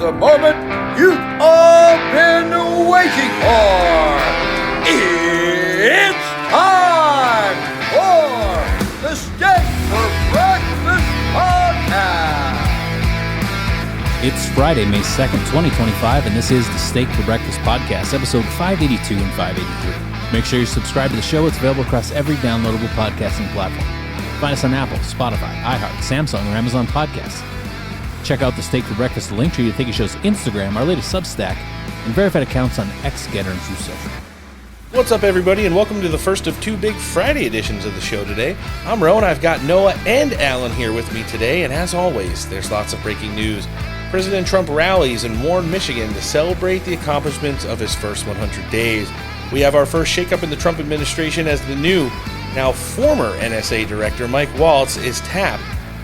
the moment you've all been waiting for. It's time for the Steak for Breakfast Podcast. It's Friday, May 2nd, 2025, and this is the Steak for Breakfast Podcast, episode 582 and 583. Make sure you subscribe to the show. It's available across every downloadable podcasting platform. Find us on Apple, Spotify, iHeart, Samsung, or Amazon Podcasts. Check out the Steak for Breakfast link tree to take a show's Instagram, our latest Substack, and verified accounts on X, Getter, and True Social. What's up, everybody, and welcome to the first of two big Friday editions of the show today. I'm Rowan. I've got Noah and Alan here with me today, and as always, there's lots of breaking news. President Trump rallies in Warren, Michigan to celebrate the accomplishments of his first 100 days. We have our first shakeup in the Trump administration as the new, now former NSA Director Mike Waltz is tapped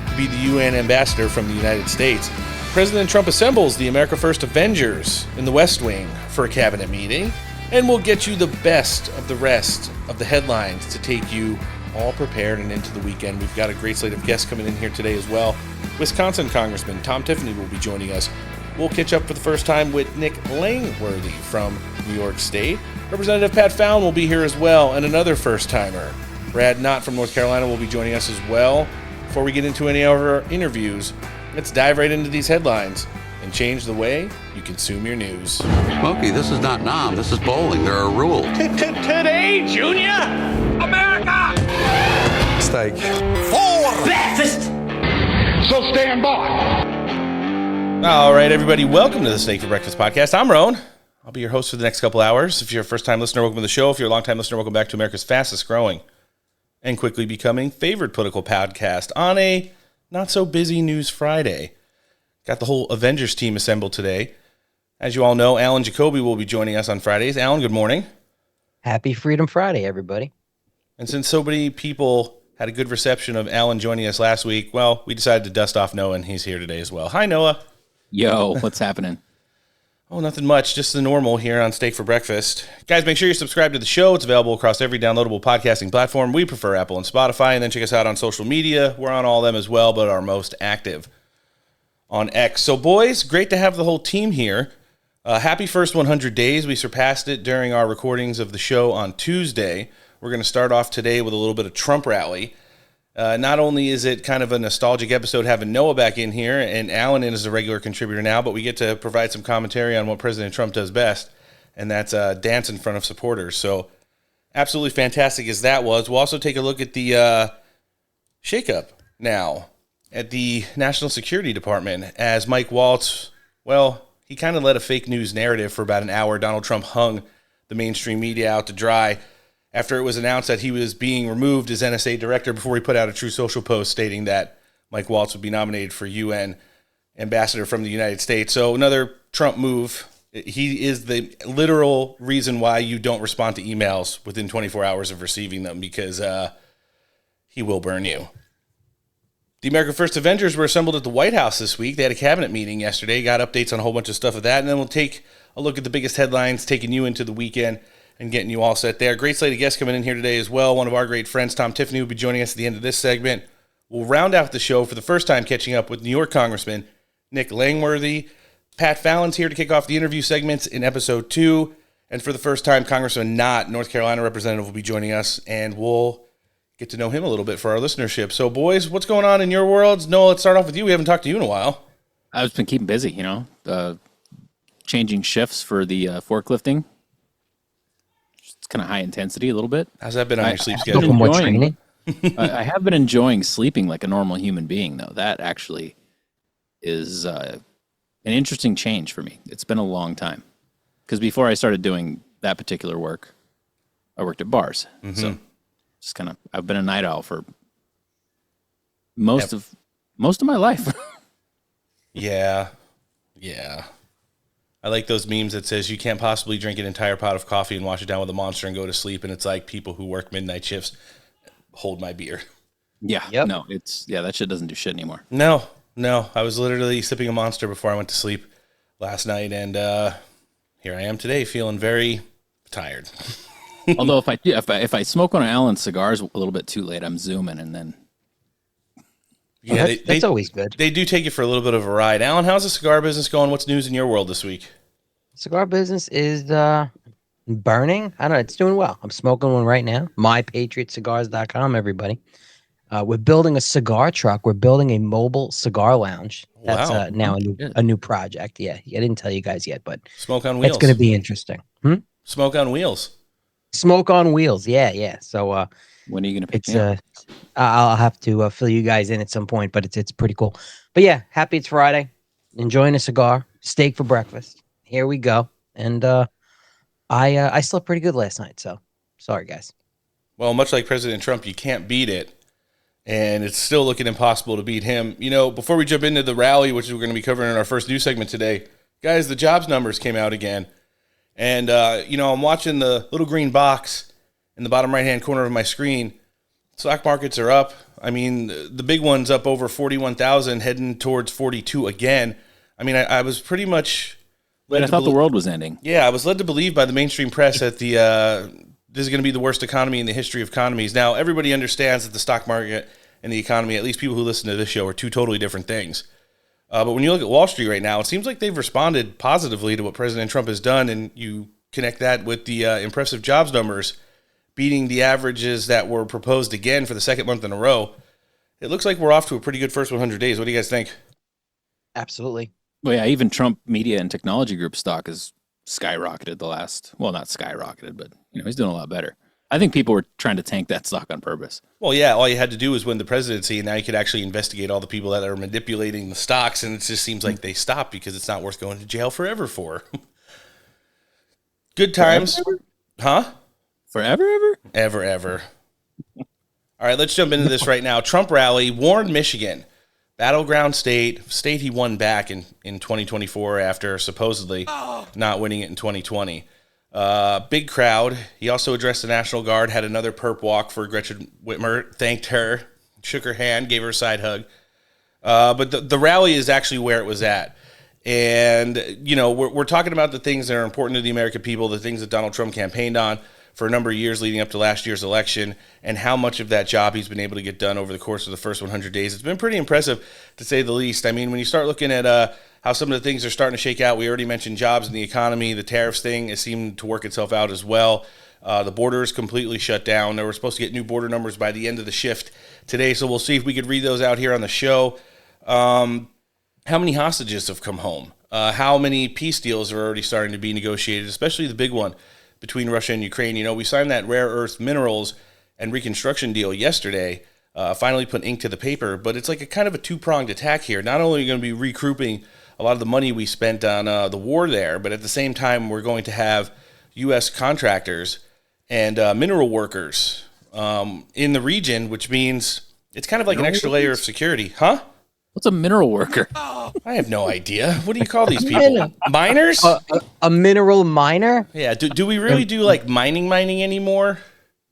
to be the UN ambassador from the United States. President Trump assembles the America First Avengers in the West Wing for a cabinet meeting, and we'll get you the best of the rest of the headlines to take you all prepared and into the weekend. We've got a great slate of guests coming in here today as well. Wisconsin Congressman Tom Tiffany will be joining us. We'll catch up for the first time with Nick Langworthy from New York State. Representative Pat Fallon will be here as well, and another first-timer, Brad Knott from North Carolina, will be joining us as well. Before we get into any of our interviews, let's dive right into these headlines and change the way you consume your news. Smokey, this is not Nam. This is bowling. There are rules. Today, Junior, America, Steak for breakfast. So stand by. All right, everybody, welcome to the Steak for Breakfast Podcast. I'm Roan. I'll be your host for the next couple hours. If you're a first-time listener, welcome to the show. If you're a long-time listener, welcome back to America's fastest-growing and quickly becoming favorite political podcast on a not-so-busy News Friday. Got the whole Avengers team assembled today. As you all know, Alan Jacoby will be joining us on Fridays. Alan, good morning. Happy Freedom Friday, everybody. And since so many people had a good reception of Alan joining us last week, well, we decided to dust off Noah, and he's here today as well. Hi, Noah. Yo, what's happening? Oh, nothing much. Just the normal here on Steak for Breakfast. Guys, make sure you subscribe to the show. It's available across every downloadable podcasting platform. We prefer Apple and Spotify. And then check us out on social media. We're on all of them as well, but are most active on X. So, boys, great to have the whole team here. Happy first 100 days. We surpassed it during our recordings of the show on Tuesday. We're going to start off today with a little bit of Trump rally. Not only is it kind of a nostalgic episode having Noah back in here and Alan in as a regular contributor now, but we get to provide some commentary on what President Trump does best, and that's dance in front of supporters. So absolutely fantastic as that was. We'll also take a look at the shakeup now at the National Security Department as Mike Waltz, well, he kind of led a fake news narrative for about an hour. Donald Trump hung the mainstream media out to dry after it was announced that he was being removed as NSA director before he put out a True Social post stating that Mike Waltz would be nominated for UN ambassador from the United States. So another Trump move. He is the literal reason why you don't respond to emails within 24 hours of receiving them, because he will burn you. The America First Avengers were assembled at the White House this week. They had a cabinet meeting yesterday, got updates on a whole bunch of stuff of that, and then we'll take a look at the biggest headlines, taking you into the weekend and getting you all set there. Great slate of guests coming in here today as well. One of our great friends, Tom Tiffany, will be joining us at the end of this segment. We'll round out the show for the first time catching up with New York Congressman Nick Langworthy. Pat Fallon's here to kick off the interview segments in episode 2. And for the first time, Congressman Knott, North Carolina representative, will be joining us, and we'll get to know him a little bit for our listenership. So, boys, what's going on in your worlds? Noah, let's start off with you. We haven't talked to you in a while. I've just been keeping busy, changing shifts for the forklifting. It's kind of high intensity a little bit. How's that been on your sleep schedule? I have been enjoying sleeping like a normal human being, though. That actually is an interesting change for me. It's been a long time. Because before I started doing that particular work, I worked at bars. Mm-hmm. So just kind of, I've been a night owl for most of my life. Yeah. I like those memes that says you can't possibly drink an entire pot of coffee and wash it down with a Monster and go to sleep. And it's like people who work midnight shifts, hold my beer. Yeah. Yep. No, that shit doesn't do shit anymore. No. I was literally sipping a Monster before I went to sleep last night. And here I am today feeling very tired. Although if I smoke one of Alan's cigars a little bit too late, I'm zooming and then Yeah, that's always good. They do take you for a little bit of a ride. Alan, how's the cigar business going? What's news in your world this week? Cigar business is burning. I don't know. It's doing well. I'm smoking one right now. MyPatriotCigars.com, everybody. We're building a cigar truck. We're building a mobile cigar lounge. That's Wow. now a new project. Yeah, I didn't tell you guys yet, but Smoke on wheels. it's going to be interesting. Smoke on wheels. Smoke on wheels. Yeah. So When are you going to pick it's me up? I'll have to fill you guys in at some point, but it's pretty cool. But yeah, happy it's Friday. Enjoying a cigar, steak for breakfast. Here we go. And I slept pretty good last night. So sorry, guys. Well, much like President Trump, you can't beat it. And it's still looking impossible to beat him. You know, before we jump into the rally, which we're going to be covering in our first news segment today, guys, the jobs numbers came out again. And, I'm watching the little green box in the bottom right-hand corner of my screen. Stock markets are up. I mean, the big one's up over 41,000, heading towards 42 again. I mean, I was pretty much... I thought the world was ending. Yeah, I was led to believe by the mainstream press that this is going to be the worst economy in the history of economies. Now, everybody understands that the stock market and the economy, at least people who listen to this show, are two totally different things. But when you look at Wall Street right now, it seems like they've responded positively to what President Trump has done, and you connect that with the impressive jobs numbers beating the averages that were proposed again for the second month in a row. It looks like we're off to a pretty good first 100 days. What do you guys think? Absolutely. Well, yeah, even Trump Media and Technology Group stock has skyrocketed not skyrocketed, but he's doing a lot better. I think people were trying to tank that stock on purpose. Well, yeah, all you had to do was win the presidency, and now you could actually investigate all the people that are manipulating the stocks, and it just seems like they stopped because it's not worth going to jail forever for. Good times. Forever? Huh? Forever, ever? Ever. All right, let's jump into this right now. Trump rally, Warren, Michigan. Battleground state he won back in 2024 after supposedly not winning it in 2020. Big crowd. He also addressed the National Guard, had another perp walk for Gretchen Whitmer, thanked her, shook her hand, gave her a side hug. But the rally is actually where it was at. And, we're talking about the things that are important to the American people, the things that Donald Trump campaigned on for a number of years leading up to last year's election, and how much of that job he's been able to get done over the course of the first 100 days. It's been pretty impressive, to say the least. I mean, when you start looking at how some of the things are starting to shake out, we already mentioned jobs and the economy, the tariffs thing is seeming to work itself out as well. The border is completely shut down. They were supposed to get new border numbers by the end of the shift today, so we'll see if we could read those out here on the show. How many hostages have come home? How many peace deals are already starting to be negotiated, especially the big one between Russia and Ukraine. We signed that rare earth minerals and reconstruction deal yesterday, finally put ink to the paper, but it's like a kind of a two-pronged attack here. Not only are we going to be recouping a lot of the money we spent on the war there, but at the same time, we're going to have U.S. contractors and mineral workers in the region, which means it's kind of like an extra layer of security. Huh? What's a mineral worker? I have no idea. What do you call these people? Miners? A mineral miner? Yeah. Do we really do like mining anymore?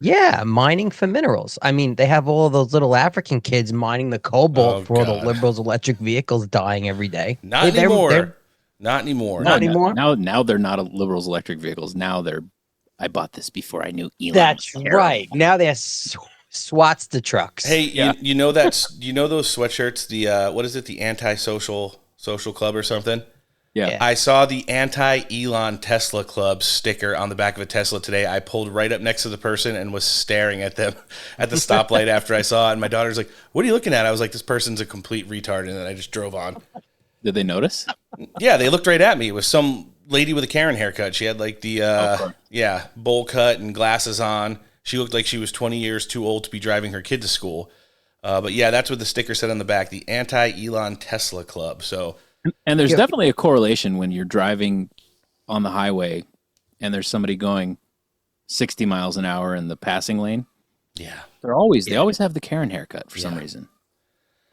Yeah, mining for minerals. I mean, they have all of those little African kids mining the cobalt for all the liberals' electric vehicles dying every day. Not anymore. Not anymore. Not anymore. Now they're not liberals' electric vehicles. Now they're. I bought this before I knew Elon. That's right. Now they're swats the trucks. Hey, you know those sweatshirts? The what is it? The anti-social club or something? Yeah. I saw the anti-Elon Tesla Club sticker on the back of a Tesla today. I pulled right up next to the person and was staring at them at the stoplight after I saw it. And my daughter's like, "What are you looking at?" I was like, "This person's a complete retard," and then I just drove on. Did they notice? Yeah, they looked right at me. It was some lady with a Karen haircut. She had like the bowl cut and glasses on. She looked like she was 20 years too old to be driving her kid to school. But yeah, that's what the sticker said on the back, the anti-Elon Tesla Club. So, and there's definitely a correlation when you're driving on the highway and there's somebody going 60 miles an hour in the passing lane. Yeah. They always have the Karen haircut for some reason.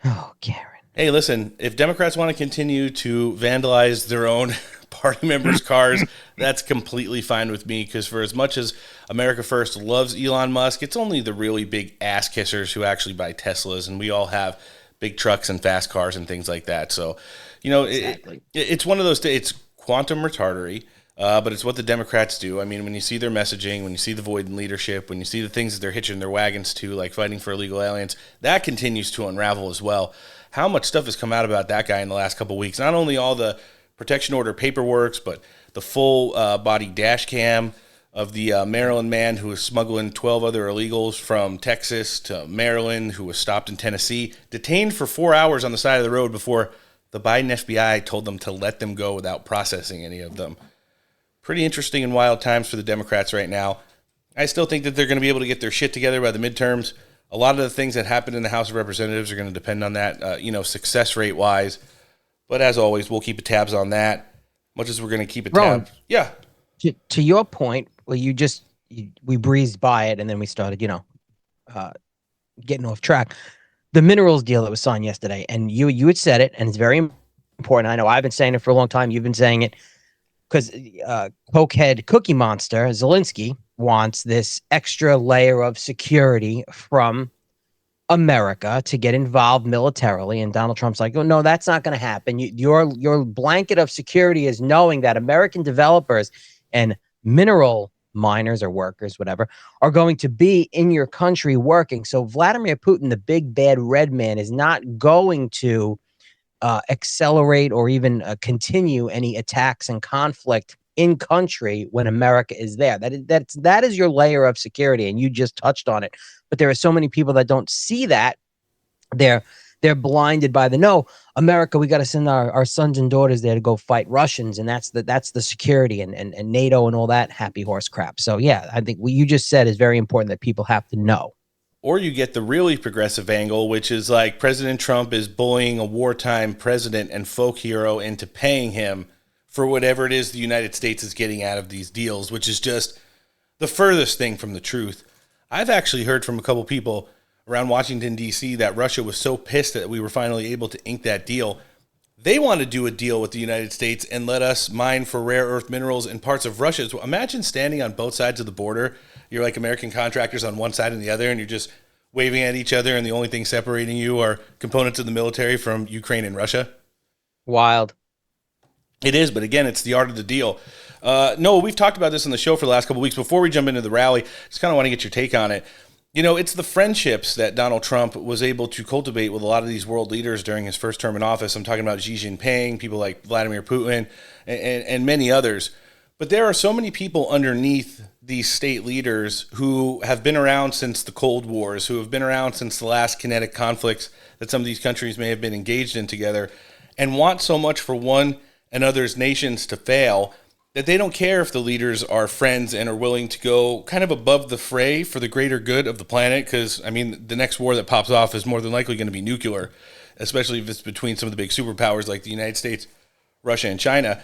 Oh, Karen. Hey, listen, if Democrats want to continue to vandalize their own party members' cars, that's completely fine with me, because for as much as America First loves Elon Musk, it's only the really big ass kissers who actually buy Teslas, and we all have big trucks and fast cars and things like that. So, exactly. It's one of those, it's quantum retardery. But it's what the Democrats do. I mean, when you see their messaging, when you see the void in leadership, when you see the things that they're hitching their wagons to, like fighting for illegal aliens, that continues to unravel as well. How much stuff has come out about that guy in the last couple of weeks? Not only all the protection order paperwork, but the full body dash cam of the Maryland man who was smuggling 12 other illegals from Texas to Maryland, who was stopped in Tennessee, detained for 4 hours on the side of the road before the Biden FBI told them to let them go without processing any of them. Pretty interesting and wild times for the Democrats right now. I still think that they're going to be able to get their shit together by the midterms. A lot of the things that happened in the House of Representatives are going to depend on that, success rate wise. But as always, we'll keep tabs on that, much as we're going to keep a Ron, tab. Yeah. To your point, well, we breezed by it and then we started, getting off track. The minerals deal that was signed yesterday, and you had said it, and it's very important. I know I've been saying it for a long time. You've been saying it. Because cokehead Cookie Monster, Zelensky, wants this extra layer of security from America to get involved militarily. And Donald Trump's like, oh, no, that's not going to happen. Your blanket of security is knowing that American developers and mineral miners or workers, whatever, are going to be in your country working. So Vladimir Putin, the big bad red man, is not going to accelerate or even continue any attacks and conflict in country when America is there. That is your layer of security, and you just touched on it. But there are so many people that don't see that. They're blinded by the America. We got to send our sons and daughters there to go fight Russians, and that's the security and NATO and all that happy horse crap. So yeah, I think what you just said is very important that people have to know. Or you get the really progressive angle, which is like President Trump is bullying a wartime president and folk hero into paying him for whatever it is the United States is getting out of these deals, which is just the furthest thing from the truth. I've actually heard from a couple people around Washington, D.C. that Russia was so pissed that we were finally able to ink that deal. They want to do a deal with the United States and let us mine for rare earth minerals in parts of Russia. So imagine standing on both sides of the border. You're like American contractors on one side and the other, and you're just waving at each other, and the only thing separating you are components of the military from Ukraine and Russia. Wild. It is, but again, it's the art of the deal. Noah, we've talked about this on the show for the last couple of weeks. Before we jump into the rally, just kind of want to get your take on it. It's the friendships that Donald Trump was able to cultivate with a lot of these world leaders during his first term in office. I'm talking about Xi Jinping, people like Vladimir Putin, and many others. But there are so many people underneath these state leaders who have been around since the Cold Wars, who have been around since the last kinetic conflicts that some of these countries may have been engaged in together, and want so much for one another's nations to fail that they don't care if the leaders are friends and are willing to go kind of above the fray for the greater good of the planet. Because, I mean, the next war that pops off is more than likely going to be nuclear, especially if it's between some of the big superpowers like the United States, Russia, and China.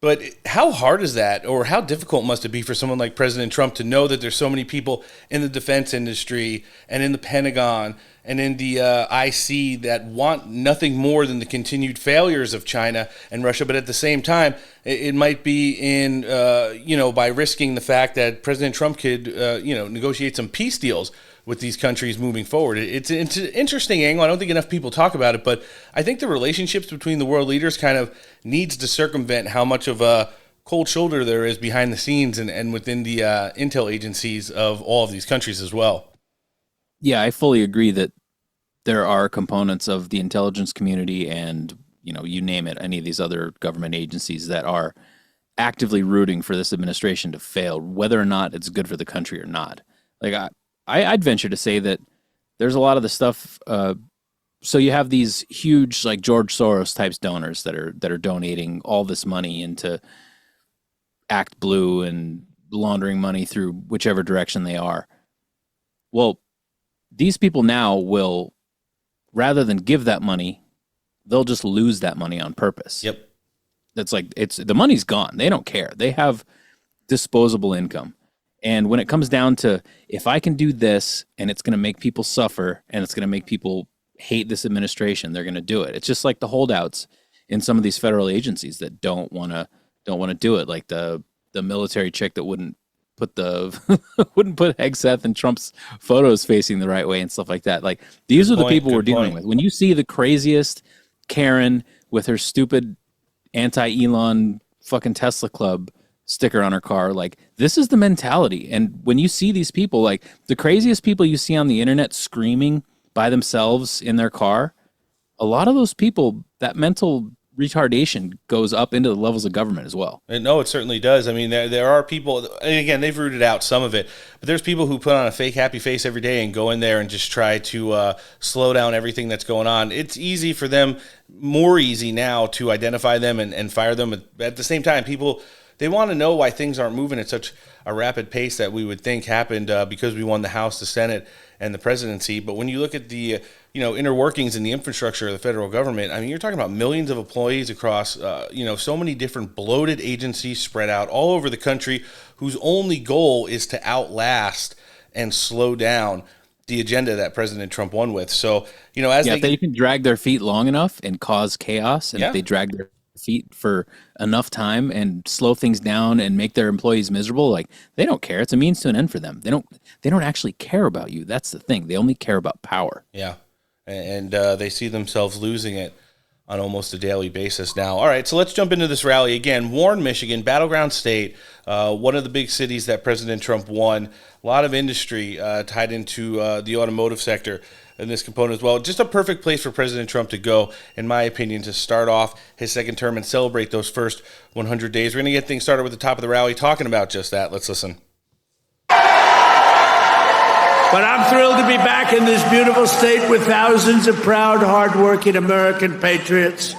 But how hard is that, or how difficult must it be for someone like President Trump to know that there's so many people in the defense industry and in the Pentagon and in the IC that want nothing more than the continued failures of China and Russia, but at the same time, it might be in, by risking the fact that President Trump could, negotiate some peace deals with these countries moving forward. It's an interesting angle. I don't think enough people talk about it, but I think the relationships between the world leaders kind of needs to circumvent how much of a cold shoulder there is behind the scenes and within the intel agencies of all of these countries as well. Yeah, I fully agree that there are components of the intelligence community and, you name it, any of these other government agencies that are actively rooting for this administration to fail, whether or not it's good for the country or not. Like, I'd venture to say that there's a lot of the stuff. So you have these huge, like George Soros types donors that are donating all this money into Act Blue and laundering money through whichever direction they are. Well, these people now will, rather than give that money, they'll just lose that money on purpose. Yep. That's like, the money's gone. They don't care. They have disposable income. And when it comes down to, if I can do this and it's going to make people suffer and it's going to make people hate this administration, they're going to do it. It's just like the holdouts in some of these federal agencies that don't want to do it. Like the military chick that wouldn't put Hegseth and Trump's photos facing the right way and stuff like that. Like, these are the people we're dealing with. When you see the craziest Karen with her stupid anti-Elon fucking Tesla club sticker on her car. Like, this is the mentality. And when you see these people, like the craziest people you see on the internet screaming by themselves in their car, a lot of those people, that mental retardation goes up into the levels of government as well. And no, it certainly does. I mean, there are people, and again, they've rooted out some of it, but there's people who put on a fake happy face every day and go in there and just try to slow down everything that's going on. It's easy for them, more easy now, to identify them and fire them. At the same time, people, they want to know why things aren't moving at such a rapid pace that we would think happened because we won the House, the Senate, and the presidency. But when you look at the inner workings and the infrastructure of the federal government, I mean, you're talking about millions of employees across so many different bloated agencies spread out all over the country, whose only goal is to outlast and slow down the agenda that President Trump won with. So, if they can drag their feet long enough and cause chaos, and if they drag their feet for enough time and slow things down and make their employees miserable, like, they don't care. It's a means to an end for them. They don't actually care about you. That's the thing. They only care about power. Yeah. And they see themselves losing it on almost a daily basis now. All right, so let's jump into this rally. Again, Warren, Michigan, battleground state, one of the big cities that President Trump won. A lot of industry tied into the automotive sector in this component as well. Just a perfect place for President Trump to go, in my opinion, to start off his second term and celebrate those first 100 days. We're going to get things started with the top of the rally talking about just that. Let's listen. But I'm thrilled to be back in this beautiful state with thousands of proud, hardworking American patriots.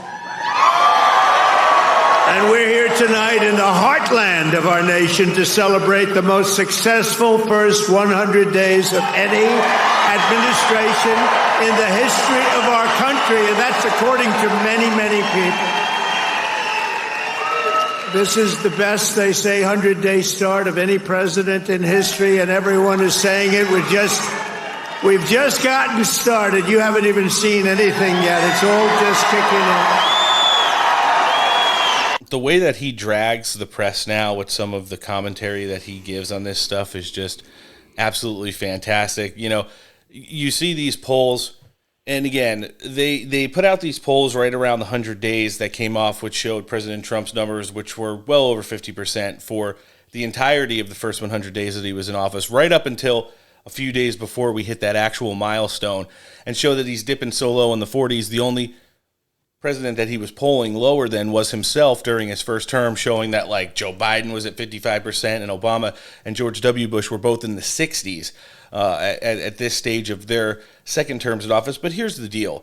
And we're here tonight in the heartland of our nation to celebrate the most successful first 100 days of any administration in the history of our country. And that's according to many, many people. This is the best, they say, 100-day start of any president in history, and everyone is saying it. We've just gotten started. You haven't even seen anything yet. It's all just kicking in. The way that he drags the press now with some of the commentary that he gives on this stuff is just absolutely fantastic. You see these polls. And again, they put out these polls right around the 100 days that came off, which showed President Trump's numbers, which were well over 50% for the entirety of the first 100 days that he was in office, right up until a few days before we hit that actual milestone, and show that he's dipping so low in the 40s. The only president that he was polling lower than was himself during his first term, showing that like Joe Biden was at 55% and Obama and George W. Bush were both in the 60s. At this stage of their second terms in office. But here's the deal.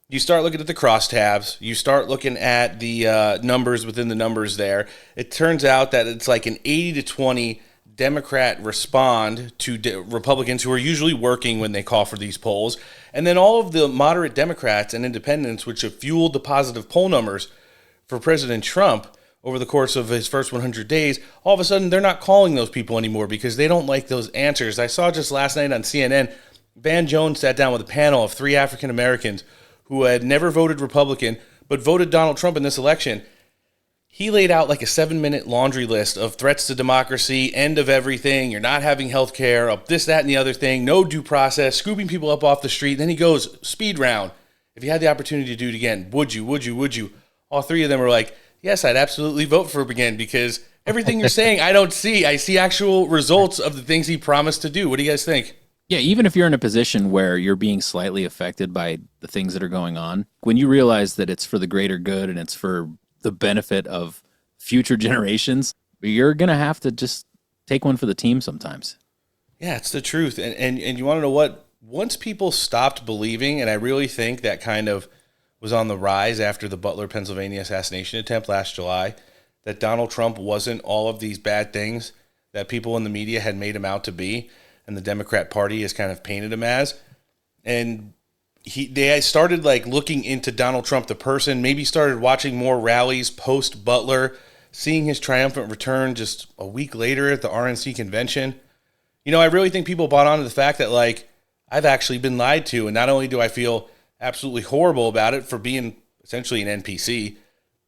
You start looking at the crosstabs. You start looking at the numbers within the numbers there. It turns out that it's like an 80-20 Democrat respond to Republicans who are usually working when they call for these polls. And then all of the moderate Democrats and independents, which have fueled the positive poll numbers for President Trump over the course of his first 100 days, all of a sudden they're not calling those people anymore because they don't like those answers. I saw just last night on CNN, Van Jones sat down with a panel of 3 African Americans who had never voted Republican but voted Donald Trump in this election. He laid out like a 7-minute laundry list of threats to democracy, end of everything, you're not having health care, this, that, and the other thing, no due process, scooping people up off the street. And then he goes, speed round. If you had the opportunity to do it again, would you? All 3 of them were like, yes, I'd absolutely vote for him again because everything you're saying, I don't see. I see actual results of the things he promised to do. What do you guys think? Yeah, even if you're in a position where you're being slightly affected by the things that are going on, when you realize that it's for the greater good and it's for the benefit of future generations, you're going to have to just take one for the team sometimes. Yeah, it's the truth. And you want to know what? Once people stopped believing, and I really think that kind of was on the rise after the Butler, Pennsylvania assassination attempt last July, that Donald Trump wasn't all of these bad things that people in the media had made him out to be, and the Democrat Party has kind of painted him as. And they started like looking into Donald Trump, the person, maybe started watching more rallies post Butler, seeing his triumphant return just a week later at the RNC convention. I really think people bought onto the fact that like, I've actually been lied to. And not only do I feel absolutely horrible about it for being essentially an NPC,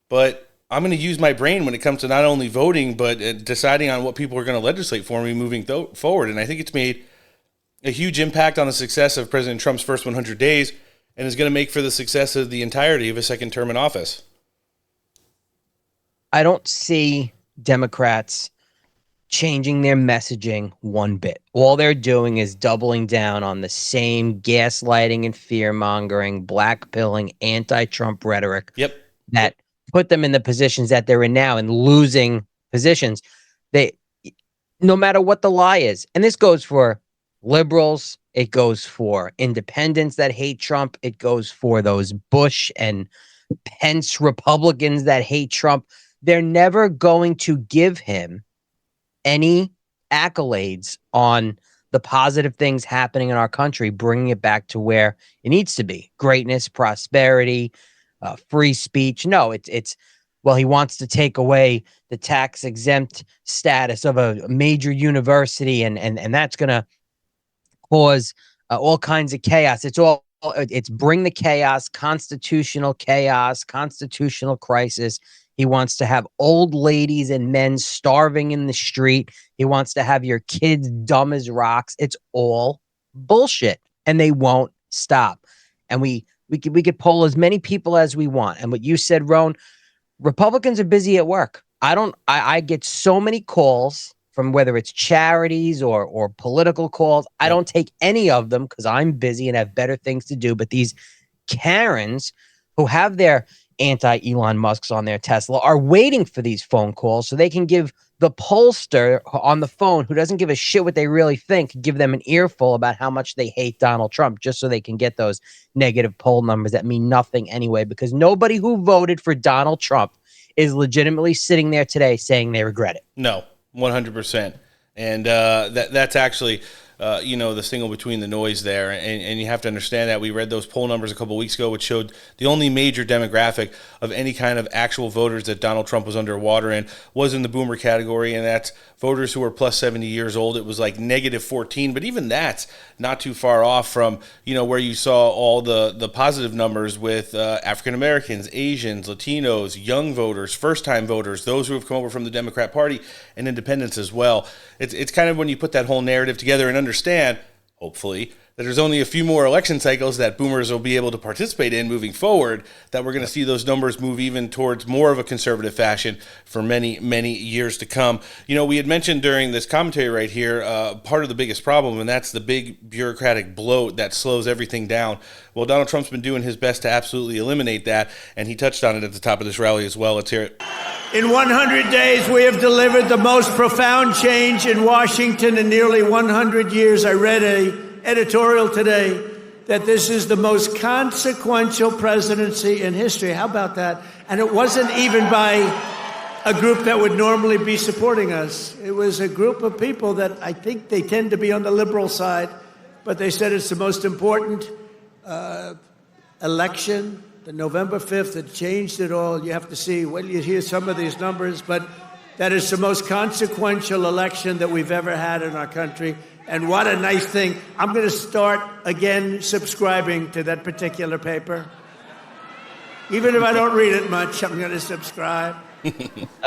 but I'm going to use my brain when it comes to not only voting, but deciding on what people are going to legislate for me moving forward. And I think it's made a huge impact on the success of President Trump's first 100 days and is going to make for the success of the entirety of his second term in office. I don't see Democrats changing their messaging one bit. All they're doing is doubling down on the same gaslighting and fear-mongering, blackpilling, anti-Trump rhetoric that put them in the positions that they're in now and losing positions. No matter what the lie is, and this goes for liberals, it goes for independents that hate Trump, it goes for those Bush and Pence Republicans that hate Trump, they're never going to give him any accolades on the positive things happening in our country, bringing it back to where it needs to be: greatness, prosperity, free speech. No, it's well, he wants to take away the tax exempt status of a major university, and that's going to cause all kinds of chaos. It's bring the chaos, constitutional crisis. He wants to have old ladies and men starving in the street. He wants to have your kids dumb as rocks. It's all bullshit, and they won't stop. And we could poll as many people as we want. And what you said, Roan, Republicans are busy at work. I get so many calls from whether it's charities or political calls. I don't take any of them because I'm busy and have better things to do. But these Karens who have their anti-Elon Musks on their Tesla are waiting for these phone calls so they can give the pollster on the phone, who doesn't give a shit what they really think, give them an earful about how much they hate Donald Trump, just so they can get those negative poll numbers that mean nothing anyway, because nobody who voted for Donald Trump is legitimately sitting there today saying they regret it. No, 100%. And that's actually the single between the noise there. And you have to understand that we read those poll numbers a couple weeks ago, which showed the only major demographic of any kind of actual voters that Donald Trump was underwater in was in the boomer category. And that's voters who are plus 70 years old. It was like negative 14, but even that's not too far off from, where you saw all the positive numbers with African Americans, Asians, Latinos, young voters, first-time voters, those who have come over from the Democrat Party, and independents as well. It's kind of when you put that whole narrative together and understand, hopefully, that there's only a few more election cycles that boomers will be able to participate in moving forward, that we're going to see those numbers move even towards more of a conservative fashion for many, many years to come. We had mentioned during this commentary right here, part of the biggest problem, and that's the big bureaucratic bloat that slows everything down. Well, Donald Trump's been doing his best to absolutely eliminate that, and he touched on it at the top of this rally as well. Let's hear it. In 100 days, we have delivered the most profound change in Washington in nearly 100 years. I read an editorial today that this is the most consequential presidency in history. How about that? And it wasn't even by a group that would normally be supporting us. It was a group of people that I think they tend to be on the liberal side, but they said it's the most important election. The November 5th, it changed it all. You have to see, you hear some of these numbers, but that is the most consequential election that we've ever had in our country. And what a nice thing. I'm going to start again subscribing to that particular paper. Even if I don't read it much, I'm going to subscribe.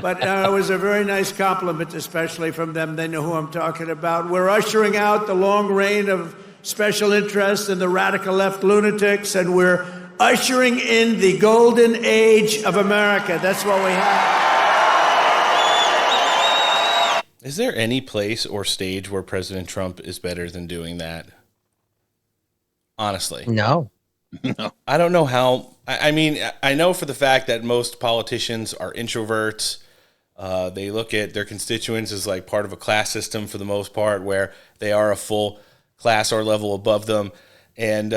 But it was a very nice compliment, especially from them. They know who I'm talking about. We're ushering out the long reign of special interests and the radical left lunatics, and we're ushering in the golden age of America. That's what we have. Is there any place or stage where President Trump is better than doing that? Honestly. No. I don't know how. I mean, I know for the fact that most politicians are introverts. They look at their constituents as like part of a class system for the most part, where they are a full class or level above them. And,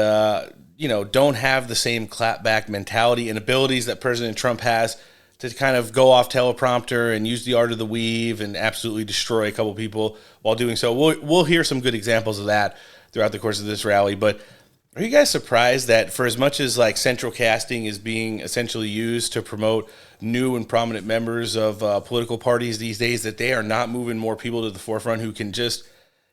don't have the same clapback mentality and abilities that President Trump has to kind of go off teleprompter and use the art of the weave and absolutely destroy a couple people while doing so. We'll hear some good examples of that throughout the course of this rally. But are you guys surprised that for as much as like central casting is being essentially used to promote new and prominent members of political parties these days, that they are not moving more people to the forefront who can just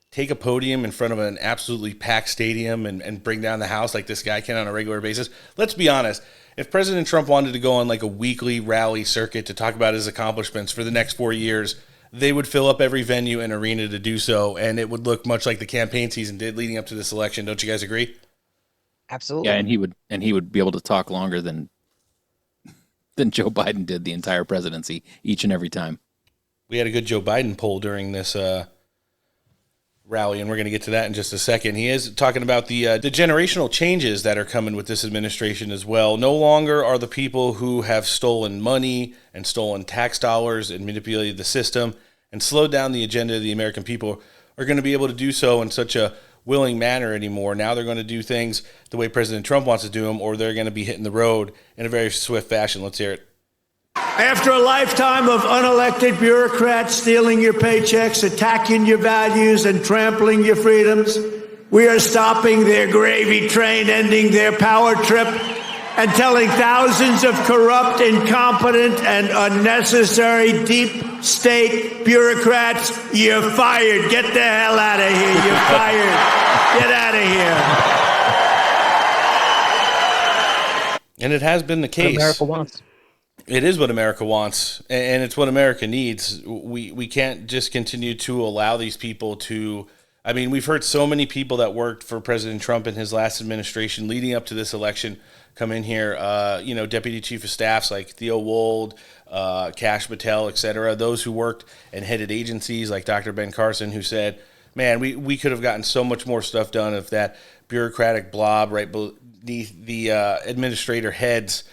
take a podium in front of an absolutely packed stadium and bring down the house like this guy can on a regular basis? Let's be honest. If President Trump wanted to go on like a weekly rally circuit to talk about his accomplishments for the next 4 years, they would fill up every venue and arena to do so, and it would look much like the campaign season did leading up to this election. Don't you guys agree? Absolutely. Yeah, and he would be able to talk longer than Joe Biden did the entire presidency each and every time. We had a good Joe Biden poll during this rally, and we're going to get to that in just a second. He is talking about the generational changes that are coming with this administration as well. No longer are the people who have stolen money and stolen tax dollars and manipulated the system and slowed down the agenda of the American people are going to be able to do so in such a willing manner anymore. Now they're going to do things the way President Trump wants to do them, or they're going to be hitting the road in a very swift fashion. Let's hear it. After a lifetime of unelected bureaucrats stealing your paychecks, attacking your values, and trampling your freedoms, we are stopping their gravy train, ending their power trip, and telling thousands of corrupt, incompetent, and unnecessary deep state bureaucrats, you're fired. Get the hell out of here. You're fired. Get out of here. And it has been the case. What America wants. It is what America wants, and it's what America needs. We can't just continue to allow these people to. I mean, we've heard so many people that worked for President Trump in his last administration leading up to this election come in here, deputy chief of staffs like Theo Wold, Kash Patel, et cetera, those who worked and headed agencies like Dr. Ben Carson, who said, man, we could have gotten so much more stuff done if that bureaucratic blob right beneath the administrator heads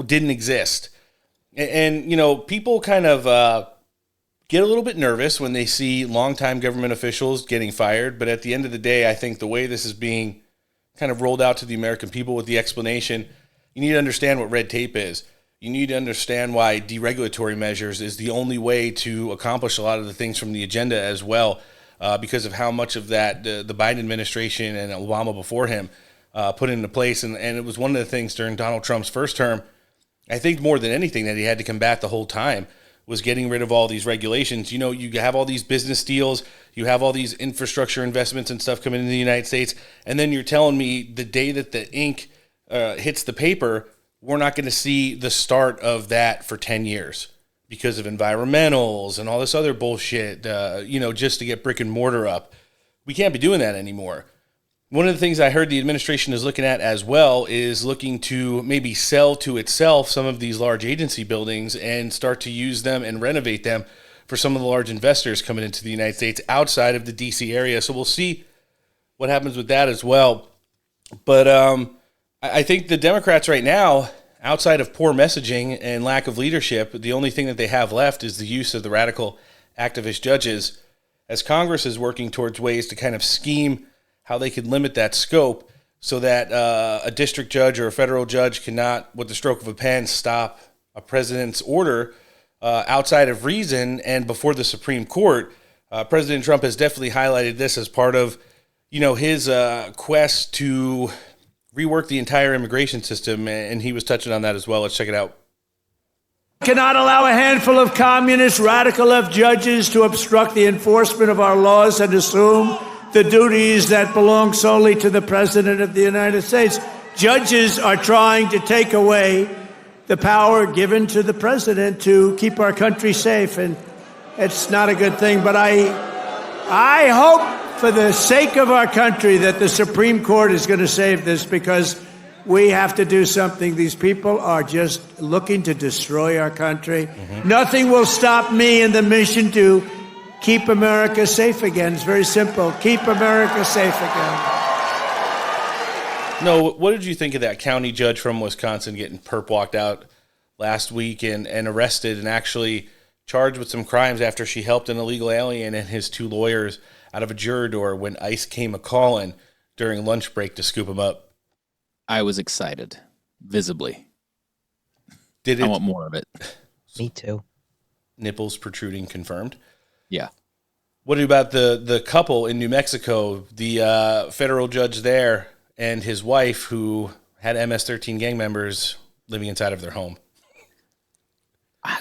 didn't exist. And people kind of get a little bit nervous when they see longtime government officials getting fired. But at the end of the day, I think the way this is being kind of rolled out to the American people with the explanation, you need to understand what red tape is. You need to understand why deregulatory measures is the only way to accomplish a lot of the things from the agenda as well, because of how much of that the Biden administration and Obama before him put into place. And it was one of the things during Donald Trump's first term, I think more than anything that he had to combat the whole time was getting rid of all these regulations. You have all these business deals, you have all these infrastructure investments and stuff coming into the United States, and then you're telling me the day that the ink hits the paper, we're not going to see the start of that for 10 years because of environmentals and all this other bullshit, just to get brick and mortar up. We can't be doing that anymore. One of the things I heard the administration is looking at as well is looking to maybe sell to itself some of these large agency buildings and start to use them and renovate them for some of the large investors coming into the United States outside of the D.C. area. So we'll see what happens with that as well. But I think the Democrats right now, outside of poor messaging and lack of leadership, the only thing that they have left is the use of the radical activist judges, as Congress is working towards ways to kind of scheme how they could limit that scope so that a district judge or a federal judge cannot, with the stroke of a pen, stop a president's order outside of reason and before the Supreme Court. President Trump has definitely highlighted this as part of, his quest to rework the entire immigration system, and he was touching on that as well. Let's check it out. Cannot allow a handful of communist radical left judges to obstruct the enforcement of our laws and assume the duties that belong solely to the President of the United States. Judges are trying to take away the power given to the President to keep our country safe, and it's not a good thing. But I hope for the sake of our country that the Supreme Court is going to save this, because we have to do something. These people are just looking to destroy our country. Mm-hmm. Nothing will stop me in the mission to keep America safe again. It's very simple. Keep America safe again. No, what did you think of that county judge from Wisconsin getting perp walked out last week and arrested and actually charged with some crimes after she helped an illegal alien and his two lawyers out of a juror door when ICE came a-calling during lunch break to scoop him up? I was excited, visibly. I want more of it. Me too. Nipples protruding confirmed? Yeah. What about the couple in New Mexico, the federal judge there and his wife who had MS-13 gang members living inside of their home?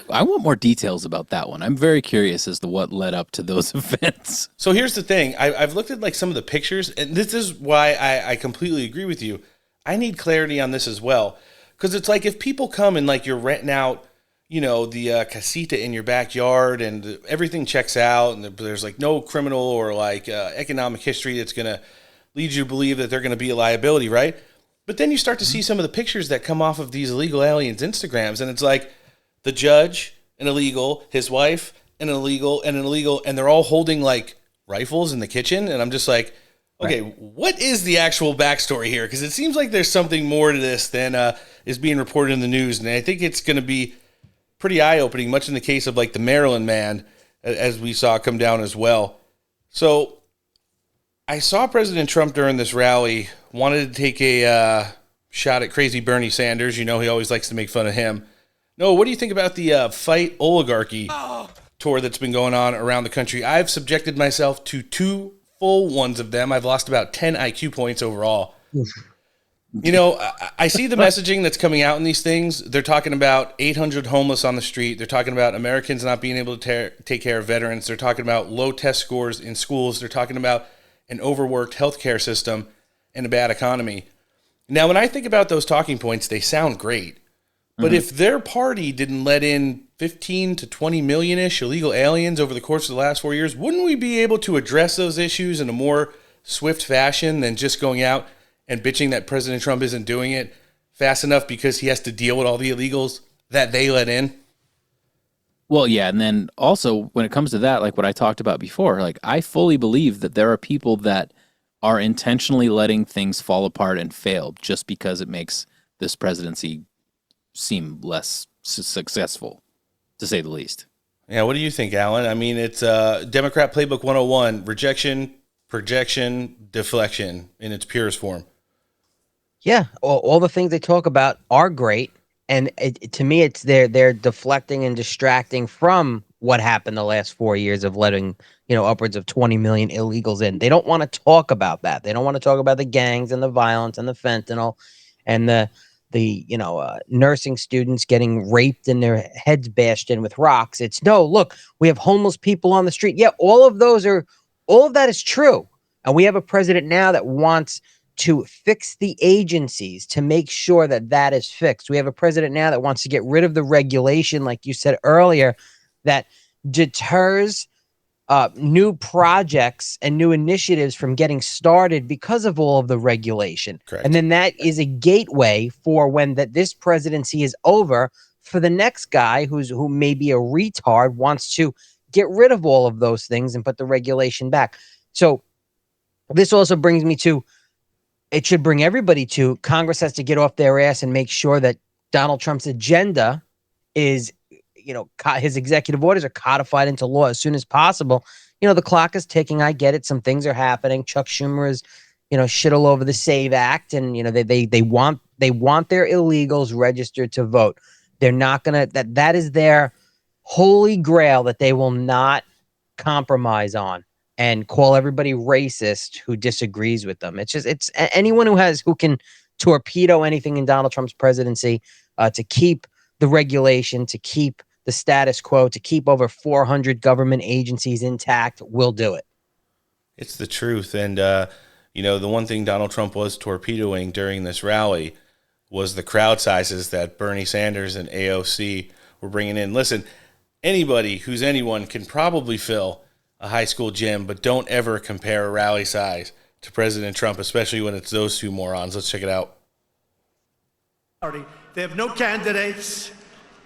I want more details about that one. I'm very curious as to what led up to those events. So here's the thing. I've looked at some of the pictures, and this is why I completely agree with you. I need clarity on this as well, because it's like if people come and you're renting out the casita in your backyard and everything checks out and there's no criminal or economic history that's going to lead you to believe that they're going to be a liability, right? But then you start to see some of the pictures that come off of these illegal aliens' Instagrams, and it's like the judge, an illegal, his wife, and an illegal, and they're all holding like rifles in the kitchen. And I'm just like, okay, what is the actual backstory here? Because it seems like there's something more to this than is being reported in the news. And I think it's going to be pretty eye-opening, much in the case of like the Maryland man, as we saw come down as well. So I saw President Trump during this rally wanted to take a shot at crazy Bernie Sanders. You know, he always likes to make fun of him. No, what do you think about the Fight Oligarchy tour that's been going on around the country? I've subjected myself to 2 full ones of them. I've lost about 10 IQ points overall. You know, I see the messaging that's coming out in these things. They're talking about 800 homeless on the street. They're talking about Americans not being able to take care of veterans. They're talking about low test scores in schools. They're talking about an overworked healthcare system and a bad economy. Now, when I think about those talking points, they sound great. But if their party didn't let in 15 to 20 million-ish illegal aliens over the course of the last 4 years, wouldn't we be able to address those issues in a more swift fashion than just going out and bitching that President Trump isn't doing it fast enough because he has to deal with all the illegals that they let in? Well, yeah, and then also when it comes to that, like what I talked about before, like I fully believe that there are people that are intentionally letting things fall apart and fail just because it makes this presidency seem less successful, to say the least. Yeah, what do you think, Alan? I mean, it's Democrat Playbook 101, rejection, projection, deflection in its purest form. Yeah, all the things they talk about are great, and to me, it's they're deflecting and distracting from what happened the last 4 years of letting upwards of 20 million illegals in. They don't want to talk about that. They don't want to talk about the gangs and the violence and the fentanyl, and the nursing students getting raped and their heads bashed in with rocks. It's no, look, we have homeless people on the street. Yeah, all of that is true, and we have a president now that wants to fix the agencies to make sure that is fixed. We have a president now that wants to get rid of the regulation, like you said earlier, that deters new projects and new initiatives from getting started because of all of the regulation. Correct. And then that is a gateway for when this presidency is over for the next guy who may be a retard wants to get rid of all of those things and put the regulation back. So this also brings me to, it should bring everybody to, Congress has to get off their ass and make sure that Donald Trump's agenda is, his executive orders are codified into law as soon as possible. The clock is ticking. I get it. Some things are happening. Chuck Schumer is, shit all over the SAVE Act, and they want their illegals registered to vote. They're not gonna. That is their holy grail that they will not compromise on and call everybody racist who disagrees with them. It's anyone who can torpedo anything in Donald Trump's presidency to keep the regulation, to keep the status quo, to keep over 400 government agencies intact, will do it. It's the truth. And, the one thing Donald Trump was torpedoing during this rally was the crowd sizes that Bernie Sanders and AOC were bringing in. Listen, anybody who's anyone can probably fill a high school gym, but don't ever compare a rally size to President Trump, especially when it's those two morons. Let's check it out. They have no candidates.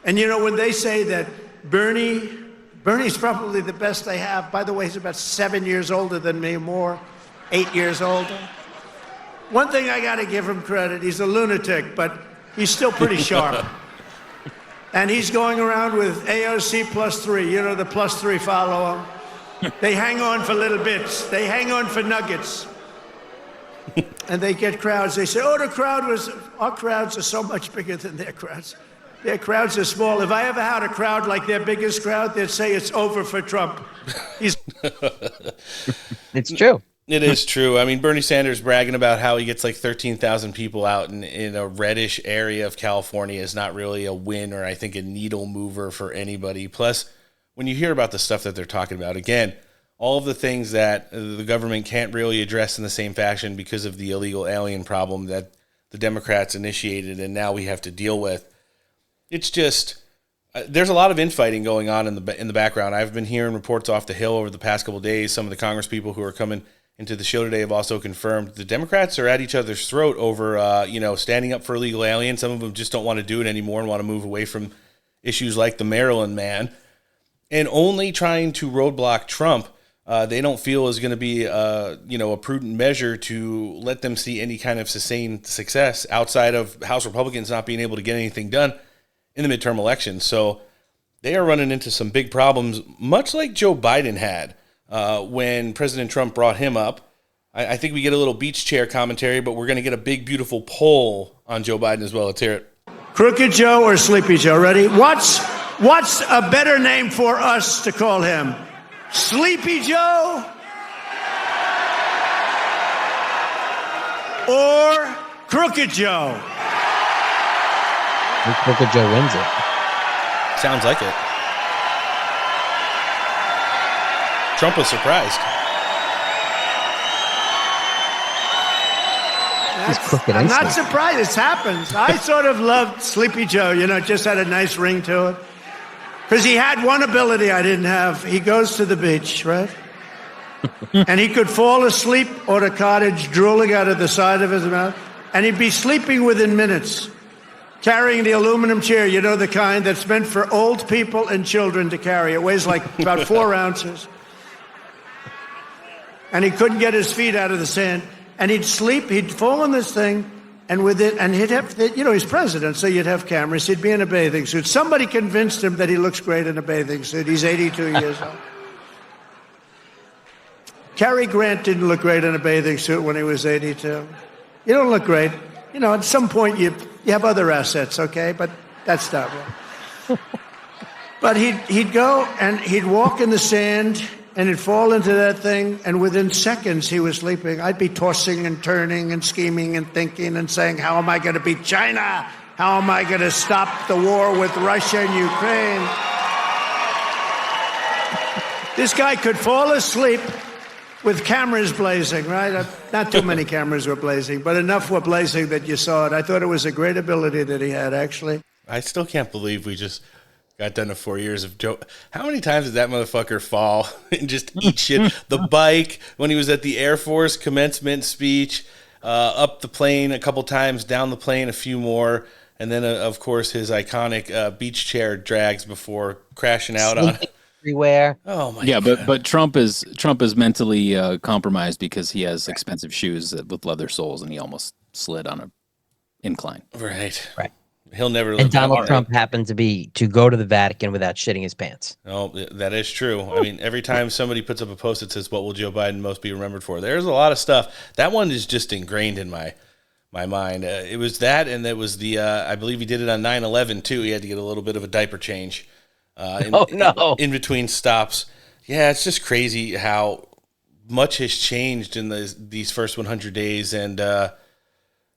And when they say that Bernie's probably the best they have. By the way, he's about 7 years older than me, more, 8 years older. One thing I got to give him credit, he's a lunatic, but he's still pretty sharp. And he's going around with AOC +3. The +3 follow him. They hang on for little bits. They hang on for nuggets. And they get crowds. They say, our crowds are so much bigger than their crowds. Their crowds are small. If I ever had a crowd like their biggest crowd, they'd say it's over for Trump. It's true. It is true. I mean, Bernie Sanders bragging about how he gets like 13,000 people out in a reddish area of California is not really a win or I think a needle mover for anybody. Plus, when you hear about the stuff that they're talking about, again, all of the things that the government can't really address in the same fashion because of the illegal alien problem that the Democrats initiated and now we have to deal with. It's just, there's a lot of infighting going on in the background. I've been hearing reports off the Hill over the past couple of days. Some of the Congress people who are coming into the show today have also confirmed the Democrats are at each other's throat over, standing up for illegal aliens. Some of them just don't want to do it anymore and want to move away from issues like the Maryland man. and only trying to roadblock Trump, they don't feel is going to be a prudent measure to let them see any kind of sustained success outside of House Republicans not being able to get anything done in the midterm elections. So they are running into some big problems, much like Joe Biden had when President Trump brought him up. I think we get a little beach chair commentary, but we're going to get a big, beautiful poll on Joe Biden as well. Let's hear it. Crooked Joe or Sleepy Joe? Ready? What's a better name for us to call him? Sleepy Joe or Crooked Joe? I think Crooked Joe wins it. Sounds like it. Trump was surprised. He's crooked. I'm not surprised. It happens. I sort of loved Sleepy Joe. It just had a nice ring to it. Because he had one ability I didn't have. He goes to the beach, right? And he could fall asleep on a cottage drooling out of the side of his mouth. And he'd be sleeping within minutes, carrying the aluminum chair, the kind that's meant for old people and children to carry. It weighs like about 4 ounces. And he couldn't get his feet out of the sand. And he'd sleep, he'd fall on this thing, and he'd have, he's president, so you'd have cameras. He'd be in a bathing suit. Somebody convinced him that he looks great in a bathing suit. He's 82 years old. Cary Grant didn't look great in a bathing suit when he was 82. You don't look great. At some point you have other assets, okay? But that's not right. But he'd go and he'd walk in the sand, and he'd fall into that thing, and within seconds he was sleeping. I'd be tossing and turning and scheming and thinking and saying, how am I going to beat China? How am I going to stop the war with Russia and Ukraine? This guy could fall asleep with cameras blazing, right? Not too many cameras were blazing, but enough were blazing that you saw it. I thought it was a great ability that he had, actually. I still can't believe we just got done to 4 years of Joe. How many times did that motherfucker fall and just eat shit? The bike, when he was at the Air Force commencement speech, up the plane a couple times, down the plane a few more, and then, of course, his iconic beach chair drags before crashing out on everywhere. Oh my! Yeah, God. but Trump is mentally compromised because he has expensive shoes with leather soles, and he almost slid on an incline. Right. And He'll never live Donald Trump happened to go to the Vatican without shitting his pants. Oh, that is true. I mean, every time somebody puts up a post that says, what will Joe Biden most be remembered for? There's a lot of stuff. That one is just ingrained in my mind. It was that, and it was the, I believe he did it on 9/11 too. He had to get a little bit of a diaper change in between stops. Yeah, it's just crazy how much has changed in these first 100 days, and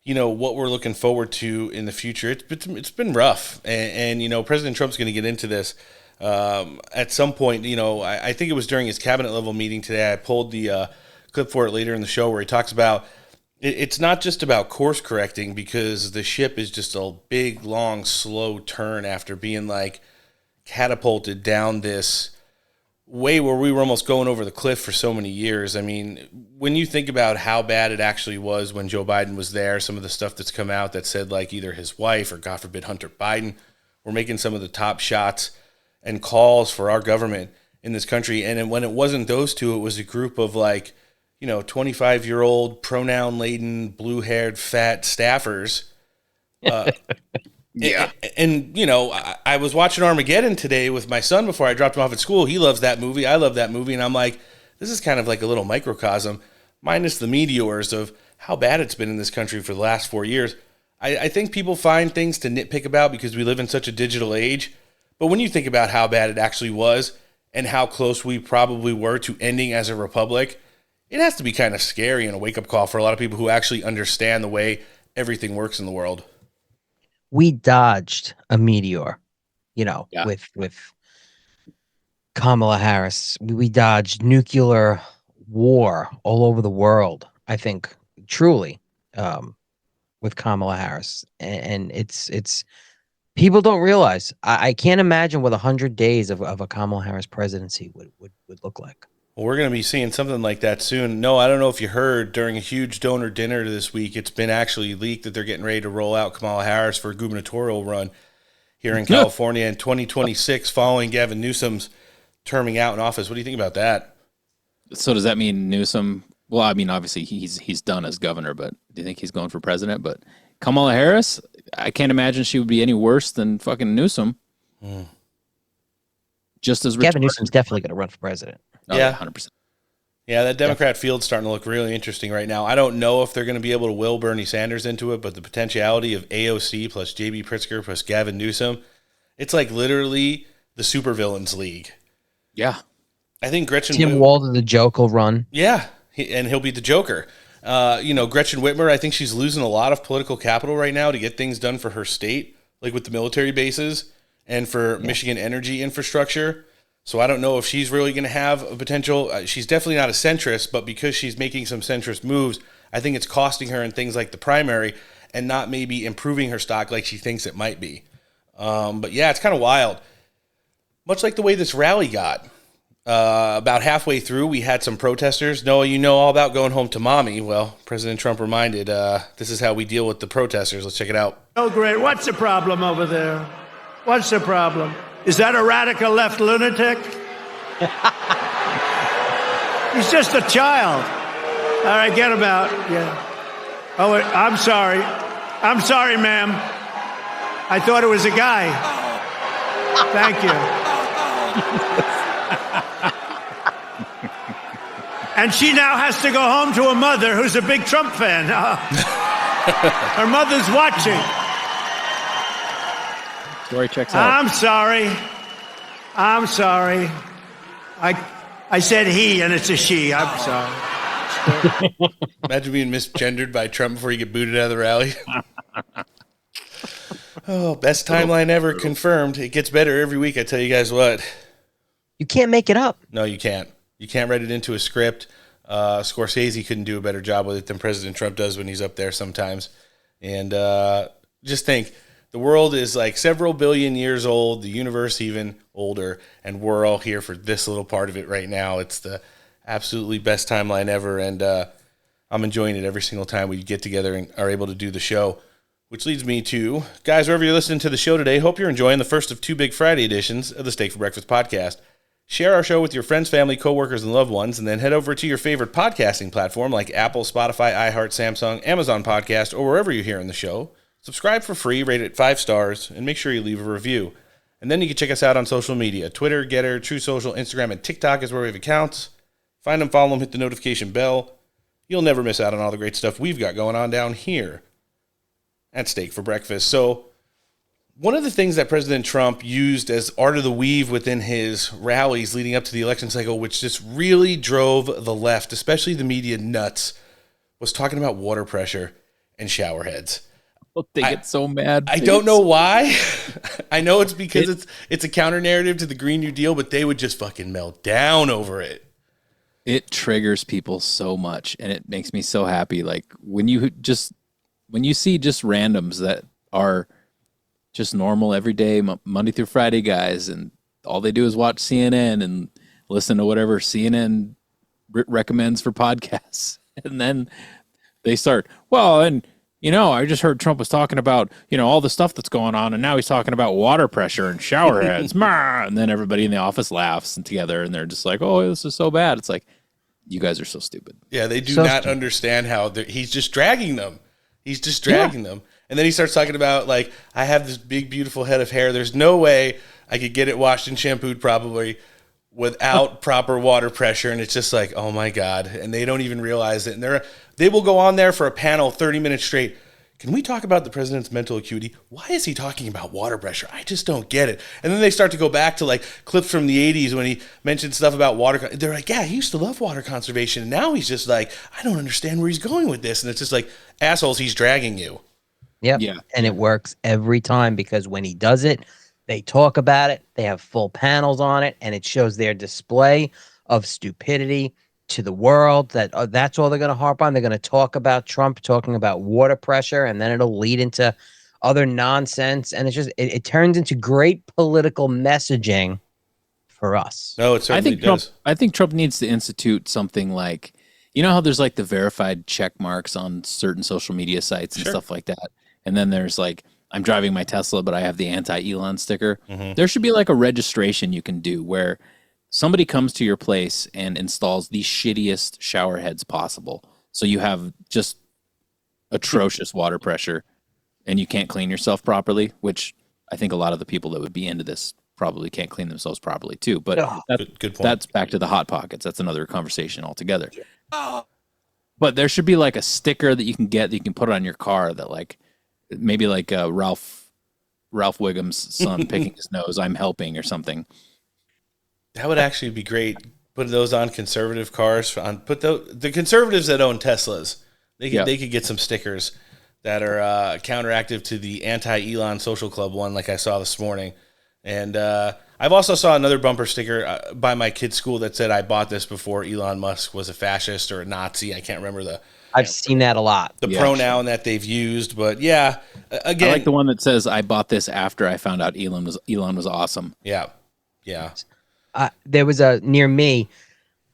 what we're looking forward to in the future. It's been rough, and President Trump's going to get into this at some point. I think it was during his cabinet level meeting today. I pulled the clip for it later in the show where he talks about it's not just about course correcting, because the ship is just a big, long, slow turn after being catapulted down this way where we were almost going over the cliff for so many years. I mean, when you think about how bad it actually was when Joe Biden was there, some of the stuff that's come out that said either his wife or, God forbid, Hunter Biden were making some of the top shots and calls for our government in this country. And when it wasn't those two, it was a group of 25-year-old pronoun-laden, blue-haired, fat staffers. Yeah. And I was watching Armageddon today with my son before I dropped him off at school. He loves that movie. I love that movie. And I'm like, this is kind of like a little microcosm, minus the meteors of how bad it's been in this country for the last 4 years. I think people find things to nitpick about because we live in such a digital age. But when you think about how bad it actually was and how close we probably were to ending as a republic, it has to be kind of scary and a wake-up call for a lot of people who actually understand the way everything works in the world. We dodged a meteor, with Kamala Harris. We dodged nuclear war all over the world, I think, truly, with Kamala Harris. And it's people don't realize. I can't imagine what 100 days of a Kamala Harris presidency would look like. Well, we're going to be seeing something like that soon. No, I don't know if you heard during a huge donor dinner this week, it's been actually leaked that they're getting ready to roll out Kamala Harris for a gubernatorial run here in California in 2026 following Gavin Newsom's terming out in office. What do you think about that? So does that mean Newsom? Well, I mean, obviously he's done as governor, but do you think he's going for president? But Kamala Harris, I can't imagine she would be any worse than fucking Newsom. Just as Gavin Newsom's definitely going to run for president. Oh, Yeah. 100%. Yeah, that Democrat field's starting to look really interesting right now. I don't know if they're going to be able to will Bernie Sanders into it, but the potentiality of AOC plus J.B. Pritzker plus Gavin Newsom, it's like literally the supervillains league. Yeah. I think Gretchen Tim Walter, the joke, will run. Yeah, and he'll be the Joker. Gretchen Whitmer, I think she's losing a lot of political capital right now to get things done for her state, like with the military bases and for Michigan energy infrastructure. So I don't know if she's really going to have a potential. She's definitely not a centrist, but because she's making some centrist moves, I think it's costing her in things like the primary and not maybe improving her stock like she thinks it might be. But yeah, it's kind of wild. Much like the way this rally got. About halfway through, we had some protesters. Noah, you know all about going home to mommy. Well, President Trump reminded, this is how we deal with the protesters. Let's check it out. Oh, great. What's the problem over there? What's the problem? Is that a radical left lunatic? He's just a child. All right, get him out. Yeah. Oh, I'm sorry. I'm sorry, ma'am. I thought it was a guy. Thank you. And she now has to go home to a mother who's a big Trump fan. Her mother's watching. Story checks out. I'm sorry. I'm sorry. I said he, and it's a she. I'm sorry. Imagine being misgendered by Trump before you get booted out of the rally. Oh, best timeline ever confirmed. It gets better every week, I tell you guys what. You can't make it up. No, you can't. You can't write it into a script. Scorsese couldn't do a better job with it than President Trump does when he's up there sometimes. And just think, the world is like several billion years old, the universe even older, and we're all here for this little part of it right now. It's the absolutely best timeline ever, and I'm enjoying it every single time we get together and are able to do the show. Which leads me to, guys, wherever you're listening to the show today, hope you're enjoying the first of two Big Friday editions of the Steak for Breakfast podcast. Share our show with your friends, family, coworkers, and loved ones, and then head over to your favorite podcasting platform like Apple, Spotify, iHeart, Samsung, Amazon Podcast, or wherever you're hearing the show. Subscribe for free, rate it 5 stars, and make sure you leave a review. And then you can check us out on social media. Twitter, Getter, True Social, Instagram, and TikTok is where we have accounts. Find them, follow them, hit the notification bell. You'll never miss out on all the great stuff we've got going on down here at Steak for Breakfast. So one of the things that President Trump used as art of the weave within his rallies leading up to the election cycle, which just really drove the left, especially the media, nuts, was talking about water pressure and shower heads. They get so mad. I don't know why. I know it's because it's a counter narrative to the Green New Deal, but they would just fucking melt down over it. It triggers people so much, and it makes me so happy. Like when you see just randoms that are just normal, everyday, Monday through Friday guys, and all they do is watch CNN and listen to whatever CNN recommends for podcasts, and then they start, well, and I just heard Trump was talking about, all the stuff that's going on, and now he's talking about water pressure and shower heads. And then everybody in the office laughs and together, and they're just like, oh, this is so bad. It's like, you guys are so stupid. Yeah, they do not understand how he's just dragging them. He's just dragging them. And then he starts talking about, like, I have this big, beautiful head of hair. There's no way I could get it washed and shampooed probably without proper water pressure. And it's just like, oh, my God. And they don't even realize it. And they will go on there for a panel 30 minutes straight. Can we talk about the president's mental acuity? Why is he talking about water pressure? I just don't get it. And then they start to go back to like clips from the 80s when he mentioned stuff about water. They're like, yeah, he used to love water conservation. And now he's just like, I don't understand where he's going with this. And it's just like, assholes, he's dragging you. Yep. Yeah. And it works every time because when he does it, they talk about it. They have full panels on it, and it shows their display of stupidity to the world. That's all they're going to harp on. They're going to talk about Trump talking about water pressure, and then it'll lead into other nonsense. And it's just it turns into great political messaging for us. No, it certainly does. I think Trump needs to institute something like, how there's like the verified check marks on certain social media sites and stuff like that. And then there's like, I'm driving my Tesla, but I have the anti-Elon sticker. Mm-hmm. There should be like a registration you can do where somebody comes to your place and installs the shittiest shower heads possible. So you have just atrocious water pressure and you can't clean yourself properly, which I think a lot of the people that would be into this probably can't clean themselves properly too. But good point. That's back to the hot pockets. That's another conversation altogether. But there should be like a sticker that you can get that you can put on your car that like maybe like Ralph Wiggum's son picking his nose, I'm helping or something. That would actually be great. Put those on conservative cars. The conservatives that own Teslas. They could get some stickers that are counteractive to the anti-Elon Social Club one, like I saw this morning. And I've also saw another bumper sticker by my kid's school that said, "I bought this before Elon Musk was a fascist or a Nazi." I can't remember I've seen that a lot. The pronoun that they've used, but yeah, again, I like the one that says, "I bought this after I found out Elon was awesome." Yeah. There was near me.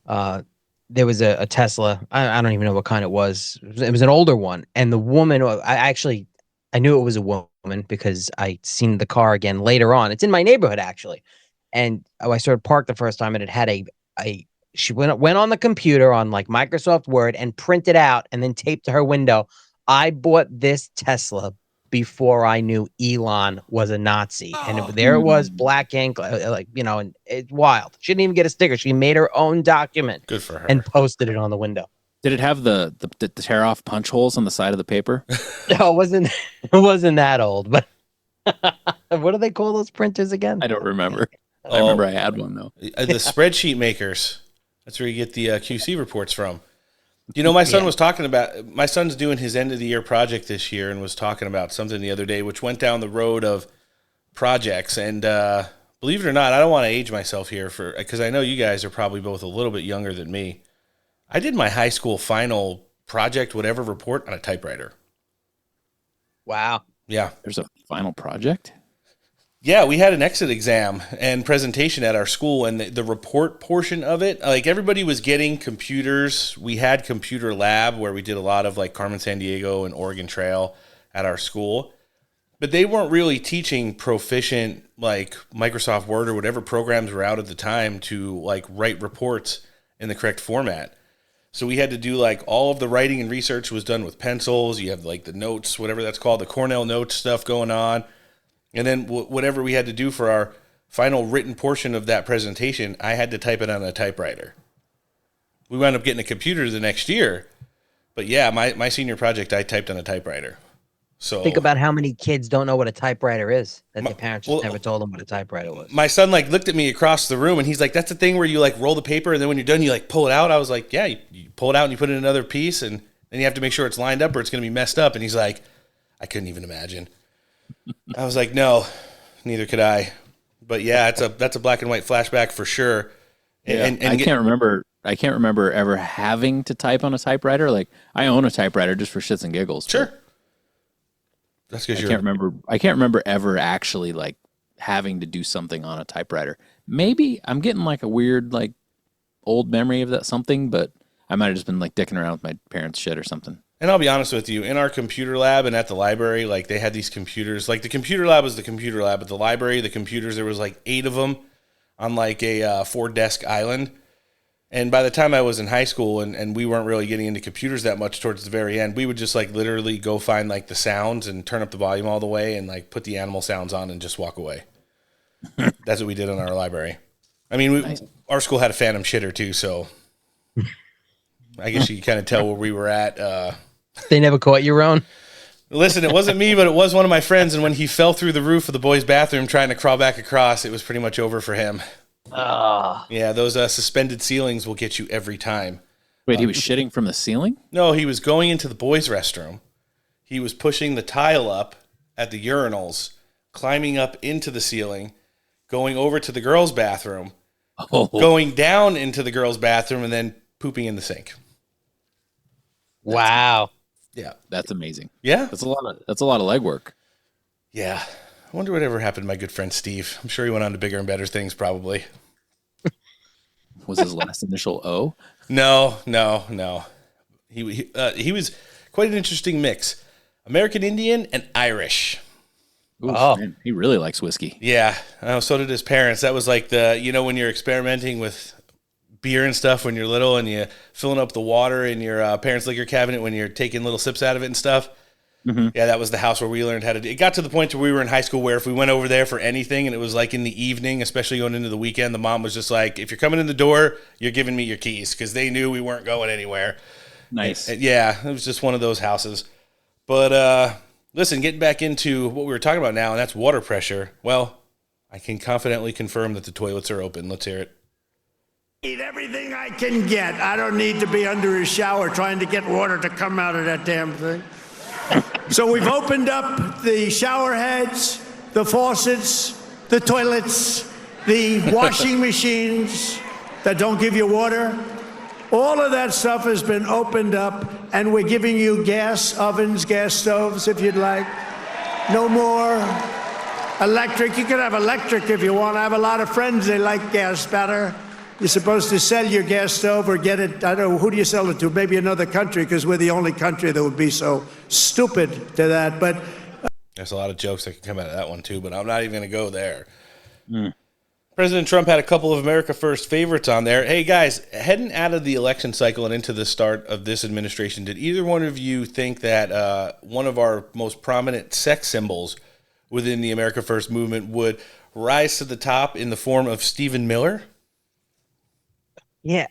There was a Tesla. I don't even know what kind it was. It was an older one, and the woman. I knew it was a woman because I seen the car again later on. It's in my neighborhood actually, and I started parked the first time, and it had she went on the computer on like Microsoft Word and printed out and then taped to her window. I bought this Tesla before I knew Elon was a Nazi, and there it was, black ink, and it's wild. She didn't even get a sticker. She made her own document. Good for her. And posted it on the window. Did it have the tear off punch holes on the side of the paper? No, it wasn't that old, but what do they call those printers again? I don't remember. I remember I had one though. The spreadsheet makers. That's where you get the QC reports from. You know, my son was talking about, my son's doing his end of the year project this year and was talking about something the other day, which went down the road of projects. And believe it or not, I don't want to age myself here because I know you guys are probably both a little bit younger than me. I did my high school final project, whatever report on a typewriter. Wow. Yeah. There's a final project? Yeah, we had an exit exam and presentation at our school, and the report portion of it, like everybody was getting computers. We had computer lab where we did a lot of like Carmen Sandiego and Oregon Trail at our school, but they weren't really teaching proficient like Microsoft Word or whatever programs were out at the time to like write reports in the correct format. So we had to do like all of the writing and research was done with pencils. You have like the notes, whatever that's called, the Cornell notes stuff going on. And then whatever we had to do for our final written portion of that presentation, I had to type it on a typewriter. We wound up getting a computer the next year. But yeah, my senior project, I typed on a typewriter. So think about how many kids don't know what a typewriter is, that their parents just never told them what a typewriter was. My son like looked at me across the room and he's like, "That's the thing where you like roll the paper and then when you're done, you like pull it out." I was like, "Yeah, you pull it out and you put it in another piece and then you have to make sure it's lined up or it's going to be messed up." And he's like, "I couldn't even imagine." I was like, "No, neither could I." But yeah, that's a black and white flashback for sure. And I can't remember ever having to type on a typewriter. Like I own a typewriter just for shits and giggles. Sure. That's because I can't remember ever actually like having to do something on a typewriter. Maybe I'm getting like a weird like old memory of that something, but I might have just been like dicking around with my parents' shit or something. And I'll be honest with you, in our computer lab and at the library, like they had these computers. Like the computer lab was the computer lab, but the library, the computers, there was like 8 of them on like a 4-desk island. And by the time I was in high school and we weren't really getting into computers that much towards the very end, we would just like literally go find like the sounds and turn up the volume all the way and like put the animal sounds on and just walk away. That's what we did in our library. I mean, our school had a phantom shitter too, so I guess you can kind of tell where we were at. They never caught your own? Listen, it wasn't me, but it was one of my friends, and when he fell through the roof of the boys' bathroom trying to crawl back across, it was pretty much over for him. Yeah, those suspended ceilings will get you every time. Wait, he was shitting from the ceiling? No, he was going into the boys' restroom. He was pushing the tile up at the urinals, climbing up into the ceiling, going over to the girls' bathroom, going down into the girls' bathroom, and then pooping in the sink. Wow. Yeah. That's amazing. Yeah. That's a lot of legwork. Yeah. I wonder whatever happened to my good friend Steve. I'm sure he went on to bigger and better things probably. Was his last initial O? No. He was quite an interesting mix. American Indian and Irish. Oof, Oh. man, he really likes whiskey. Yeah, so did his parents. That was like when you're experimenting with beer and stuff when you're little and you filling up the water in your parents' liquor cabinet when you're taking little sips out of it and stuff. Mm-hmm. Yeah, that was the house where we learned how to do it. It got to the point where we were in high school where if we went over there for anything and it was like in the evening, especially going into the weekend, the mom was just like, if you're coming in the door, you're giving me your keys because they knew we weren't going anywhere. Nice. Yeah, it was just one of those houses. But listen, getting back into what we were talking about now, and that's water pressure. Well, I can confidently confirm that the toilets are open. Let's hear it. Eat everything I can get. I don't need to be under a shower trying to get water to come out of that damn thing. So we've opened up the shower heads, the faucets, the toilets, the washing machines that don't give you water. All of that stuff has been opened up, and we're giving you gas ovens, gas stoves, if you'd like. No more electric. You can have electric if you want. I have a lot of friends, they like gas better. You're supposed to sell your gas stove or get it, I don't know, who do you sell it to? Maybe another country, because we're the only country that would be so stupid to that. But there's a lot of jokes that can come out of that one, too, but I'm not even going to go there. President Trump had a couple of America First favorites on there. Hey, guys, heading out of the election cycle and into the start of this administration, did either one of you think that one of our most prominent sex symbols within the America First movement would rise to the top in the form of Stephen Miller? Yeah.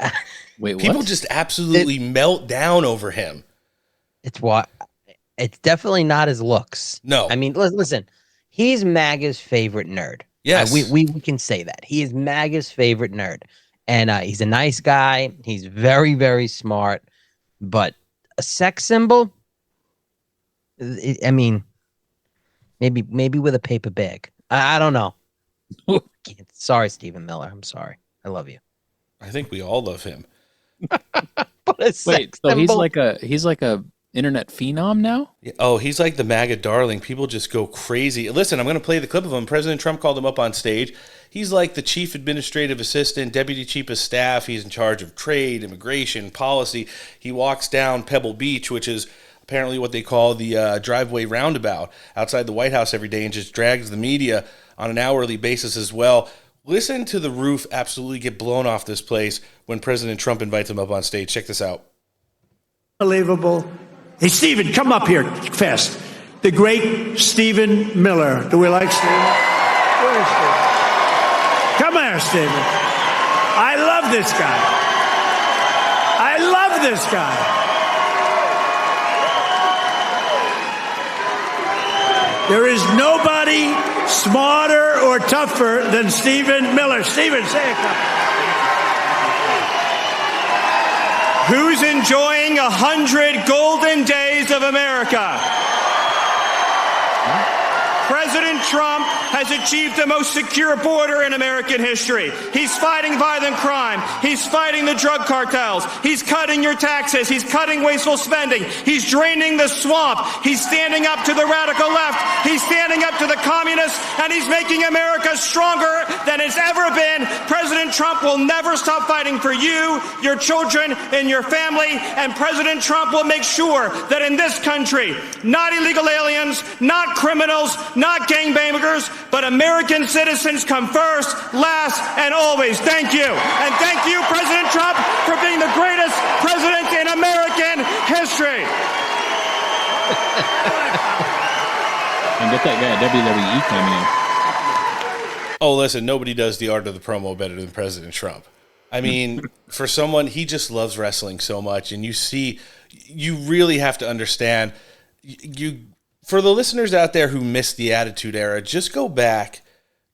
Wait, what? People just absolutely melt down over him. It's definitely not his looks. No. I mean, listen, he's MAGA's favorite nerd. Yes. We can say that. He is MAGA's favorite nerd. And he's a nice guy. He's very, very smart. But a sex symbol? I mean, maybe with a paper bag. I don't know. Sorry, Stephen Miller. I'm sorry. I love you. I think we all love him. But a sex Wait, so symbol? he's like a internet phenom now? Yeah. Oh, he's like the MAGA darling. People just go crazy. Listen, I'm going to play the clip of him. President Trump called him up on stage. He's like the chief administrative assistant, deputy chief of staff. He's in charge of trade, immigration, policy. He walks down Pebble Beach, which is apparently what they call the driveway roundabout outside the White House every day, and just drags the media on an hourly basis as well. Listen to the roof absolutely get blown off this place when President Trump invites him up on stage. Check this out. unbelievable. Hey, Stephen, come up here fast. The great Stephen Miller. Do we like Stephen? Where is Stephen? Come here, Stephen. I love this guy. I love this guy. There is nobody smarter or tougher than Stephen Miller. Stephen, say a couple. Who's enjoying 100 golden days of America? President Trump has achieved the most secure border in American history. He's fighting violent crime. He's fighting the drug cartels. He's cutting your taxes. He's cutting wasteful spending. He's draining the swamp. He's standing up to the radical left. He's standing up to the communists, and he's making America stronger than it's ever been. President Trump will never stop fighting for you, your children, and your family, and President Trump will make sure that in this country, not illegal aliens, not criminals, not gangbangers, but American citizens come first, last, and always. Thank you. And thank you, President Trump, for being the greatest president in American history. And get that guy at WWE cameo. Oh, listen, nobody does the art of the promo better than President Trump. I mean, for someone, he just loves wrestling so much, and you really have to understand, for the listeners out there who missed the Attitude Era, just go back,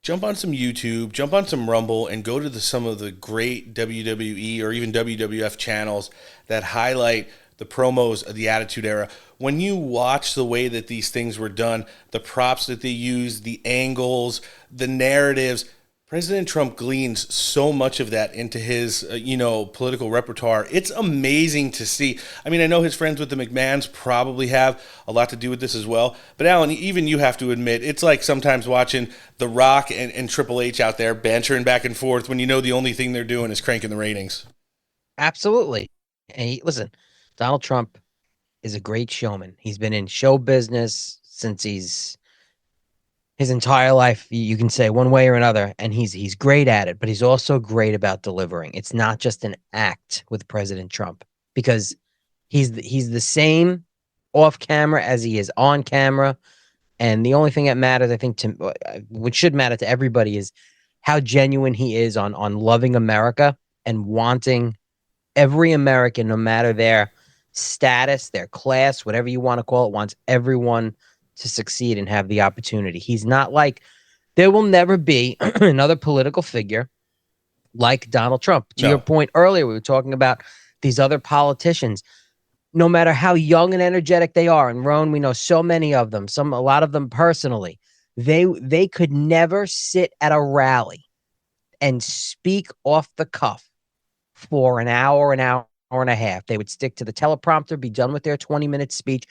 jump on some YouTube, jump on some Rumble, and go to some of the great WWE or even WWF channels that highlight the promos of the Attitude Era. When you watch the way that these things were done, the props that they used, the angles, the narratives, President Trump gleans so much of that into his, political repertoire. It's amazing to see. I mean, I know his friends with the McMahons probably have a lot to do with this as well. But Alan, even you have to admit, it's like sometimes watching The Rock and Triple H out there bantering back and forth when you know the only thing they're doing is cranking the ratings. Absolutely. And listen, Donald Trump is a great showman. He's been in show business since he's his entire life, you can say one way or another, and he's great at it, but he's also great about delivering. It's not just an act with President Trump, because he's the same off camera as he is on camera, and the only thing that matters, I think, which should matter to everybody, is how genuine he is on loving America and wanting every American, no matter their status, their class, whatever you want to call it, wants everyone to succeed and have the opportunity. He's not like, there will never be another political figure like Donald Trump. To your point earlier, we were talking about these other politicians. No matter how young and energetic they are, and Roan, we know so many of them, a lot of them personally, they could never sit at a rally and speak off the cuff for an hour and a half. They would stick to the teleprompter, be done with their 20-minute speech.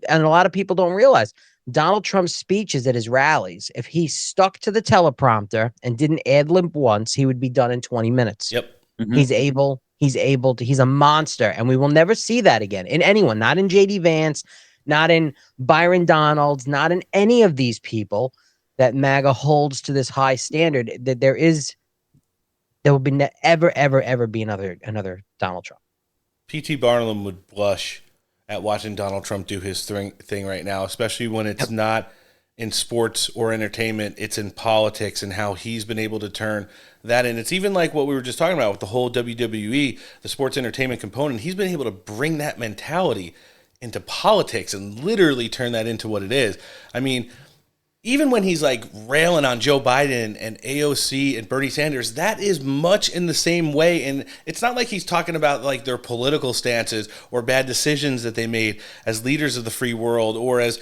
And a lot of people don't realize Donald Trump's speeches at his rallies, if he stuck to the teleprompter and didn't ad-lib once, he would be done in 20 minutes. Yep. Mm-hmm. He's able to, he's a monster, and we will never see that again in anyone, not in JD Vance, not in Byron Donalds, not in any of these people that MAGA holds to this high standard. That there will be ever be another Donald Trump. P.T. Barnum would blush at watching Donald Trump do his thing right now, especially when it's not in sports or entertainment, it's in politics, and how he's been able to turn that in. It's even like what we were just talking about with the whole WWE, the sports entertainment component. He's been able to bring that mentality into politics and literally turn that into what it is. I mean, even when he's like railing on Joe Biden and AOC and Bernie Sanders, that is much in the same way. And it's not like he's talking about like their political stances or bad decisions that they made as leaders of the free world, or as,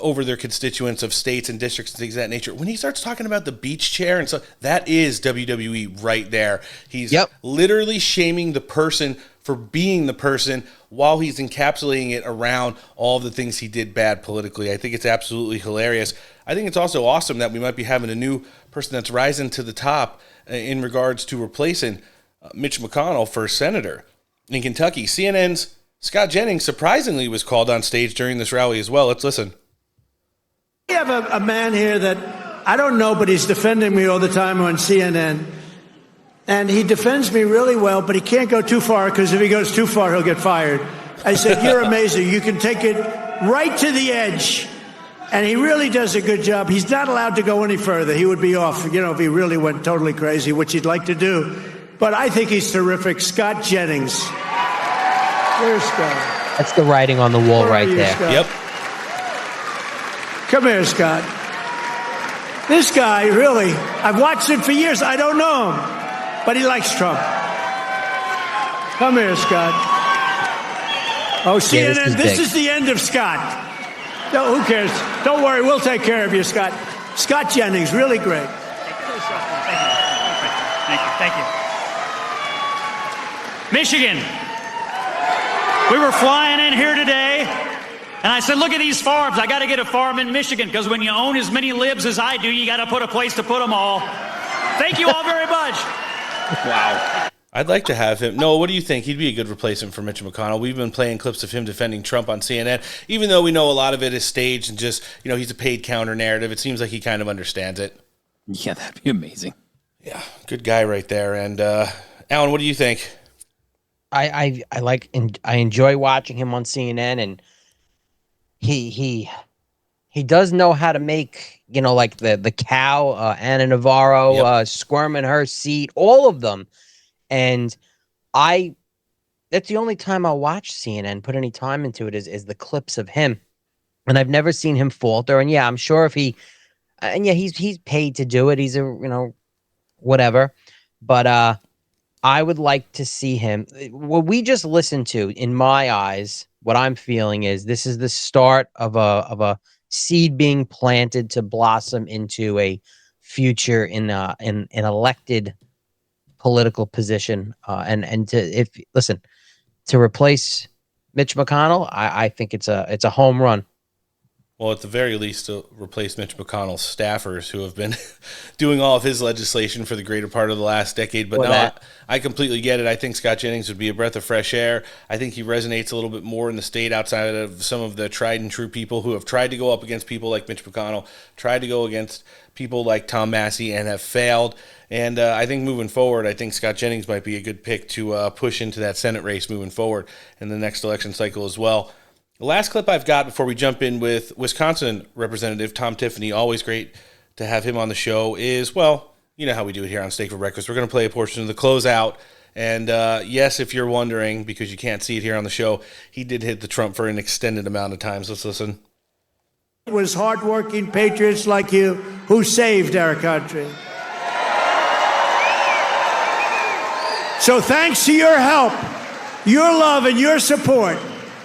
over their constituents of states and districts and things of that nature. When he starts talking about the beach chair and so, that is WWE right there. He's literally shaming the person for being the person while he's encapsulating it around all of the things he did bad politically. I think it's absolutely hilarious. I think it's also awesome that we might be having a new person that's rising to the top in regards to replacing Mitch McConnell for senator in Kentucky. CNN's Scott Jennings surprisingly was called on stage during this rally as well. Let's listen. We have a man here that I don't know, but he's defending me all the time on CNN. And he defends me really well, but he can't go too far, because if he goes too far, he'll get fired. I said, you're amazing. You can take it right to the edge. And he really does a good job. He's not allowed to go any further. He would be off, if he really went totally crazy, which he'd like to do. But I think he's terrific. Scott Jennings. Where's Scott? That's the writing on the wall right there. Scott? Yep. Come here, Scott. This guy, really, I've watched him for years. I don't know him. But he likes Trump. Come here, Scott. Oh, CNN, this is the end of Scott. No, who cares? Don't worry, we'll take care of you, Scott. Scott Jennings, really great. Thank you. Michigan. We were flying in here today, and I said, look at these farms. I got to get a farm in Michigan, because when you own as many libs as I do, you got to put a place to put them all. Thank you all very much. Wow. I'd like to have him. Noah, what do you think? He'd be a good replacement for Mitch McConnell. We've been playing clips of him defending Trump on CNN, even though we know a lot of it is staged and just, he's a paid counter narrative. It seems like he kind of understands it. Yeah, that'd be amazing. Yeah, good guy right there. And Alan, what do you think? I enjoy watching him on CNN, and he does know how to make, like the cow, Anna Navarro, squirm in her seat, all of them. And that's the only time I'll watch CNN, put any time into it, is the clips of him. And I've never seen him falter. And yeah, I'm sure if he's paid to do it. He's whatever. But I would like to see him. What we just listened to, in my eyes, what I'm feeling is this is the start of a seed being planted to blossom into a future in an elected political position, and to replace Mitch McConnell, I think it's a home run. Well, at the very least, to replace Mitch McConnell's staffers who have been doing all of his legislation for the greater part of the last decade. But I completely get it. I think Scott Jennings would be a breath of fresh air. I think he resonates a little bit more in the state outside of some of the tried and true people who have tried to go up against people like Mitch McConnell, tried to go against people like Tom Massey and have failed. And I think moving forward, I think Scott Jennings might be a good pick to push into that Senate race moving forward in the next election cycle as well. The last clip I've got before we jump in with Wisconsin Representative Tom Tiffany, always great to have him on the show, is, well, you know how we do it here on Steak for Breakfast. We're going to play a portion of the closeout. And yes, if you're wondering, because you can't see it here on the show, he did hit the Trump for an extended amount of times. Let's listen. It was hardworking patriots like you who saved our country. So thanks to your help, your love, and your support,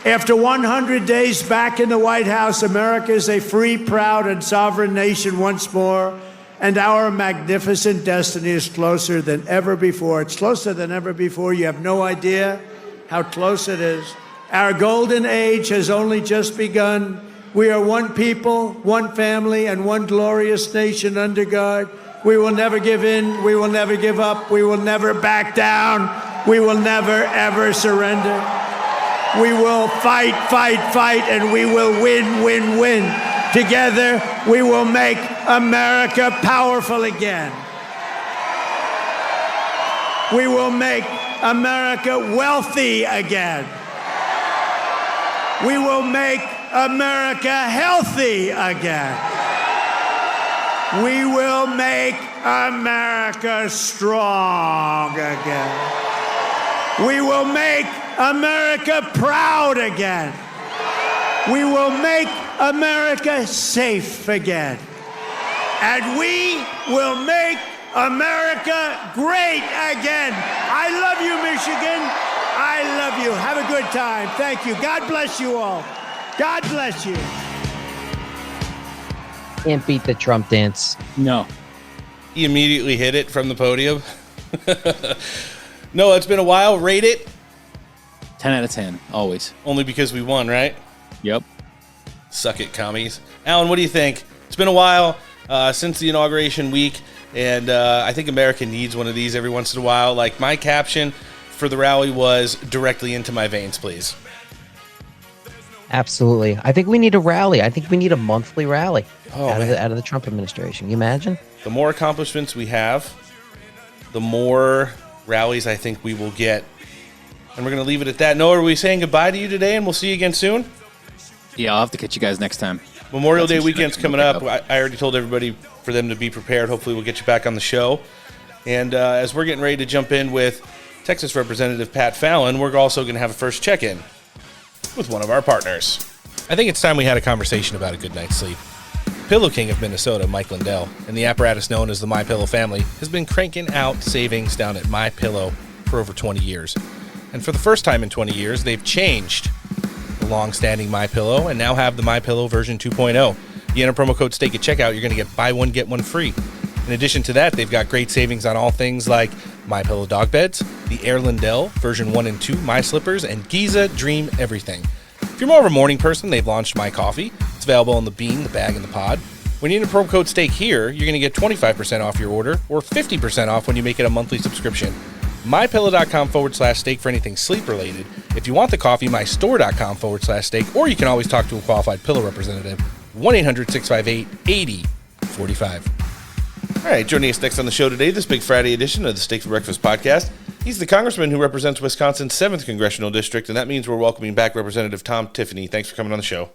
after 100 days back in the White House, America is a free, proud, and sovereign nation once more, and our magnificent destiny is closer than ever before. It's closer than ever before. You have no idea how close it is. Our golden age has only just begun. We are one people, one family, and one glorious nation under God. We will never give in. We will never give up. We will never back down. We will never, ever surrender. We will fight, and we will win. Together, we will make America powerful again. We will make America wealthy again. We will make America healthy again. We will make America strong again. We will make America proud again. We will make America safe again. And we will make America great again. I love you, Michigan. I love you. Have a good time. Thank you. God bless you all. God bless you. Can't beat the Trump dance. No. He immediately hit it from the podium. No, it's been a while. Rate it. 10 out of 10, always. Only because we won, right? Yep. Suck it, commies. Alan, what do you think? It's been a while since the inauguration week, and I think America needs one of these every once in a while. Like, my caption for the rally was, directly into my veins, please. Absolutely. I think we need a rally. I think we need a monthly rally out of the Trump administration. Can you imagine? The more accomplishments we have, the more rallies I think we will get. And we're going to leave it at that. Noah, are we saying goodbye to you today, and we'll see you again soon? Yeah, I'll have to catch you guys next time. Memorial Day weekend's coming up. I already told everybody for them to be prepared. Hopefully we'll get you back on the show. And as we're getting ready to jump in with Texas Representative Pat Fallon, we're also going to have a first check-in with one of our partners. I think it's time we had a conversation about a good night's sleep. Pillow King of Minnesota, Mike Lindell, and the apparatus known as the MyPillow family has been cranking out savings down at MyPillow for over 20 years. And for the first time in 20 years, they've changed the long-standing MyPillow and now have the MyPillow version 2.0. You enter promo code STEAK at checkout, you're going to get buy one, get one free. In addition to that, they've got great savings on all things like MyPillow dog beds, the Air Lindell version 1 and 2, My Slippers, and Giza Dream Everything. If you're more of a morning person, they've launched My Coffee. It's available in the bean, the bag, and the pod. When you enter promo code STEAK here, you're going to get 25% off your order or 50% off when you make it a monthly subscription. MyPillow.com/steak for anything sleep related. If you want the coffee, mystore.com/steak, or you can always talk to a qualified pillow representative, 1-800-658-8045. All right, joining us next on the show today, this big Friday edition of the Steak for Breakfast podcast. He's the congressman who represents Wisconsin's 7th Congressional District, and that means we're welcoming back Representative Tom Tiffany. Thanks for coming on the show.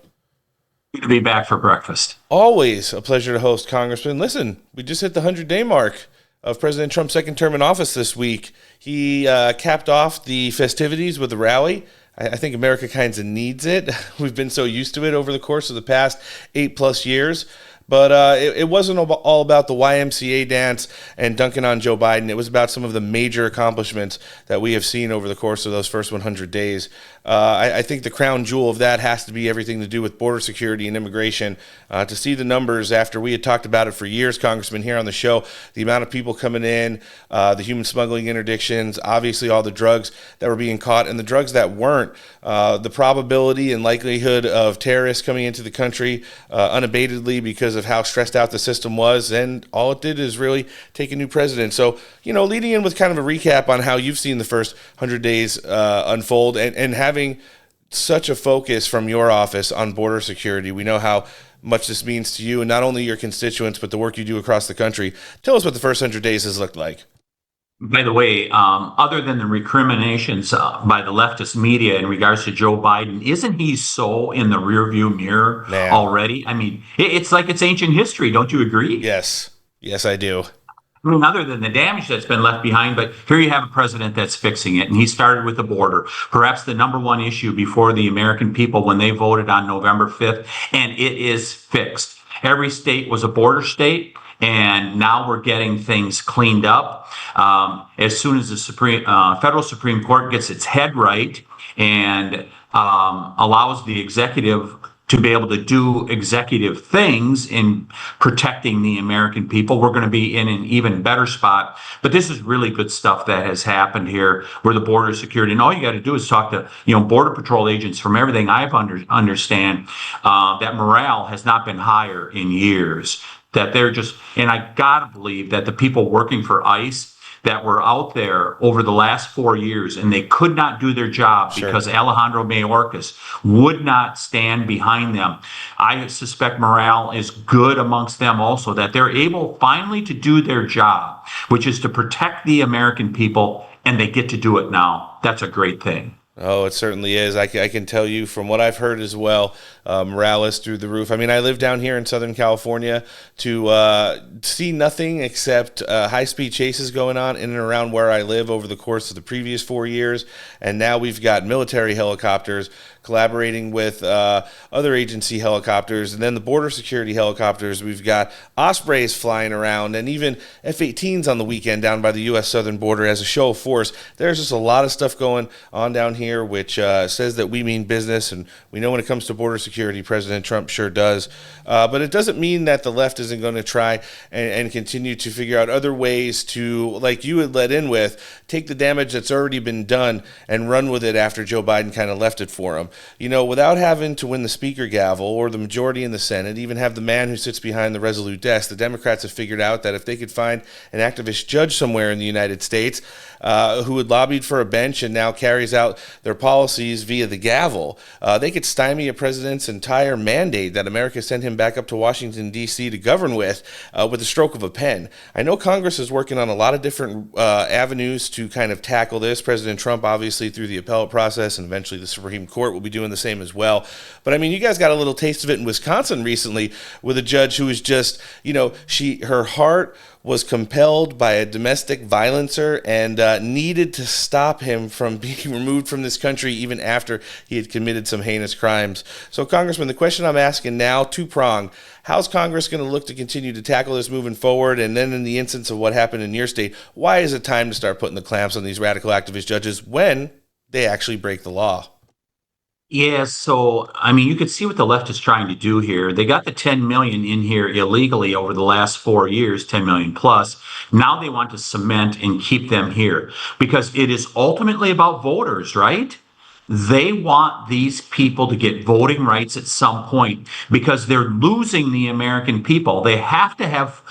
Good to be back for breakfast. Always a pleasure to host, Congressman. Listen, we just hit the 100-day mark of President Trump's second term in office this week. He capped off the festivities with a rally. I think America kind of needs it. We've been so used to it over the course of the past 8+ years. But it wasn't all about the YMCA dance and dunking on Joe Biden. It was about some of the major accomplishments that we have seen over the course of those first 100 days. I think the crown jewel of that has to be everything to do with border security and immigration. To see the numbers after we had talked about it for years, Congressman, here on the show, the amount of people coming in, the human smuggling interdictions, obviously all the drugs that were being caught and the drugs that weren't, the probability and likelihood of terrorists coming into the country unabatedly because of how stressed out the system was. And all it did is really take a new president. So, leading in with kind of a recap on how you've seen the first 100 days unfold and having such a focus from your office on border security. We know how much this means to you and not only your constituents, but the work you do across the country. Tell us what the first 100 days has looked like. By the way, other than the recriminations by the leftist media in regards to Joe Biden, isn't he so in the rearview mirror already? I mean, it's like it's ancient history. Don't you agree? Yes. Yes, I do. I mean, other than the damage that's been left behind, but here you have a president that's fixing it, and he started with the border, perhaps the number one issue before the American people when they voted on November 5th, and it is fixed. Every state was a border state, and now we're getting things cleaned up. As soon as the federal Supreme Court gets its head right and allows the executive to be able to do executive things in protecting the American people, we're going to be in an even better spot. But this is really good stuff that has happened here where the border security, and all you got to do is talk to, Border Patrol agents. From everything I've understand, that morale has not been higher in years. That they're just, and I got to believe that the people working for ICE that were out there over the last 4 years and they could not do their job because Alejandro Mayorkas would not stand behind them. I suspect morale is good amongst them also, that they're able finally to do their job, which is to protect the American people, and they get to do it now. That's a great thing. Oh, it certainly is. I can tell you from what I've heard as well, morale is through the roof. I mean, I live down here in Southern California to see nothing except high-speed chases going on in and around where I live over the course of the previous 4 years. And now we've got military helicopters collaborating with other agency helicopters, and then the border security helicopters. We've got Ospreys flying around, and even F-18s on the weekend down by the U.S. southern border as a show of force. There's just a lot of stuff going on down here, which says that we mean business, and we know when it comes to border security, President Trump sure does. But it doesn't mean that the left isn't going to try and continue to figure out other ways to, like you had led in with, take the damage that's already been done and run with it after Joe Biden kind of left it for him. Without having to win the speaker gavel or the majority in the Senate, even have the man who sits behind the resolute desk, the Democrats have figured out that if they could find an activist judge somewhere in the United States who had lobbied for a bench and now carries out their policies via the gavel, they could stymie a president's entire mandate that America sent him back up to Washington, D.C. to govern with the stroke of a pen. I know Congress is working on a lot of different avenues to kind of tackle this. President Trump, obviously, through the appellate process, and eventually the Supreme Court will be doing the same as well. But I mean, you guys got a little taste of it in Wisconsin recently with a judge who was just, her heart was compelled by a domestic violencer and needed to stop him from being removed from this country even after he had committed some heinous crimes. So, Congressman, the question I'm asking now, two-pronged. How's Congress going to look to continue to tackle this moving forward? And then in the instance of what happened in your state, why is it time to start putting the clamps on these radical activist judges when they actually break the law? Yeah, so, I mean, you could see what the left is trying to do here. They got the 10 million in here illegally over the last 4 years, 10 million plus. Now they want to cement and keep them here because it is ultimately about voters, right? They want these people to get voting rights at some point because they're losing the American people. They have to have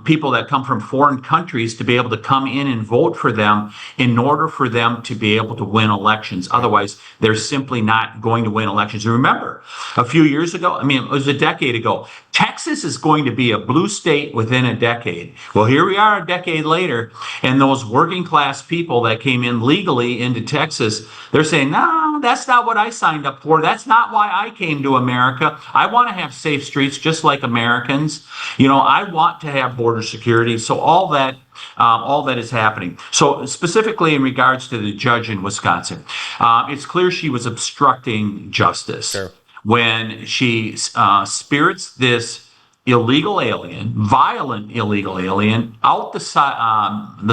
people that come from foreign countries to be able to come in and vote for them in order for them to be able to win elections. Otherwise, they're simply not going to win elections. And remember, a few years ago, I mean, it was a decade ago, Texas is going to be a blue state within a decade. Well, here we are a decade later, and those working class people that came in legally into Texas, they're saying, no, that's not what I signed up for. That's not why I came to America. I want to have safe streets just like Americans. I want to have border security. So all that is happening. So specifically in regards to the judge in Wisconsin, it's clear she was obstructing justice. Sure. When she spirits this illegal alien, violent illegal alien, out the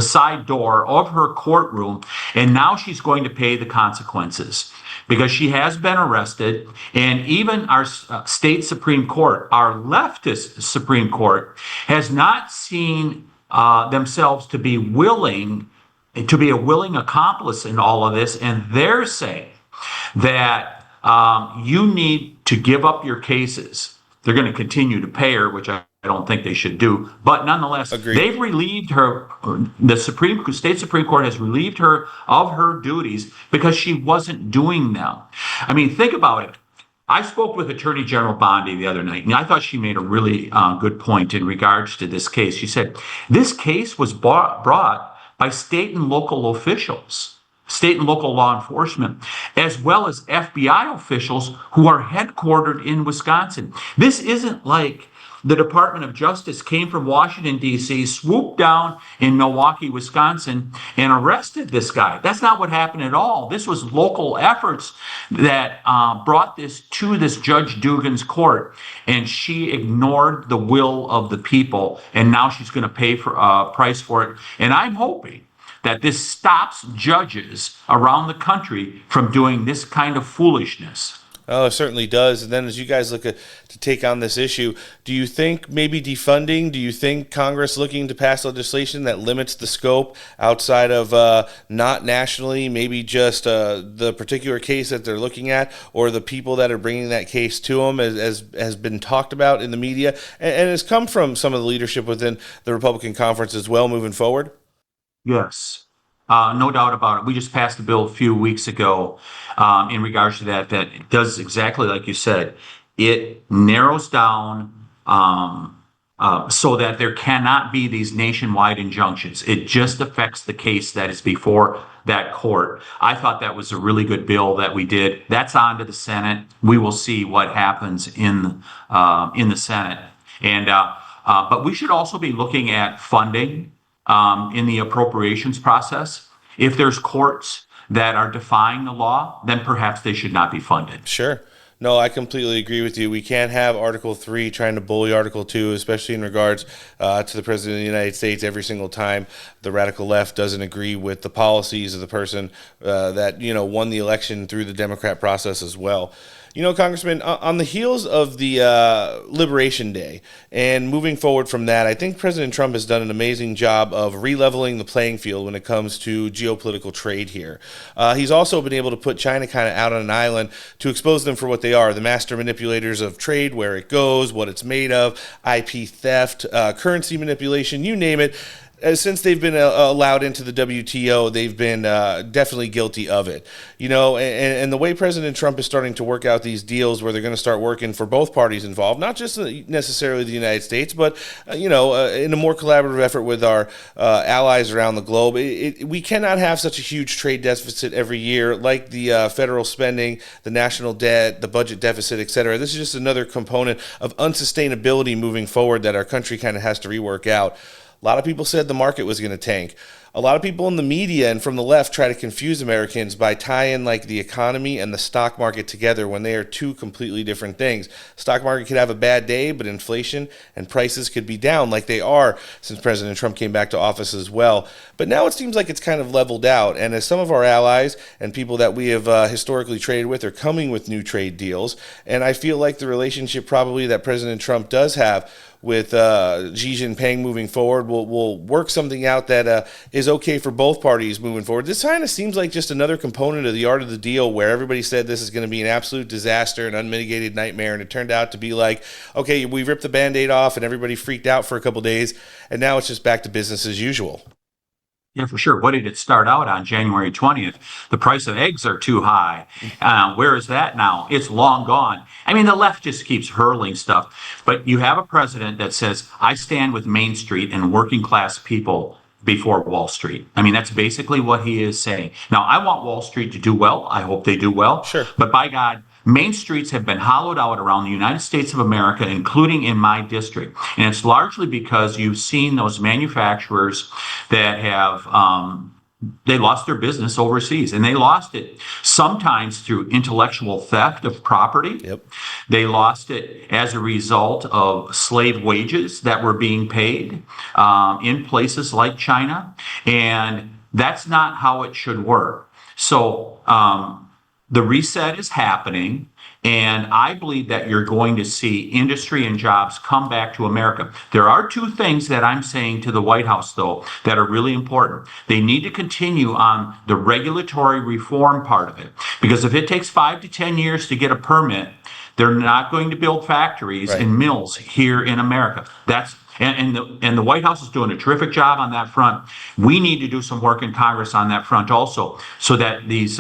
side door of her courtroom, and now she's going to pay the consequences because she has been arrested. And even our state Supreme Court, our leftist Supreme Court, has not seen themselves to be a willing accomplice in all of this, and they're saying that you need to give up your cases. They're going to continue to pay her, which I don't think they should do. But nonetheless, they've relieved her. The state Supreme Court has relieved her of her duties because she wasn't doing them. I mean, think about it. I spoke with Attorney General Bondi the other night, and I thought she made a really good point in regards to this case. She said, this case was brought by state and local officials, state and local law enforcement, as well as FBI officials who are headquartered in Wisconsin. This isn't like the Department of Justice came from Washington, D.C., swooped down in Milwaukee, Wisconsin, and arrested this guy. That's not what happened at all. This was local efforts that brought this to this Judge Dugan's court, and she ignored the will of the people, and now she's going to pay for price for it. And I'm hoping that this stops judges around the country from doing this kind of foolishness. Oh, it certainly does. And then as you guys look to take on this issue, do you think maybe defunding, do you think Congress looking to pass legislation that limits the scope outside of not nationally, maybe just the particular case that they're looking at or the people that are bringing that case to them as has been talked about in the media and has come from some of the leadership within the Republican conference as well moving forward? Yes, no doubt about it. We just passed a bill a few weeks ago in regards to that it does exactly like you said. It narrows down so that there cannot be these nationwide injunctions. It just affects the case that is before that court. I thought that was a really good bill that we did. That's on to the Senate. We will see what happens in the Senate. And but we should also be looking at funding in the appropriations process. If there's courts that are defying the law, then perhaps they should not be funded. Sure. No, I completely agree with you. We can't have Article 3 trying to bully Article 2, especially in regards to the President of the United States every single time the radical left doesn't agree with the policies of the person that, won the election through the Democrat process as well. Congressman, on the heels of the Liberation Day and moving forward from that, I think President Trump has done an amazing job of re-leveling the playing field when it comes to geopolitical trade here. He's also been able to put China kind of out on an island to expose them for what they are, the master manipulators of trade, where it goes, what it's made of, IP theft, currency manipulation, you name it. Since they've been allowed into the WTO, they've been definitely guilty of it. And the way President Trump is starting to work out these deals where they're going to start working for both parties involved, not just necessarily the United States, but, in a more collaborative effort with our allies around the globe. We cannot have such a huge trade deficit every year like the federal spending, the national debt, the budget deficit, et cetera. This is just another component of unsustainability moving forward that our country kind of has to rework out. A lot of people said the market was going to tank. A lot of people in the media and from the left try to confuse Americans by tying the economy and the stock market together when they are two completely different things. Stock market could have a bad day, but inflation and prices could be down like they are since President Trump came back to office as well. But now it seems like it's kind of leveled out. And as some of our allies and people that we have historically traded with are coming with new trade deals, and I feel like the relationship probably that President Trump does have with Xi Jinping moving forward will work something out that is okay for both parties moving forward. This kind of seems like just another component of the art of the deal where everybody said this is going to be an absolute disaster, an unmitigated nightmare, and it turned out to be like, okay, we ripped the Band-Aid off and everybody freaked out for a couple days, and now it's just back to business as usual. Yeah, for sure. What did it start out on January 20th? The price of eggs are too high. Where is that now? It's long gone. I mean, the left just keeps hurling stuff. But you have a president that says, I stand with Main Street and working class people before Wall Street. I mean, that's basically what he is saying. Now, I want Wall Street to do well. I hope they do well. Sure. But by God, Main streets have been hollowed out around the United States of America, including in my district. And it's largely because you've seen those manufacturers that have they lost their business overseas, and they lost it sometimes through intellectual theft of property. Yep. They lost it as a result of slave wages that were being paid in places like China, and that's not how it should work. So the reset is happening. And I believe that you're going to see industry and jobs come back to America. There are two things that I'm saying to the White House, though, that are really important. They need to continue on the regulatory reform part of it. Because if it takes 5 to 10 years to get a permit, they're not going to build factories and mills here in America. And the White House is doing a terrific job on that front. We need to do some work in Congress on that front also, so that these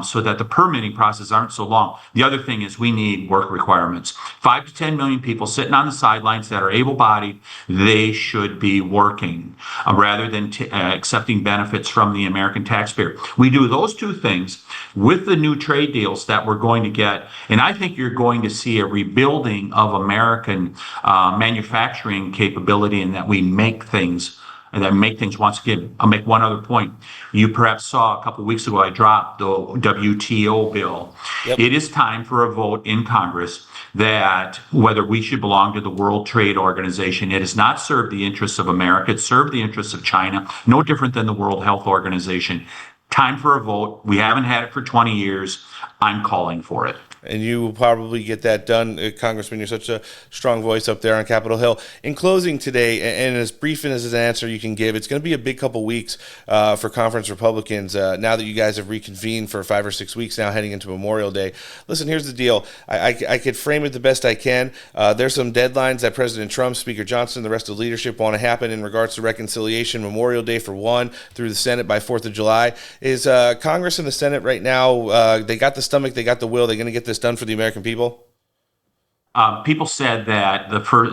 so that the permitting process aren't so long. The other thing is we need work requirements. 5 to 10 million people sitting on the sidelines that are able-bodied, they should be working rather than accepting benefits from the American taxpayer. We do those two things with the new trade deals that we're going to get, and I think you're going to see a rebuilding of American manufacturing capability, and that we make things. Once again. I'll make one other point. You perhaps saw a couple of weeks ago, I dropped the WTO bill. Yep. It is time for a vote in Congress that whether we should belong to the World Trade Organization. It has not served the interests of America. It served the interests of China, no different than the World Health Organization. Time for a vote. We haven't had it for 20 years. I'm calling for it. And you will probably get that done, Congressman. You're such a strong voice up there on Capitol Hill. In closing today, and as brief as an answer you can give, it's going to be a big couple weeks for conference Republicans now that you guys have reconvened for 5 or 6 weeks now heading into Memorial Day. Listen, here's the deal. I could frame it the best I can. There's some deadlines that President Trump, Speaker Johnson, the rest of the leadership want to happen in regards to reconciliation. Memorial Day for one, through the Senate by 4th of July. Is Congress and the Senate right now, they got the stomach, they got the will, they're going to get this done for the American people? People said that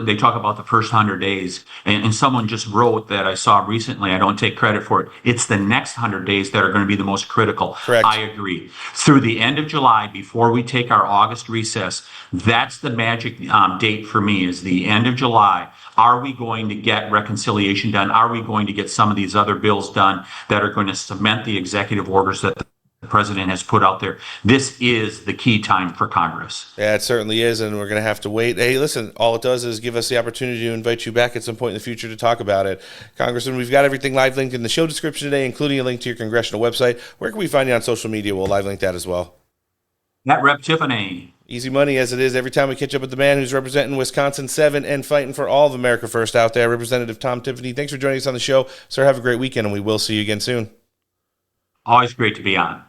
they talk about the first 100 days, and someone just wrote that I saw recently, I don't take credit for it, it's the next 100 days that are going to be the most critical. Correct. I agree. Through the end of July, before we take our August recess, that's the magic date for me, is the end of July. Are we going to get reconciliation done? Are we going to get some of these other bills done that are going to cement the executive orders that the president has put out there? This is the key time for Congress. Yeah, it certainly is, and we're going to have to wait. Hey, listen, all it does is give us the opportunity to invite you back at some point in the future to talk about it. Congressman, we've got everything live linked in the show description today, including a link to your congressional website. Where can we find you on social media? We'll live link that as well. At Rep. Tiffany. Easy money as it is every time we catch up with the man who's representing Wisconsin 7 and fighting for all of America First out there, Representative Tom Tiffany. Thanks for joining us on the show. Sir, have a great weekend, and we will see you again soon. Always great to be on.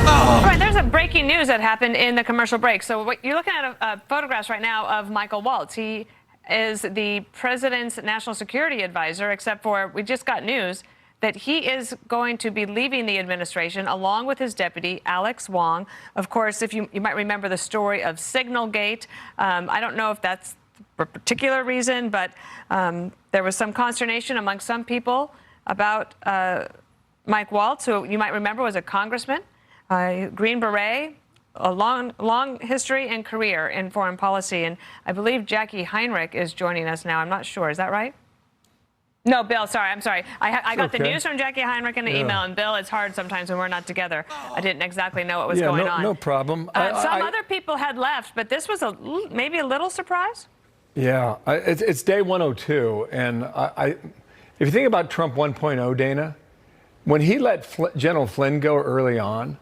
All right, there's a breaking news that happened in the commercial break. So what you're looking at photographs right now of Michael Waltz. He is the president's national security advisor, except for we just got news that he is going to be leaving the administration along with his deputy, Alex Wong. Of course, if you might remember the story of Signalgate. I don't know if that's for a particular reason, but there was some consternation among some people about Mike Waltz, who you might remember was a congressman, Green Beret, a long history and career in foreign policy. And I believe Jackie Heinrich is joining us now. I'm not sure. Is that right? No, Bill, sorry. I'm sorry. I got the news from Jackie Heinrich in the email. And, Bill, it's hard sometimes when we're not together. I didn't exactly know what was going on. No problem. Some other people had left, but this was maybe a little surprise? Yeah, it's day 102. And if you think about Trump 1.0, Dana, when he let General Flynn go early on,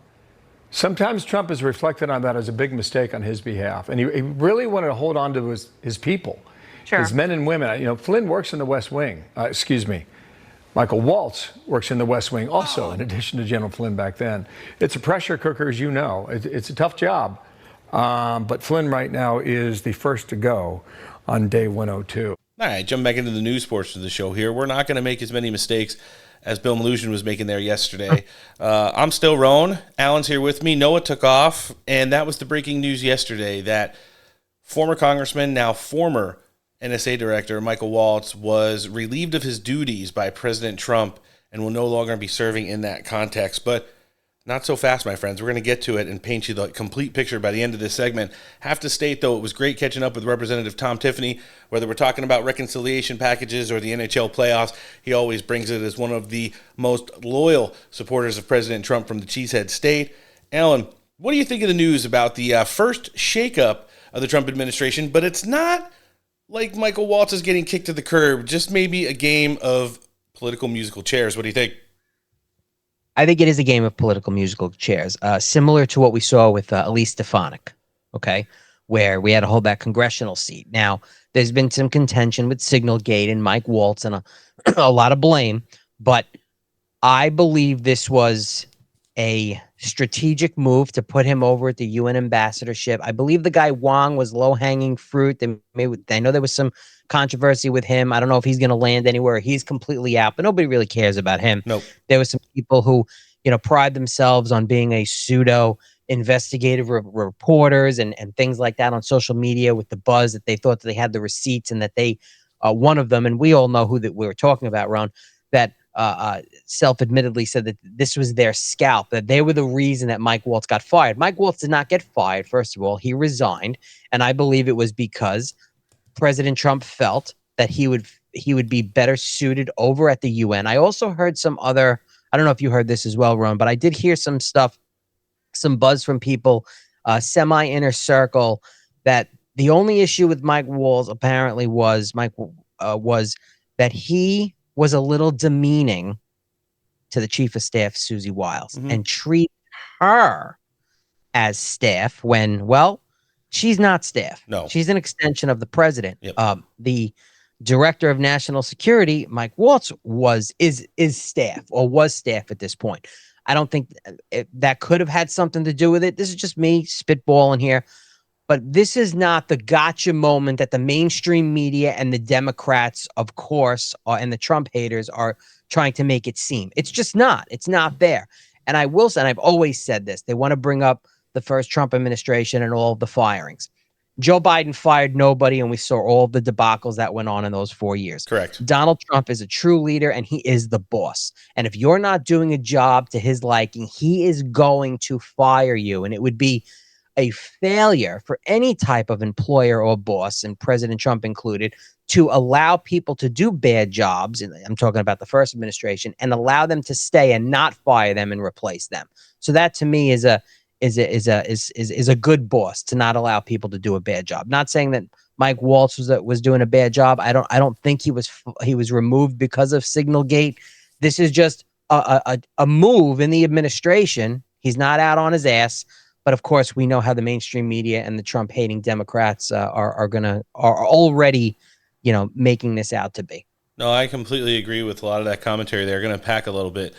sometimes Trump has reflected on that as a big mistake on his behalf. And he really wanted to hold on to his people. Sure. His men and women. You know, Flynn works in the West Wing. Michael Waltz works in the West Wing also, in addition to General Flynn back then. It's a pressure cooker, as you know. It's a tough job. But Flynn right now is the first to go on day 102. All right, jump back into the news portion of the show here. We're not going to make as many mistakes as Bill Maluzhin was making there yesterday. I'm still Roan. Alan's here with me. Noah took off, and that was the breaking news yesterday that former Congressman, now former NSA Director Michael Waltz was relieved of his duties by President Trump and will no longer be serving in that context. But Not so fast, my friends. We're going to get to it and paint you the complete picture by the end of this segment. Have to state, though, it was great catching up with Representative Tom Tiffany. Whether we're talking about reconciliation packages or the NHL playoffs, he always brings it as one of the most loyal supporters of President Trump from the Cheesehead State. Alan, what do you think of the news about the first shakeup of the Trump administration? But it's not like Michael Waltz is getting kicked to the curb, just maybe a game of political musical chairs. What do you think? I think it is a game of political musical chairs, similar to what we saw with Elise Stefanik, okay, where we had to hold that congressional seat. Now, there's been some contention with Signalgate and Mike Waltz and a lot of blame, but I believe this was a strategic move to put him over at the UN ambassadorship. I believe the guy Wong was low-hanging fruit. I know there was some controversy with him. I don't know if he's going to land anywhere. He's completely out, but nobody really cares about him. Nope. There was some people who, pride themselves on being a pseudo investigative reporters and things like that on social media with the buzz that they thought that they had the receipts and that they, one of them, and we all know who that we were talking about, Ron, that self-admittedly said that this was their scalp, that they were the reason that Mike Waltz got fired. Mike Waltz did not get fired. First of all, he resigned. And I believe it was because President Trump felt that he would be better suited over at the UN. I also heard some other, I don't know if you heard this as well, Ron, but I did hear some stuff, some buzz from people, semi-inner circle, that the only issue with Mike Waltz apparently was that he was a little demeaning to the chief of staff, Susie Wiles, and treat her as staff when, well, she's not staff. No. She's an extension of the president. Yep. The director of national security, Mike Waltz, is staff or was staff at this point. I don't think that could have had something to do with it. This is just me spitballing here. But this is not the gotcha moment that the mainstream media and the Democrats, of course, and the Trump haters are trying to make it seem. It's just not. It's not there. And I will say, and I've always said this, they want to bring up the first Trump administration and all of the firings. Joe Biden fired nobody, and we saw all the debacles that went on in those 4 years. Correct. Donald Trump is a true leader, and he is the boss. And if you're not doing a job to his liking, he is going to fire you. And it would be a failure for any type of employer or boss, and President Trump included, to allow people to do bad jobs, and I'm talking about the first administration, and allow them to stay and not fire them and replace them. So that to me is a good boss, to not allow people to do a bad job. Not saying that Mike Waltz was doing a bad job. I don't think he was removed because of Signalgate. This is just a move in the administration. He's not out on his ass. But of course, we know how the mainstream media and the Trump-hating Democrats are already, making this out to be. No, I completely agree with a lot of that commentary. They're going to pack a little bit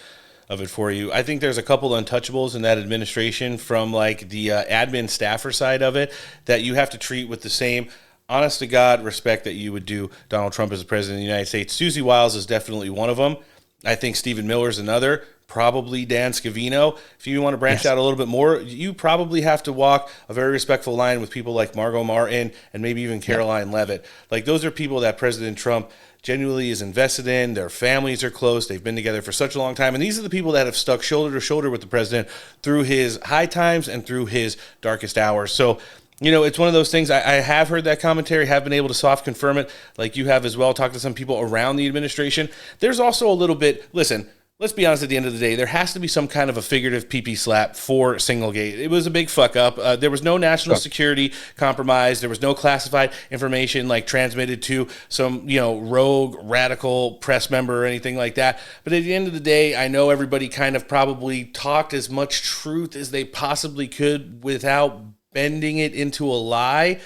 of it for you. I think there's a couple untouchables in that administration from like the admin staffer side of it that you have to treat with the same honest to God respect that you would do Donald Trump as the president of the United States. Susie Wiles is definitely one of them. I think Stephen Miller's another. Probably Dan Scavino. If you want to branch out a little bit more, you probably have to walk a very respectful line with people like Margot Martin and maybe even Caroline Leavitt. Like, those are people that President Trump genuinely is invested in. Their families are close. They've been together for such a long time. And these are the people that have stuck shoulder to shoulder with the president through his high times and through his darkest hours. So, it's one of those things. I have heard that commentary, have been able to soft confirm it, like you have as well, talk to some people around the administration. There's also a little bit, listen, let's be honest, at the end of the day, there has to be some kind of a figurative pee-pee slap for Signalgate. It was a big fuck up. There was no national security compromise. There was no classified information like transmitted to some, rogue radical press member or anything like that. But at the end of the day, I know everybody kind of probably talked as much truth as they possibly could without bending it into a lie.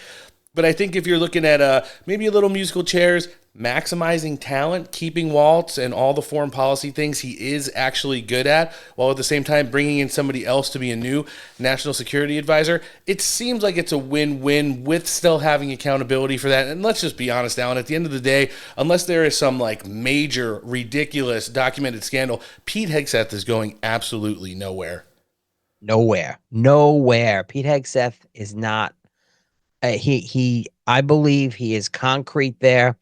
But I think if you're looking at maybe a little musical chairs, maximizing talent, keeping Waltz and all the foreign policy things he is actually good at, while at the same time bringing in somebody else to be a new national security advisor, it seems like it's a win-win with still having accountability for that. And let's just be honest, Alan, at the end of the day, unless there is some like major, ridiculous documented scandal, Pete Hegseth is going absolutely nowhere. Nowhere. Pete Hegseth is not. I believe he is concrete there.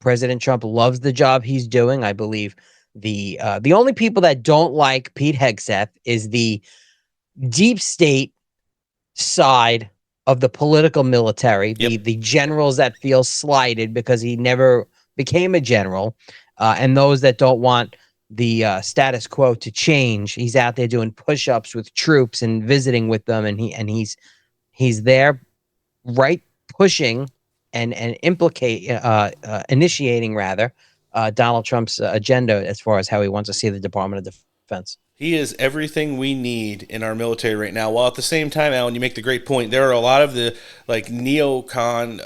President Trump loves the job he's doing. I believe The only people that don't like Pete Hegseth is the deep state side of the political military, the generals that feel slighted because he never became a general, and those that don't want the status quo to change. He's out there doing push-ups with troops and visiting with them, and he's there, right, pushing and initiating rather Donald Trump's agenda as far as how he wants to see the Department of Defense. He is everything we need in our military right now. While at the same time, Alan, you make the great point. There are a lot of the neocon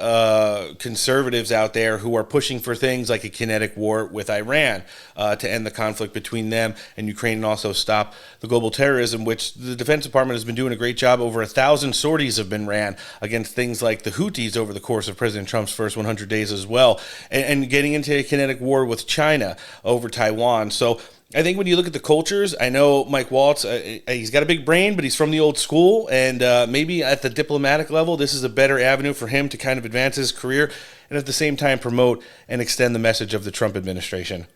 conservatives out there who are pushing for things like a kinetic war with Iran to end the conflict between them and Ukraine and also stop the global terrorism, which the Defense Department has been doing a great job. Over 1,000 sorties have been ran against things like the Houthis over the course of President Trump's first 100 days as well, and getting into a kinetic war with China over Taiwan. So I think when you look at the cultures, I know Mike Waltz, he's got a big brain, but he's from the old school, and maybe at the diplomatic level, this is a better avenue for him to kind of advance his career and at the same time promote and extend the message of the Trump administration.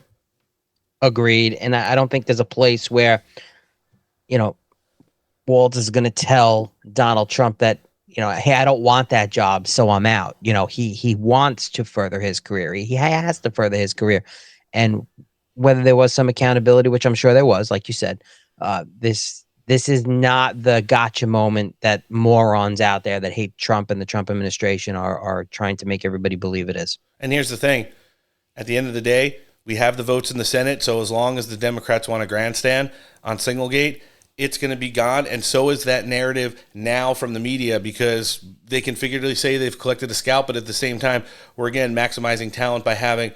Agreed. And I don't think there's a place where, Waltz is going to tell Donald Trump that, hey, I don't want that job, so I'm out. He wants to further his career. He has to further his career. And whether there was some accountability, which I'm sure there was, like you said, this is not the gotcha moment that morons out there that hate Trump and the Trump administration are trying to make everybody believe it is. And here's the thing. At the end of the day, we have the votes in the Senate, so as long as the Democrats want to grandstand on Singlegate, it's going to be gone, and so is that narrative now from the media, because they can figuratively say they've collected a scalp, but at the same time, we're again maximizing talent by having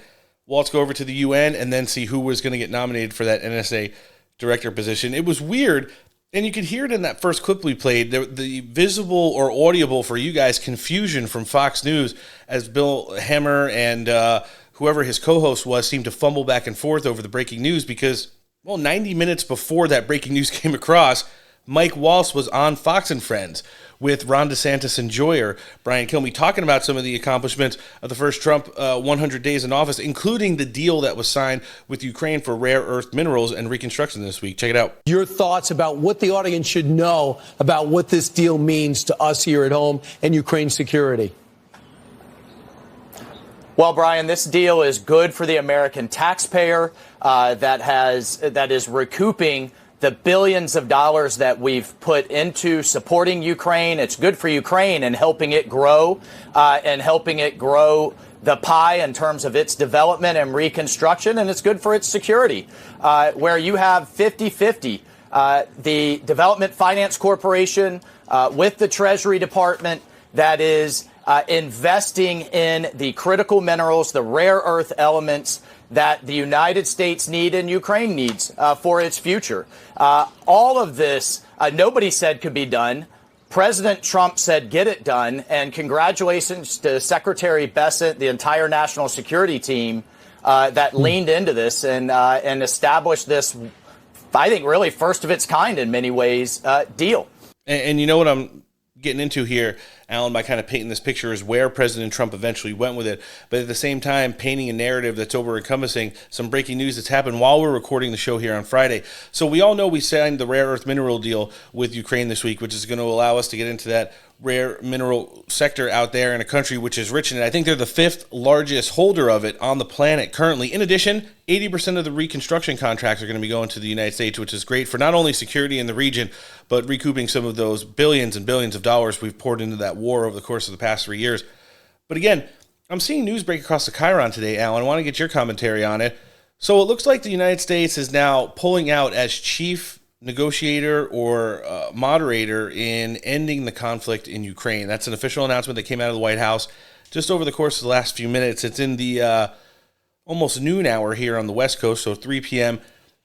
Waltz go over to the UN and then see who was going to get nominated for that NSA director position. It was weird, and you could hear it in that first clip we played, the visible or audible for you guys confusion from Fox News as Bill Hemmer and whoever his co-host was seemed to fumble back and forth over the breaking news because, 90 minutes before that breaking news came across, Mike Waltz was on Fox and Friends with Ron DeSantis and Brian Kilmeade, talking about some of the accomplishments of the first Trump 100 days in office, including the deal that was signed with Ukraine for rare earth minerals and reconstruction this week. Check it out. Your thoughts about what the audience should know about what this deal means to us here at home and Ukraine's security. Well, Brian, this deal is good for the American taxpayer that is recouping the billions of dollars that we've put into supporting Ukraine. It's good for Ukraine and helping it grow the pie in terms of its development and reconstruction. And it's good for its security, where you have 50-50. The Development Finance Corporation with the Treasury Department that is investing in the critical minerals, the rare earth elements that the United States need and Ukraine needs for its future. All of this, nobody said could be done. President Trump said, get it done. And congratulations to Secretary Bessent, the entire national security team that leaned into this and established this, I think, really first of its kind in many ways, deal. And you know what I'm getting into here, Alan, by kind of painting this picture is where President Trump eventually went with it, but at the same time painting a narrative that's over-encompassing some breaking news that's happened while we're recording the show here on Friday. So we all know we signed the rare earth mineral deal with Ukraine this week, which is going to allow us to get into that rare mineral sector out there in a country which is rich in it. I think they're the 5th largest holder of it on the planet currently. In addition, 80% of the reconstruction contracts are going to be going to the United States, which is great for not only security in the region, but recouping some of those billions and billions of dollars we've poured into that war over the course of the past 3 years. But again, I'm seeing news break across the Chiron today, Alan. I want to get your commentary on it. So it looks like the United States is now pulling out as chief negotiator or moderator in ending the conflict in Ukraine. That's an official announcement that came out of the White House just over the course of the last few minutes. It's in the almost noon hour here on the West Coast, so 3 p.m.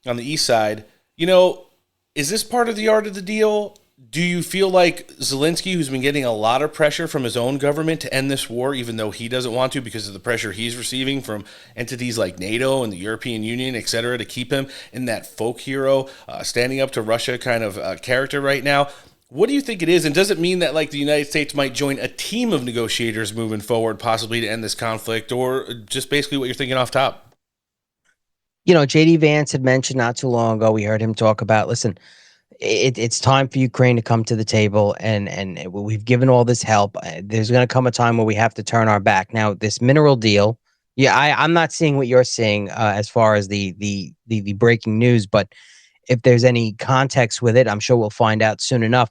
on the East Side. You know, is this part of the art of the deal? Do you feel like Zelensky, who's been getting a lot of pressure from his own government to end this war, even though he doesn't want to because of the pressure he's receiving from entities like NATO and the European Union, et cetera, to keep him in that folk hero, standing up to Russia kind of character right now? What do you think it is? And does it mean that like the United States might join a team of negotiators moving forward, possibly to end this conflict, or just basically what you're thinking off top? JD Vance had mentioned not too long ago, we heard him talk about, listen, it's time for Ukraine to come to the table, and we've given all this help. There's going to come a time where we have to turn our back. Now, this mineral deal, I'm not seeing what you're seeing as far as the breaking news, but if there's any context with it, I'm sure we'll find out soon enough.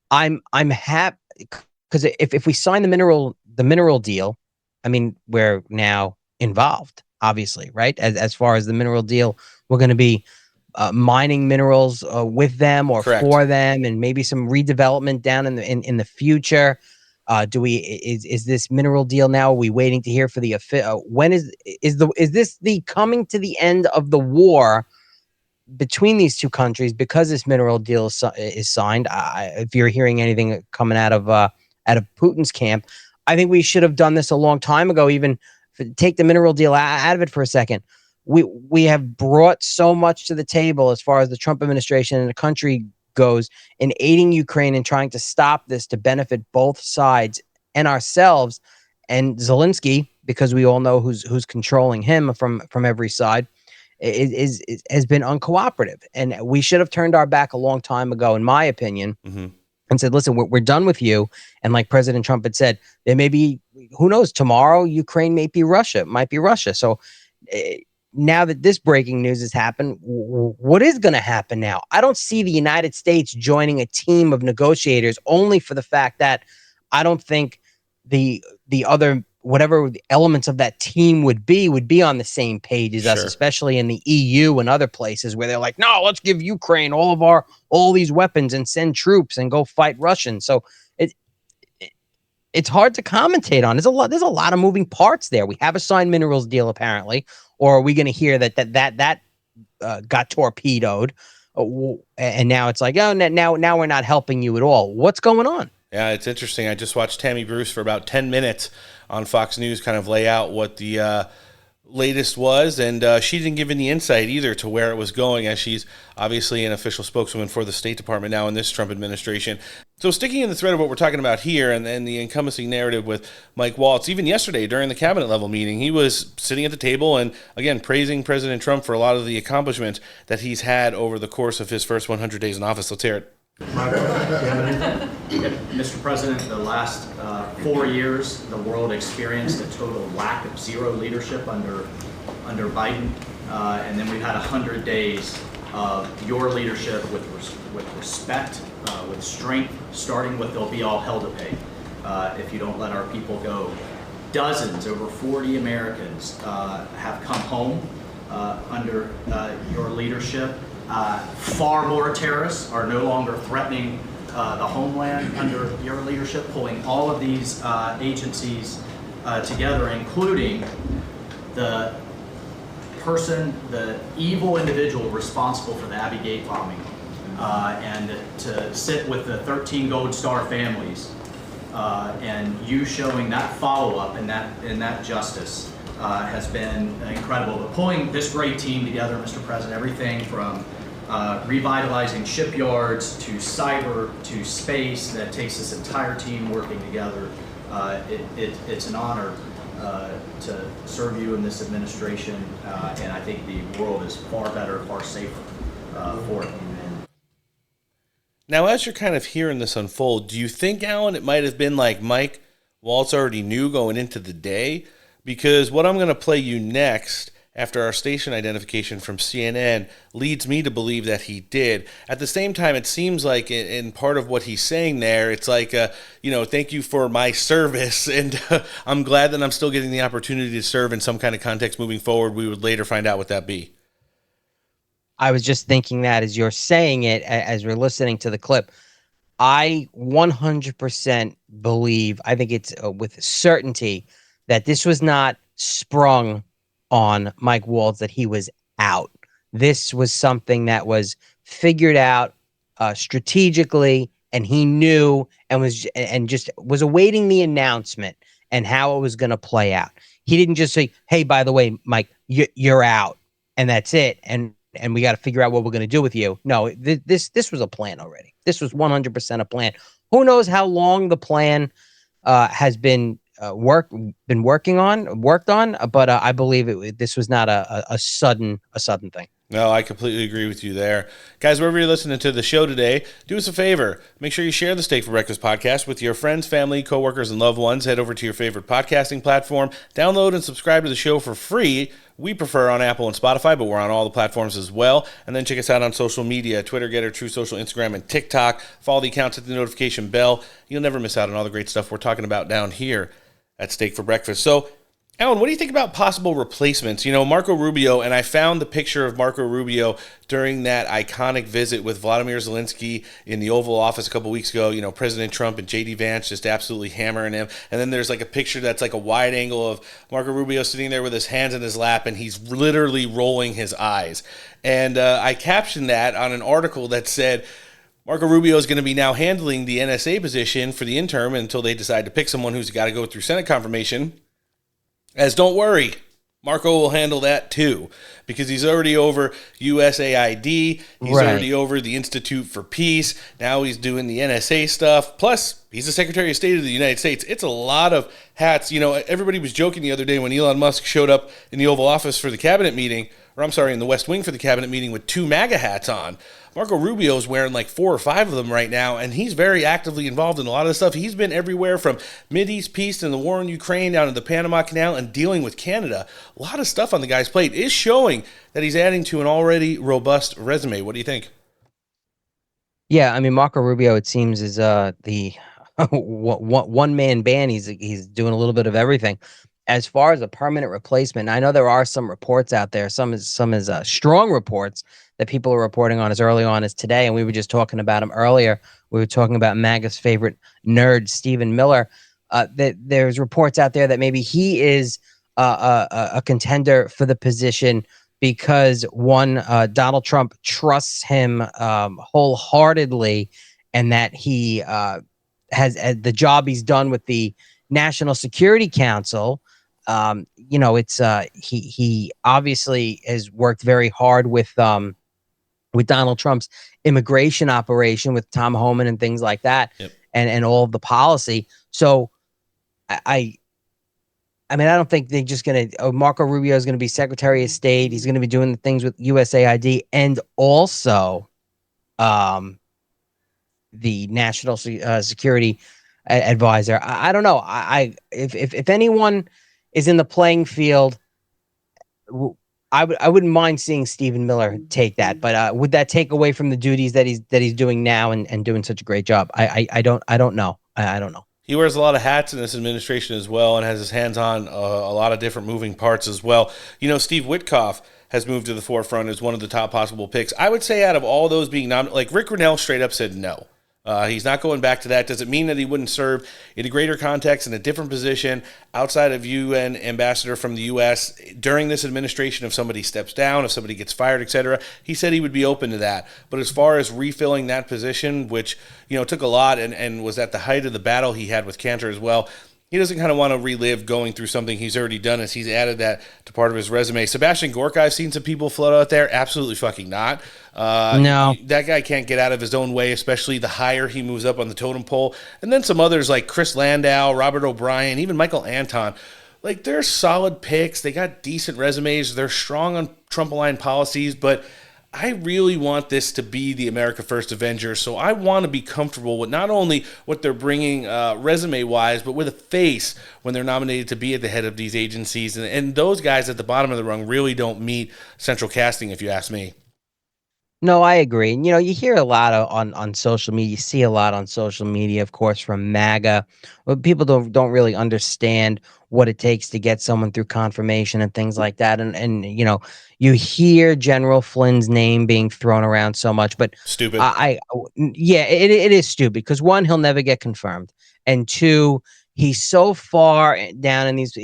I'm happy because if we sign the mineral deal, I mean, we're now involved, obviously, right? As far as the mineral deal, we're going to be mining minerals with them or Correct. for them, and maybe some redevelopment down in the future. Is this mineral deal now? Are we waiting to hear for the when is this the coming to the end of the war between these two countries because this mineral deal is signed? If you're hearing anything coming out of Putin's camp, I think we should have done this a long time ago. Even take the mineral deal out of it for a second. We have brought so much to the table as far as the Trump administration and the country goes in aiding Ukraine and trying to stop this to benefit both sides and ourselves and Zelensky, because we all know who's controlling him from every side. Has been uncooperative, and we should have turned our back a long time ago, in my opinion, and said, listen, we're done with you. And like President Trump had said, there may be, who knows, tomorrow Ukraine might be Russia. So now that this breaking news has happened, what is going to happen now? I don't see the United States joining a team of negotiators only for the fact that I don't think the other, whatever the elements of that team would be on the same page as us, especially in the EU and other places where they're like, no, let's give Ukraine all these weapons and send troops and go fight Russians. So it's hard to commentate on. There's a lot of moving parts there. We have a signed minerals deal apparently, or are we going to hear that got torpedoed, and now it's like, oh, now we're not helping you at all. What's going on? Yeah, it's interesting. I just watched Tammy Bruce for about 10 minutes on Fox News kind of lay out what the latest was, and she didn't give any insight either to where it was going, as she's obviously an official spokeswoman for the State Department now in this Trump administration. So sticking in the thread of what we're talking about here and the encompassing narrative with Mike Waltz, even yesterday during the cabinet level meeting, he was sitting at the table and, again, praising President Trump for a lot of the accomplishments that he's had over the course of his first 100 days in office. Let's hear it. Mr. President, the last 4 years, the world experienced a total lack of zero leadership under Biden, and then we've had 100 days of your leadership with respect, with strength, starting with there'll be all hell to pay if you don't let our people go. Dozens, over 40 Americans have come home under your leadership. Far more terrorists are no longer threatening the homeland under your leadership, pulling all of these agencies together, including the evil individual responsible for the Abbey Gate bombing, and to sit with the 13 Gold Star families, and you showing that follow-up and that justice has been incredible. But pulling this great team together, Mr. President, everything from revitalizing shipyards to cyber to space, that takes this entire team working together. It's an honor to serve you in this administration, and I think the world is far better, far safer for it. Now, as you're kind of hearing this unfold, do you think, Alan, it might have been like Mike Waltz already knew going into the day? Because what I'm going to play you next, after our station identification from CNN, leads me to believe that he did. At the same time, it seems like in part of what he's saying there, it's like, thank you for my service, and I'm glad that I'm still getting the opportunity to serve in some kind of context moving forward. We would later find out what that be. I was just thinking that as you're saying it, as we're listening to the clip, I 100% believe, I think it's with certainty, that this was not sprung on Mike Waltz, that he was out. This was something that was figured out strategically, and he knew and just was awaiting the announcement and how it was going to play out. He didn't just say, hey, by the way, Mike, you're out, and that's it, and we got to figure out what we're going to do with you. No, this was a plan already. This was 100% a plan. Who knows how long the plan has been worked on, but I believe this was not a sudden thing. No, I completely agree with you there. Guys, wherever you're listening to the show today, do us a favor. Make sure you share the Steak for Breakfast podcast with your friends, family, coworkers, and loved ones. Head over to your favorite podcasting platform. Download and subscribe to the show for free. We prefer on Apple and Spotify, but we're on all the platforms as well. And then check us out on social media, Twitter, Getter, True Social, Instagram, and TikTok. Follow the accounts, hit the notification bell. You'll never miss out on all the great stuff we're talking about down here at Steak for Breakfast. So, Alan, what do you think about possible replacements? You know, Marco Rubio, and I found the picture of Marco Rubio during that iconic visit with Vladimir Zelensky in the Oval Office a couple weeks ago. You know, President Trump and J.D. Vance just absolutely hammering him. And then there's like a picture that's like a wide angle of Marco Rubio sitting there with his hands in his lap, and he's literally rolling his eyes. And I captioned that on an article that said, Marco Rubio is going to be now handling the NSA position for the interim until they decide to pick someone who's got to go through Senate confirmation. As don't worry, Marco will handle that too, because he's already over USAID. He's already over the Institute for Peace. Now he's doing the NSA stuff. Plus, he's the Secretary of State of the United States. It's a lot of hats. You know, everybody was joking the other day when Elon Musk showed up in the Oval Office for the cabinet meeting, or I'm sorry, in the West Wing for the cabinet meeting with 2 MAGA hats on. Marco Rubio's wearing like 4 or 5 of them right now, and he's very actively involved in a lot of the stuff. He's been everywhere from Mideast peace and the war in Ukraine down to the Panama Canal and dealing with Canada. A lot of stuff on the guy's plate is showing that he's adding to an already robust resume. What do you think? Yeah, I mean, Marco Rubio, it seems, is the one-man band. He's doing a little bit of everything. As far as a permanent replacement, I know there are some reports out there. Some is strong reports that people are reporting on as early on as today, and we were just talking about him earlier. We were talking about MAGA's favorite nerd, Stephen Miller. That there's reports out there that maybe he is a contender for the position because Donald Trump trusts him wholeheartedly, and that he has the job he's done with the National Security Council. You know, it's he obviously has worked very hard with Donald Trump's immigration operation with Tom Homan and things like that, and all of the policy. So I mean, I don't think they're just going to, Marco Rubio is going to be Secretary of State. He's going to be doing the things with USAID and also the National Security Advisor. I don't know. If anyone is in the playing field, I wouldn't mind seeing Stephen Miller take that, but would that take away from the duties that he's doing now and doing such a great job? I don't know. I don't know. He wears a lot of hats in this administration as well, and has his hands on a lot of different moving parts as well. You know, Steve Witkoff has moved to the forefront as one of the top possible picks. I would say out of all those being nominated, like Rick Grinnell straight up said no. He's not going back to that. Does it mean that he wouldn't serve in a greater context in a different position outside of UN ambassador from the U.S. during this administration if somebody steps down, if somebody gets fired, etc.? He said he would be open to that. But as far as refilling that position, which, you know, took a lot and was at the height of the battle he had with Cantor as well, he doesn't kind of want to relive going through something he's already done, as he's added that to part of his resume. Sebastian Gorka, I've seen some people float out there. Absolutely fucking not. No. That guy can't get out of his own way, especially the higher he moves up on the totem pole. And then some others like Chris Landau, Robert O'Brien, even Michael Anton. Like, they're solid picks. They got decent resumes. They're strong on Trump-aligned policies, but I really want this to be the America First Avengers, so I want to be comfortable with not only what they're bringing resume-wise, but with a face when they're nominated to be at the head of these agencies. And those guys at the bottom of the rung really don't meet central casting, if you ask me. No, I agree. And, you know, you hear a lot on social media. You see a lot on social media, of course, from MAGA. But people don't really understand what it takes to get someone through confirmation and things like that. And you know, you hear General Flynn's name being thrown around so much, but stupid. Yeah, it is stupid because one, he'll never get confirmed, and two, he's so far down in these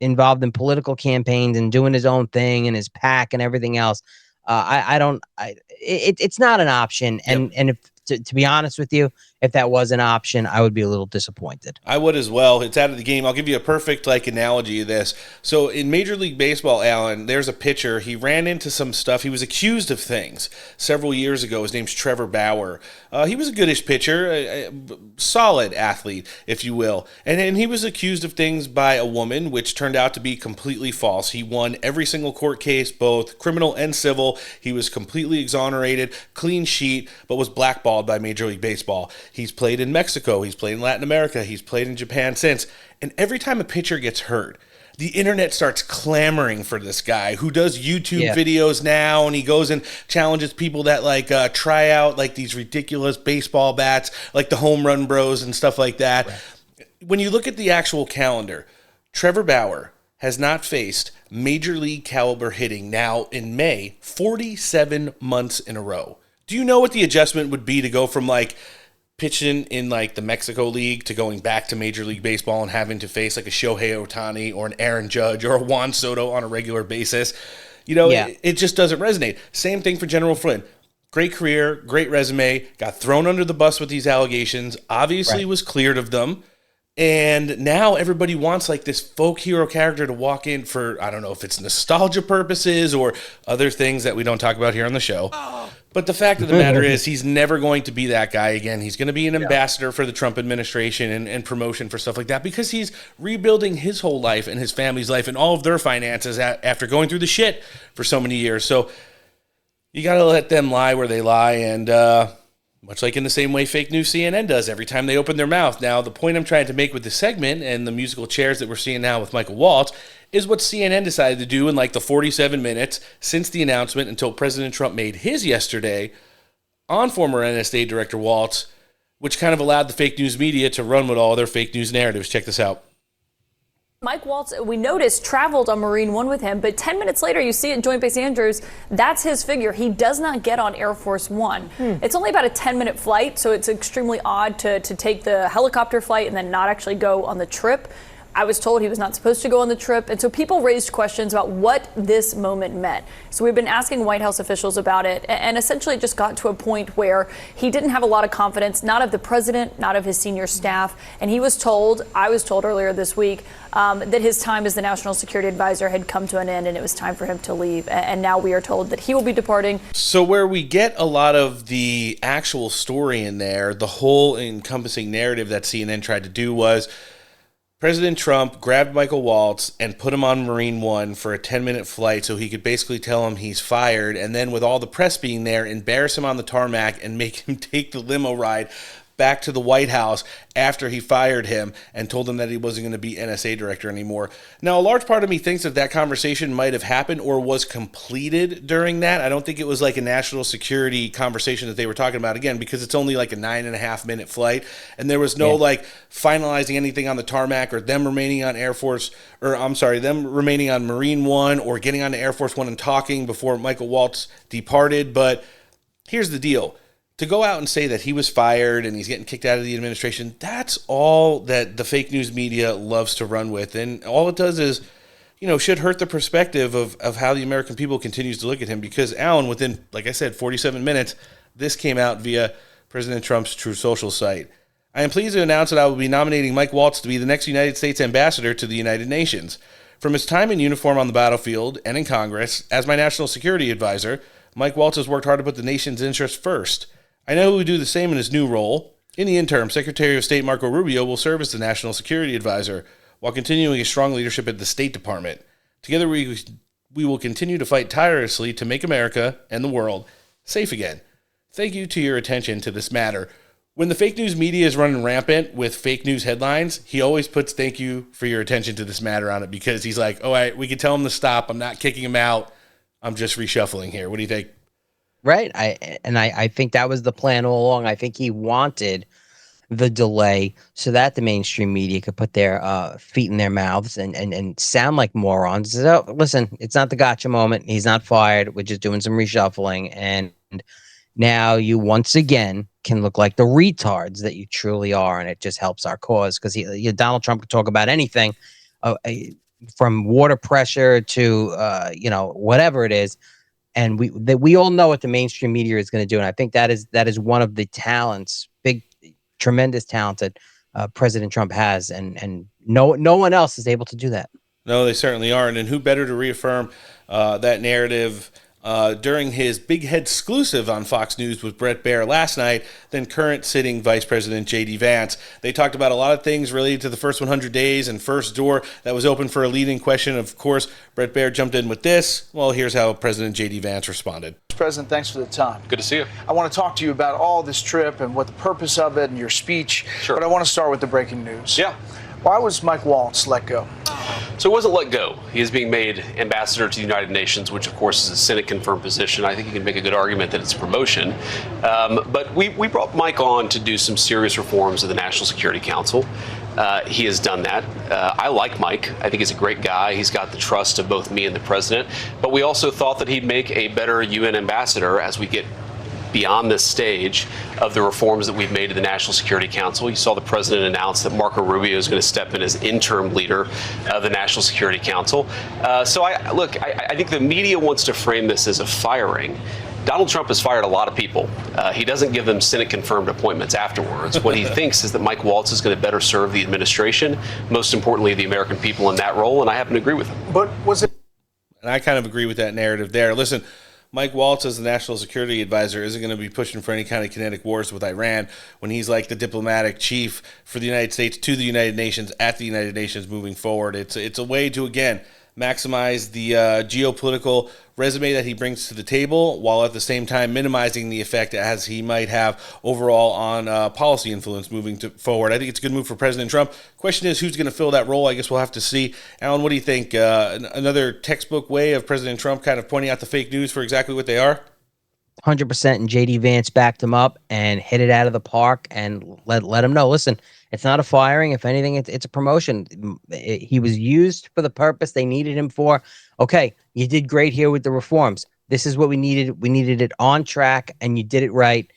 involved in political campaigns and doing his own thing and his PAC and everything else. It's not an option. And if to be honest with you, if that was an option, I would be a little disappointed. I would as well. It's out of the game. I'll give you a perfect analogy of this. So in Major League Baseball, Alan, there's a pitcher. He ran into some stuff. He was accused of things several years ago. His name's Trevor Bauer. He was a goodish pitcher, a solid athlete, if you will. And he was accused of things by a woman, which turned out to be completely false. He won every single court case, both criminal and civil. He was completely exonerated, clean sheet, but was blackballed by Major League Baseball. He's played in Mexico. He's played in Latin America. He's played in Japan since. And every time a pitcher gets hurt, the internet starts clamoring for this guy who does YouTube videos now, and he goes and challenges people that try out these ridiculous baseball bats, like the Home Run Bros and stuff like that. Right. When you look at the actual calendar, Trevor Bauer has not faced major league caliber hitting now in May 47 months in a row. Do you know what the adjustment would be to go from pitching in the Mexico League to going back to Major League Baseball and having to face a Shohei Ohtani or an Aaron Judge or a Juan Soto on a regular basis? It just doesn't resonate. Same thing for General Flynn. Great career, great resume, got thrown under the bus with these allegations, obviously was cleared of them. And now everybody wants this folk hero character to walk in for, I don't know if it's nostalgia purposes or other things that we don't talk about here on the show. But the fact of the matter is he's never going to be that guy again. He's going to be an ambassador for the Trump administration and promotion for stuff like that because he's rebuilding his whole life and his family's life and all of their finances after going through the shit for so many years. So you got to let them lie where they lie, and much like in the same way fake news CNN does every time they open their mouth. Now, the point I'm trying to make with this segment and the musical chairs that we're seeing now with Michael Waltz is what CNN decided to do in the 47 minutes since the announcement until President Trump made his yesterday on former NSA Director Waltz, which kind of allowed the fake news media to run with all their fake news narratives. Check this out. Mike Waltz, we noticed, traveled on Marine One with him, but 10 minutes later, you see at Joint Base Andrews, that's his figure. He does not get on Air Force One. It's only about a 10-minute flight, so it's extremely odd to take the helicopter flight and then not actually go on the trip. I was told he was not supposed to go on the trip. And so people raised questions about what this moment meant. So we've been asking White House officials about it. And essentially it just got to a point where he didn't have a lot of confidence, not of the president, not of his senior staff. And he was told, I was told earlier this week, that his time as the national security advisor had come to an end and it was time for him to leave. And now we are told that he will be departing. So where we get a lot of the actual story in there, the whole encompassing narrative that CNN tried to do was President Trump grabbed Michael Waltz and put him on Marine One for a 10-minute flight so he could basically tell him he's fired, and then with all the press being there, embarrass him on the tarmac and make him take the limo ride back to the White House after he fired him and told him that he wasn't going to be NSA director anymore. Now, a large part of me thinks that conversation might have happened or was completed during that. I don't think it was a national security conversation that they were talking about, again, because it's only a 9.5-minute flight, and there was no finalizing anything on the tarmac or them remaining on them remaining on Marine One or getting on to Air Force One and talking before Michael Waltz departed. But here's the deal. To go out and say that he was fired and he's getting kicked out of the administration, that's all that the fake news media loves to run with. And all it does is, should hurt the perspective of how the American people continues to look at him. Because, Alan, within, like I said, 47 minutes, this came out via President Trump's True Social site. I am pleased to announce that I will be nominating Mike Waltz to be the next United States ambassador to the United Nations. From his time in uniform on the battlefield and in Congress, as my national security advisor, Mike Waltz has worked hard to put the nation's interests first. I know he will do the same in his new role. In the interim, Secretary of State Marco Rubio will serve as the National Security Advisor while continuing his strong leadership at the State Department. Together, we will continue to fight tirelessly to make America and the world safe again. Thank you to your attention to this matter. When the fake news media is running rampant with fake news headlines, he always puts "thank you for your attention to this matter" on it because he's like, all right, we can tell him to stop. I'm not kicking him out. I'm just reshuffling here. What do you think? Right. I think that was the plan all along. I think he wanted the delay so that the mainstream media could put their feet in their mouths and sound like morons. So, listen, it's not the gotcha moment. He's not fired. We're just doing some reshuffling. And now you once again can look like the retards that you truly are. And it just helps our cause because Donald Trump could talk about anything from water pressure to, whatever it is. And we all know what the mainstream media is going to do. And I think that is one of the talents, big tremendous talent that President Trump has, and no one else is able to do that. No, they certainly aren't. And who better to reaffirm that narrative during his Big Head exclusive on Fox News with Bret Baier last night than current sitting Vice President J.D. Vance. They talked about a lot of things related to the first 100 days and first door that was open for a leading question. Of course, Bret Baier jumped in with this. Well, here's how President J.D. Vance responded. President, thanks for the time. Good to see you. I want to talk to you about all this trip and what the purpose of it and your speech. Sure. But I want to start with the breaking news. Yeah. Why was Mike Waltz let go? So he wasn't let go. He is being made ambassador to the United Nations, which of course is a Senate-confirmed position. I think you can make a good argument that it's a promotion. But we brought Mike on to do some serious reforms of the National Security Council. He has done that. I like Mike. I think he's a great guy. He's got the trust of both me and the president. But we also thought that he'd make a better UN ambassador as we get beyond this stage of the reforms that we've made to the National Security Council. You saw the president announce that Marco Rubio is going to step in as interim leader of the National Security Council. So I think the media wants to frame this as a firing. Donald Trump has fired a lot of people. He doesn't give them Senate-confirmed appointments afterwards. What he thinks is that Mike Waltz is going to better serve the administration, most importantly, the American people in that role, and I happen to agree with him. But was it? And I kind of agree with that narrative there. Listen, Mike Waltz, as the national security advisor, isn't going to be pushing for any kind of kinetic wars with Iran when he's like the diplomatic chief for the United States to the United Nations at the United Nations moving forward. It's a way to, again, maximize the geopolitical resume that he brings to the table, while at the same time minimizing the effect as he might have overall on policy influence moving forward. I think it's a good move for President Trump. Question is, who's going to fill that role? I guess we'll have to see. Alan, what do you think? Another textbook way of President Trump kind of pointing out the fake news for exactly what they are? 100%, and J.D. Vance backed him up and hit it out of the park and let him know, listen, it's not a firing. If anything, it's a promotion. He was used for the purpose they needed him for. Okay, you did great here with the reforms. This is what we needed. We needed it on track, and you did it right.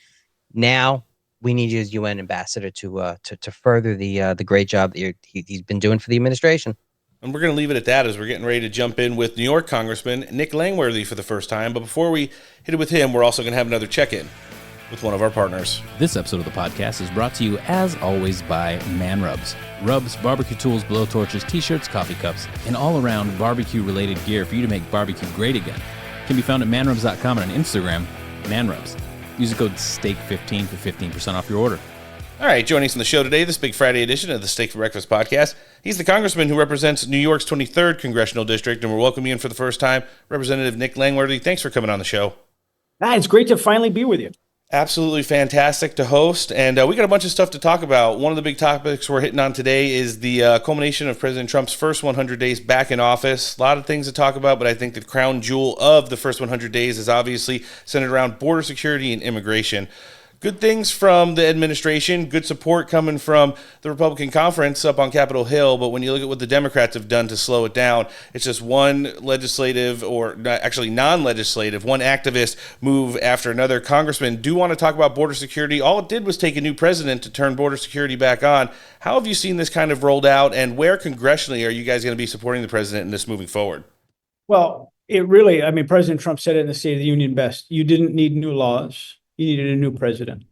Now we need you as UN ambassador to further the great job that he's been doing for the administration. And we're going to leave it at that as we're getting ready to jump in with New York Congressman Nick Langworthy for the first time. But before we hit it with him, we're also going to have another check-in with one of our partners. This episode of the podcast is brought to you, as always, by Man Rubs. Rubs, barbecue tools, blowtorches, t-shirts, coffee cups, and all-around barbecue-related gear for you to make barbecue great again. Can be found at manrubs.com and on Instagram, manrubs. Use the code STEAK15 for 15% off your order. All right, joining us on the show today, this Big Friday edition of the Steak for Breakfast podcast. He's the congressman who represents New York's 23rd Congressional District, and we're welcoming in for the first time, Representative Nick Langworthy. Thanks for coming on the show. It's great to finally be with you. Absolutely fantastic to host, and we got a bunch of stuff to talk about. One of the big topics we're hitting on today is the culmination of President Trump's first 100 days back in office. A lot of things to talk about, but I think the crown jewel of the first 100 days is obviously centered around border security and immigration. Good things from the administration, good support coming from the Republican conference up on Capitol Hill, but when you look at what the Democrats have done to slow it down, it's just one legislative, or actually non-legislative, one activist move after another. Congressman, do want to talk about border security. All it did was take a new president to turn border security back on. How have you seen this kind of rolled out, and where congressionally are you guys going to be supporting the president in this moving forward? Well, President Trump said it in the State of the Union best. You didn't need new laws. You needed a new president.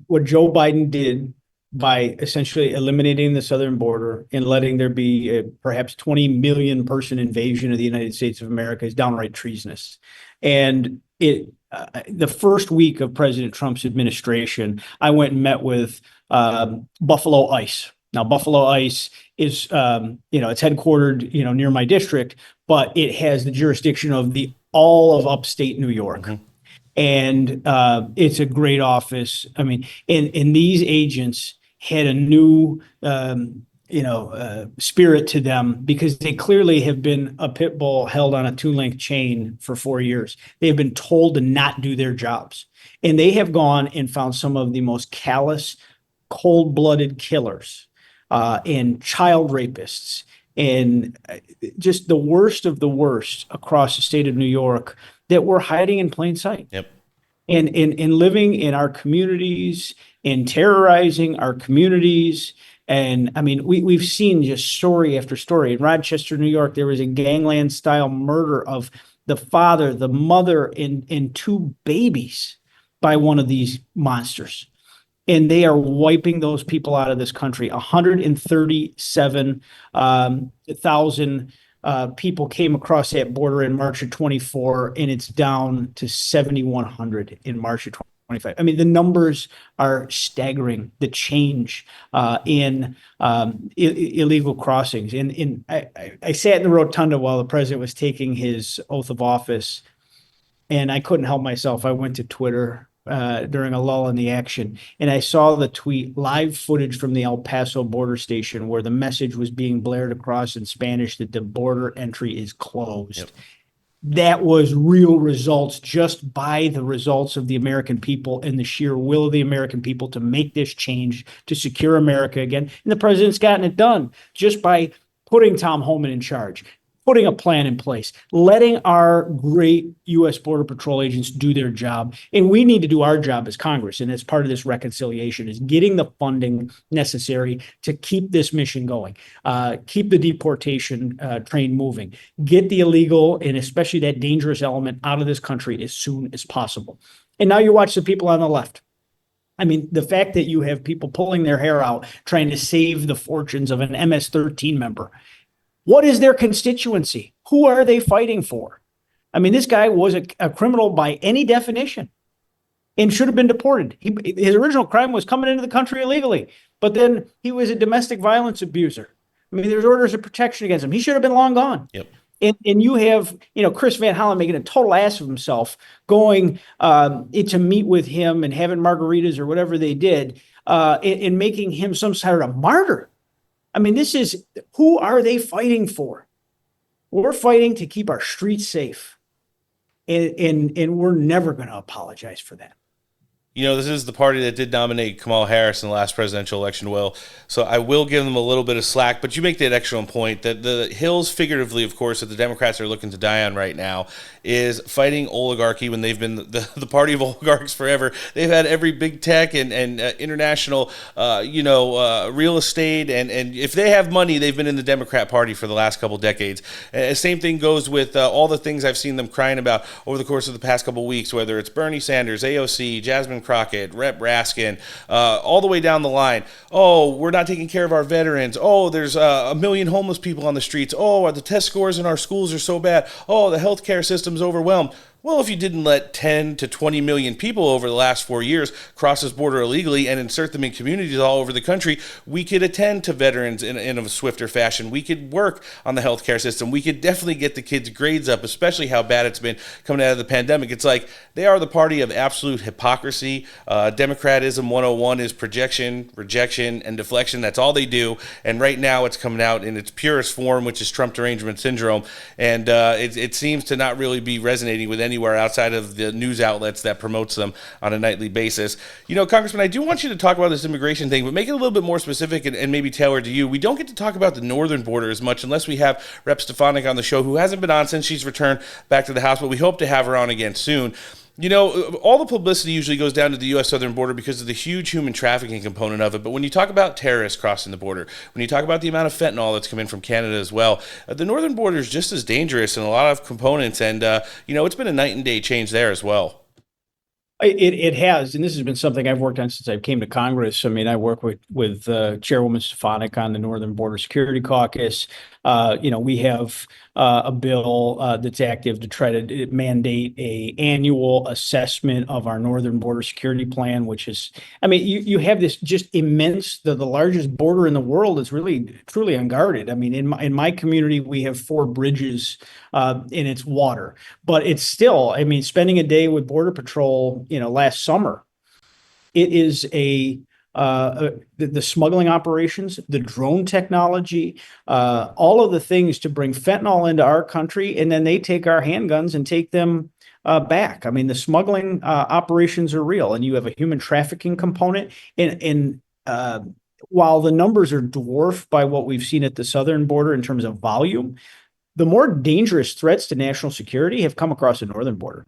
What Joe Biden did by essentially eliminating the southern border and letting there be a perhaps 20 million person invasion of the United States of America is downright treasonous. And the first week of President Trump's administration, I went and met with Buffalo ICE. Now, Buffalo ICE is, it's headquartered, near my district, but it has the jurisdiction of all of upstate New York. Mm-hmm. And it's a great office. And these agents had a new, spirit to them, because they clearly have been a pit bull held on a 2-link chain for 4 years. They have been told to not do their jobs. And they have gone and found some of the most callous, cold-blooded killers and child rapists and just the worst of the worst across the state of New York that we're hiding in plain sight. Yep. And living in our communities and terrorizing our communities. And we've seen just story after story. In Rochester, New York, there was a gangland style murder of the father, the mother, and 2 babies by one of these monsters. and they are wiping those people out of this country. 137,000 people came across that border in March of 24, and it's down to 7,100 in March of 25. I mean, the numbers are staggering. The change in illegal crossings. And I sat in the rotunda while the president was taking his oath of office, and I couldn't help myself. I went to Twitter during a lull in the action, and I saw the tweet, live footage from the El Paso border station, where the message was being blared across in Spanish that the border entry is closed. Yep. That was real results, just by the results of the American people and the sheer will of the American people to make this change, to secure America again. And the president's gotten it done just by putting Tom Homan in charge, putting a plan in place, letting our great U.S. Border Patrol agents do their job. And we need to do our job as Congress. And as part of this reconciliation is getting the funding necessary to keep this mission going, keep the deportation train moving, get the illegal and especially that dangerous element out of this country as soon as possible. And now you watch the people on the left. I mean, the fact that you have people pulling their hair out, trying to save the fortunes of an MS-13 member. What is their constituency? Who are they fighting for? I mean, this guy was a criminal by any definition and should have been deported. His original crime was coming into the country illegally, but then he was a domestic violence abuser. I mean, there's orders of protection against him. He should have been long gone. Yep. And you have, Chris Van Hollen making a total ass of himself, going to meet with him and having margaritas or whatever they did, and making him some sort of martyr. I mean, who are they fighting for? We're fighting to keep our streets safe. And we're never going to apologize for that. This is the party that did nominate Kamala Harris in the last presidential election, Will. So I will give them a little bit of slack, but you make that excellent point that the hills, figuratively, of course, that the Democrats are looking to die on right now is fighting oligarchy when they've been the party of oligarchs forever. They've had every big tech and international, real estate. And if they have money, they've been in the Democrat Party for the last couple decades. Same thing goes with all the things I've seen them crying about over the course of the past couple weeks, whether it's Bernie Sanders, AOC, Jasmine Crockett, Rep. Raskin, all the way down the line. Oh, we're not taking care of our veterans. Oh, there's 1 million homeless people on the streets. Oh, the test scores in our schools are so bad. Oh, the healthcare system's overwhelmed. Well, if you didn't let 10 to 20 million people over the last 4 years cross this border illegally and insert them in communities all over the country, we could attend to veterans in a swifter fashion. We could work on the healthcare system. We could definitely get the kids' grades up, especially how bad it's been coming out of the pandemic. It's like they are the party of absolute hypocrisy. Democratism 101 is projection, rejection, and deflection. That's all they do. And right now it's coming out in its purest form, which is Trump derangement syndrome. And it seems to not really be resonating with anybody anywhere outside of the news outlets that promotes them on a nightly basis. Congressman, I do want you to talk about this immigration thing, but make it a little bit more specific and maybe tailored to you. We don't get to talk about the northern border as much unless we have Rep. Stefanik on the show, who hasn't been on since she's returned back to the House, but we hope to have her on again soon. All the publicity usually goes down to the U.S. southern border because of the huge human trafficking component of it. But when you talk about terrorists crossing the border, when you talk about the amount of fentanyl that's come in from Canada as well, the northern border is just as dangerous in a lot of components. And, it's been a night and day change there as well. It has, and this has been something I've worked on since I came to Congress. I mean, I work with Chairwoman Stefanik on the Northern Border Security Caucus. We have a bill that's active to try to mandate a annual assessment of our Northern Border Security Plan, which is, you have this just immense, the largest border in the world is really truly unguarded. I mean, in my community, we have 4 bridges in its water, but it's still, spending a day with Border Patrol, last summer, it is the smuggling operations, the drone technology, all of the things to bring fentanyl into our country, and then they take our handguns and take them back. The smuggling operations are real, and you have a human trafficking component. And while the numbers are dwarfed by what we've seen at the southern border in terms of volume, the more dangerous threats to national security have come across the northern border.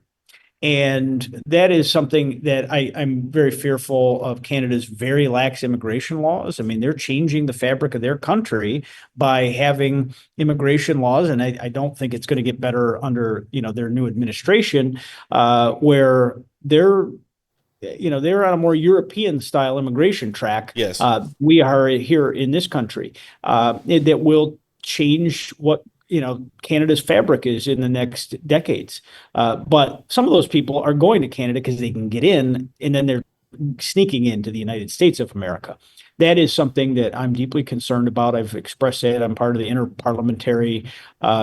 And that is something that I'm very fearful of. Canada's very lax immigration laws. They're changing the fabric of their country by having immigration laws. And I don't think it's going to get better under, their new administration, where they're they're on a more European style immigration track. Yes. We are here in this country, that will change what, Canada's fabric is in the next decades. But some of those people are going to Canada because they can get in, and then they're sneaking into the United States of America. That is something that I'm deeply concerned about. I've expressed that. I'm part of the Interparliamentary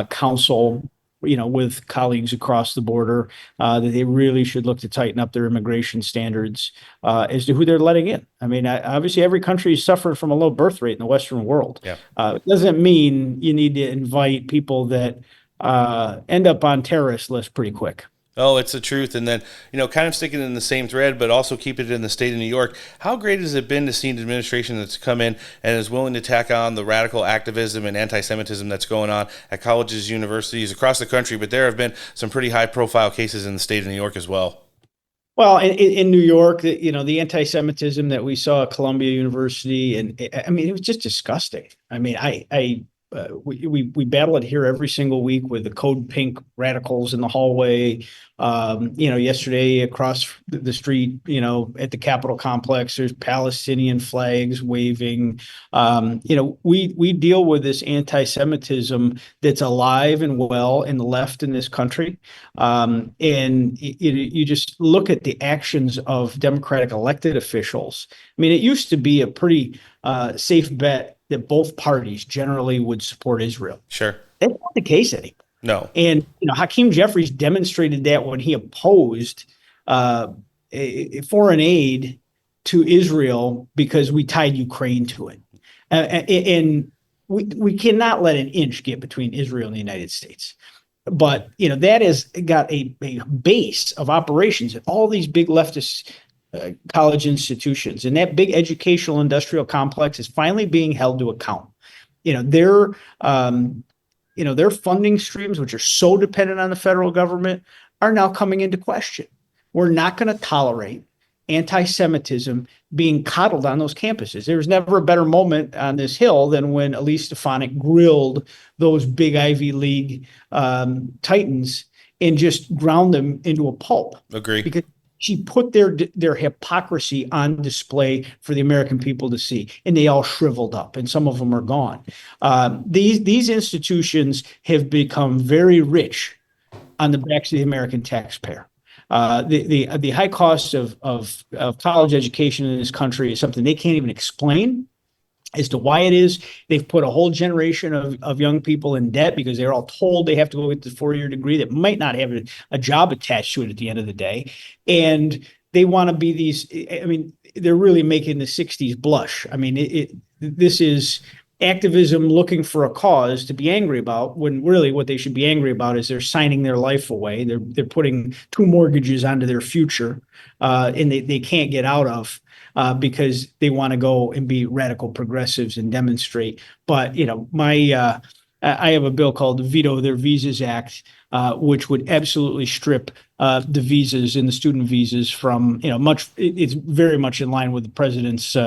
Council, with colleagues across the border, that they really should look to tighten up their immigration standards as to who they're letting in. I mean, obviously every country is suffering from a low birth rate in the Western world. Yeah. It doesn't mean you need to invite people that end up on terrorist lists pretty quick. Oh, it's the truth. And then, kind of sticking in the same thread, but also keep it in the state of New York. How great has it been to see an administration that's come in and is willing to tack on the radical activism and anti-Semitism that's going on at colleges, universities across the country? But there have been some pretty high-profile cases in the state of New York as well. Well, in New York, the anti-Semitism that we saw at Columbia University, and I mean, it was just disgusting. I mean, we battle it here every single week with the code pink radicals in the hallway. Yesterday across the street, at the Capitol complex, there's Palestinian flags waving. We deal with this anti-Semitism that's alive and well in the left in this country. And you just look at the actions of Democratic elected officials. I mean, it used to be a pretty safe bet that both parties generally would support Israel. Sure. That's not the case anymore. No. And, Hakeem Jeffries demonstrated that when he opposed foreign aid to Israel because we tied Ukraine to it. And we cannot let an inch get between Israel and the United States. But, that has got a base of operations at all these big leftist college institutions, and that big educational industrial complex is finally being held to account. Their funding streams, which are so dependent on the federal government, are now coming into question. We're not going to tolerate anti-Semitism being coddled on those campuses. There was never a better moment on this Hill than when Elise Stefanik grilled those big Ivy League titans and just ground them into a pulp. Agree. Because she put their hypocrisy on display for the American people to see, and they all shriveled up, and some of them are gone. These institutions have become very rich on the backs of the American taxpayer. The high cost of college education in this country is something they can't even explain as to why it is. They've put a whole generation of young people in debt because they're all told they have to go get the 4-year degree that might not have a job attached to it at the end of the day. And they want to be these, I mean, they're really making the 60s blush. I mean, this is activism looking for a cause to be angry about, when really what they should be angry about is they're signing their life away. They're putting 2 mortgages onto their future, and they can't get out of. Because they want to go and be radical progressives and demonstrate. But, I have a bill called the Veto Their Visas Act, which would absolutely strip the visas and the student visas from, it's very much in line with the president's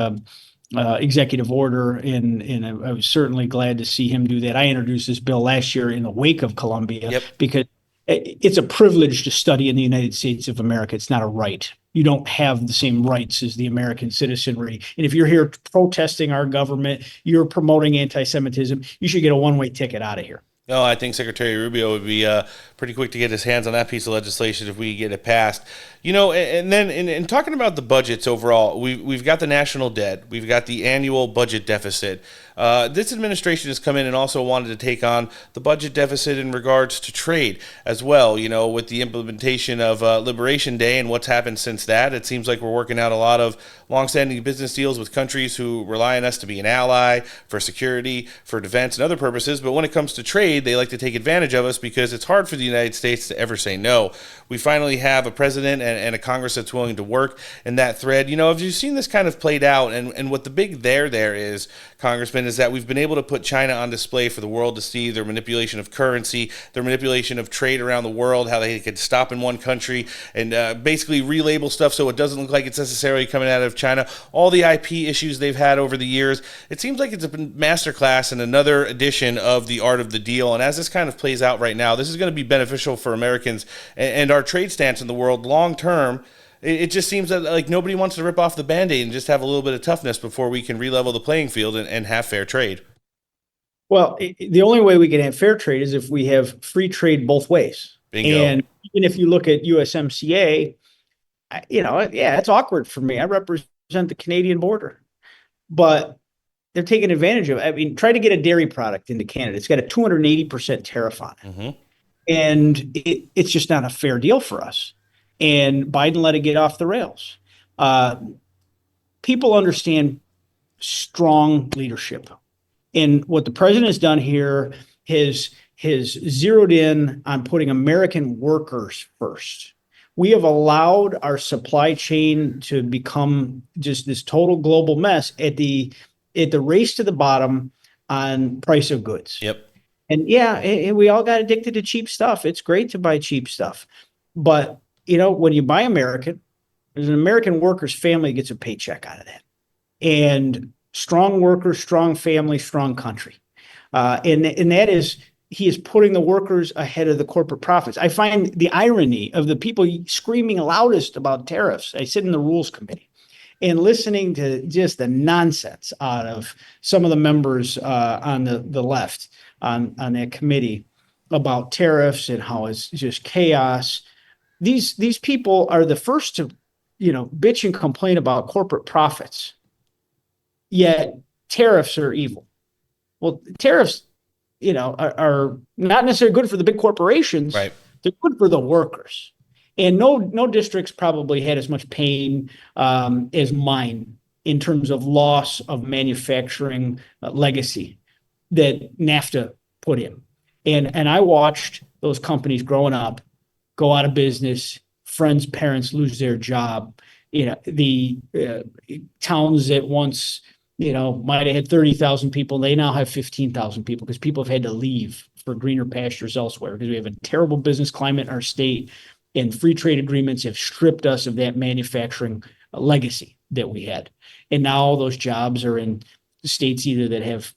executive order. And I was certainly glad to see him do that. I introduced this bill last year in the wake of Columbia, because it's a privilege to study in the United States of America. It's not a right. You don't have the same rights as the American citizenry. And if you're here protesting our government, you're promoting anti-Semitism, you should get a one-way ticket out of here. No, I think Secretary Rubio would be pretty quick to get his hands on that piece of legislation if we get it passed. And then in talking about the budgets overall, we've got the national debt, we've got the annual budget deficit. This administration has come in and also wanted to take on the budget deficit in regards to trade as well, with the implementation of Liberation Day and what's happened since that. It seems like we're working out a lot of longstanding business deals with countries who rely on us to be an ally for security, for defense, and other purposes. But when it comes to trade, they like to take advantage of us because it's hard for the United States to ever say no. We finally have a president and a Congress that's willing to work in that thread. Have you seen this kind of played out? And what the big there is, Congressman, is that we've been able to put China on display for the world to see their manipulation of currency, their manipulation of trade around the world, how they could stop in one country and basically relabel stuff so it doesn't look like it's necessarily coming out of China. All the IP issues they've had over the years. It seems like it's a masterclass in another edition of the art of the deal. And as this kind of plays out right now, this is going to be beneficial for Americans and our trade stance in the world long term. it just seems that like nobody wants to rip off the Band-Aid and just have a little bit of toughness before we can re-level the playing field and have fair trade. Well, the only way we can have fair trade is if we have free trade both ways. Bingo. And even if you look at USMCA, it's awkward for me. I represent the Canadian border, but they're taking advantage of it. I mean, try to get a dairy product into Canada. It's got a 280% tariff on it. Mm-hmm. And it's just not a fair deal for us. And Biden let it get off the rails. People understand strong leadership. And what the president has done here has zeroed in on putting American workers first. We have allowed our supply chain to become just this total global mess at the race to the bottom on price of goods. Yep. And we all got addicted to cheap stuff. It's great to buy cheap stuff. But, when you buy American, there's an American worker's family gets a paycheck out of that. And strong workers, strong family, strong country. And that is, he is putting the workers ahead of the corporate profits. I find the irony of the people screaming loudest about tariffs. I sit in the rules committee and listening to just the nonsense out of some of the members on the left on that committee about tariffs and how it's just chaos. These people are the first to, bitch and complain about corporate profits. Yet tariffs are evil. Well, tariffs, are not necessarily good for the big corporations. Right. They're good for the workers. And no districts probably had as much pain as mine in terms of loss of manufacturing legacy that NAFTA put in. And I watched those companies growing up go out of business, friends, parents lose their job. The towns that once, might have had 30,000 people, they now have 15,000 people because people have had to leave for greener pastures elsewhere because we have a terrible business climate in our state, and free trade agreements have stripped us of that manufacturing legacy that we had. And now all those jobs are in states either that have,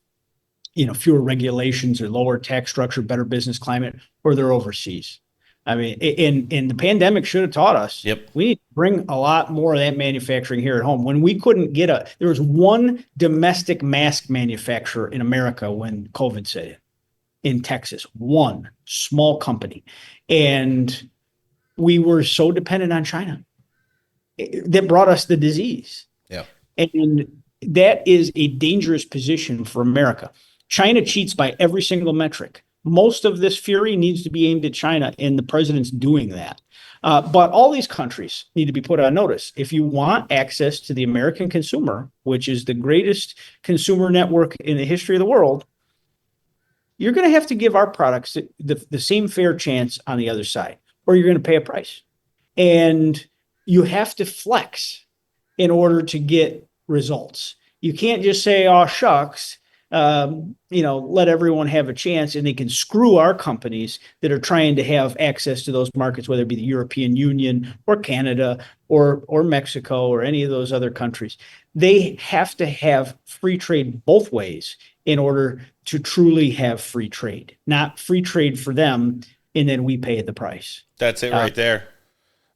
fewer regulations or lower tax structure, better business climate, or they're overseas. I mean, and the pandemic should have taught us. Yep. We need to bring a lot more of that manufacturing here at home. When we couldn't there was one domestic mask manufacturer in America when COVID set in Texas, one small company. And we were so dependent on China that brought us the disease. Yeah. And that is a dangerous position for America. China cheats by every single metric. Most of this fury needs to be aimed at China, and the president's doing that. But all these countries need to be put on notice. If you want access to the American consumer, which is the greatest consumer network in the history of the world, you're going to have to give our products the same fair chance on the other side, or you're going to pay a price. And you have to flex in order to get results. You can't just say, oh, shucks, let everyone have a chance, and they can screw our companies that are trying to have access to those markets, whether it be the European Union or Canada or Mexico or any of those other countries. They have to have free trade both ways in order to truly have free trade, not free trade for them, and then we pay the price. That's it right there.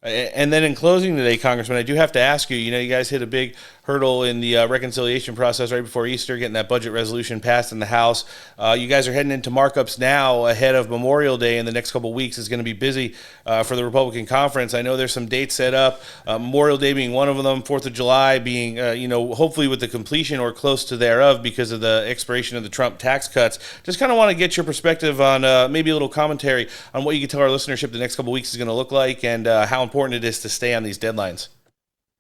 And then in closing today, Congressman, I do have to ask you, you guys hit a big hurdle in the reconciliation process right before Easter, getting that budget resolution passed in the House. You guys are heading into markups now ahead of Memorial Day, and the next couple of weeks is going to be busy for the Republican conference. I know there's some dates set up, Memorial Day being one of them, 4th of July being, hopefully with the completion or close to thereof because of the expiration of the Trump tax cuts. Just kind of want to get your perspective on maybe a little commentary on what you can tell our listenership the next couple of weeks is going to look like and how important it is to stay on these deadlines.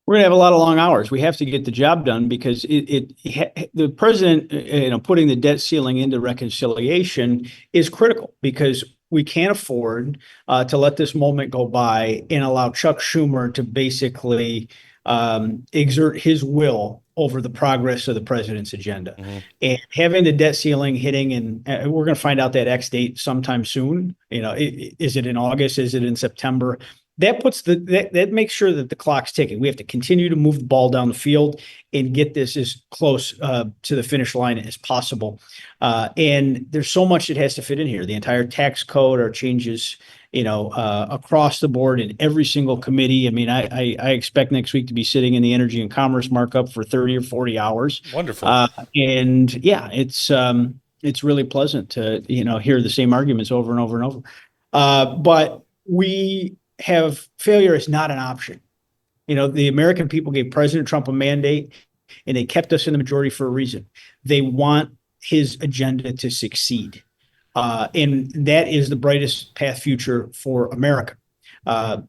We're going to have a lot of long hours. We have to get the job done because the president, putting the debt ceiling into reconciliation is critical because we can't afford to let this moment go by and allow Chuck Schumer to basically exert his will over the progress of the president's agenda. Mm-hmm. And having the debt ceiling hitting, and we're going to find out that X date sometime soon. Is it in August? Is it in September? That puts that makes sure that the clock's ticking. We have to continue to move the ball down the field and get this as close to the finish line as possible. And there's so much that has to fit in here. The entire tax code, our changes across the board in every single committee. I mean, I expect next week to be sitting in the Energy and Commerce markup for 30 or 40 hours. Wonderful. And yeah, it's really pleasant to, hear the same arguments over and over and over. But failure is not an option. The American people gave President Trump a mandate, and they kept us in the majority for a reason. They want his agenda to succeed. And that is the brightest path future for America.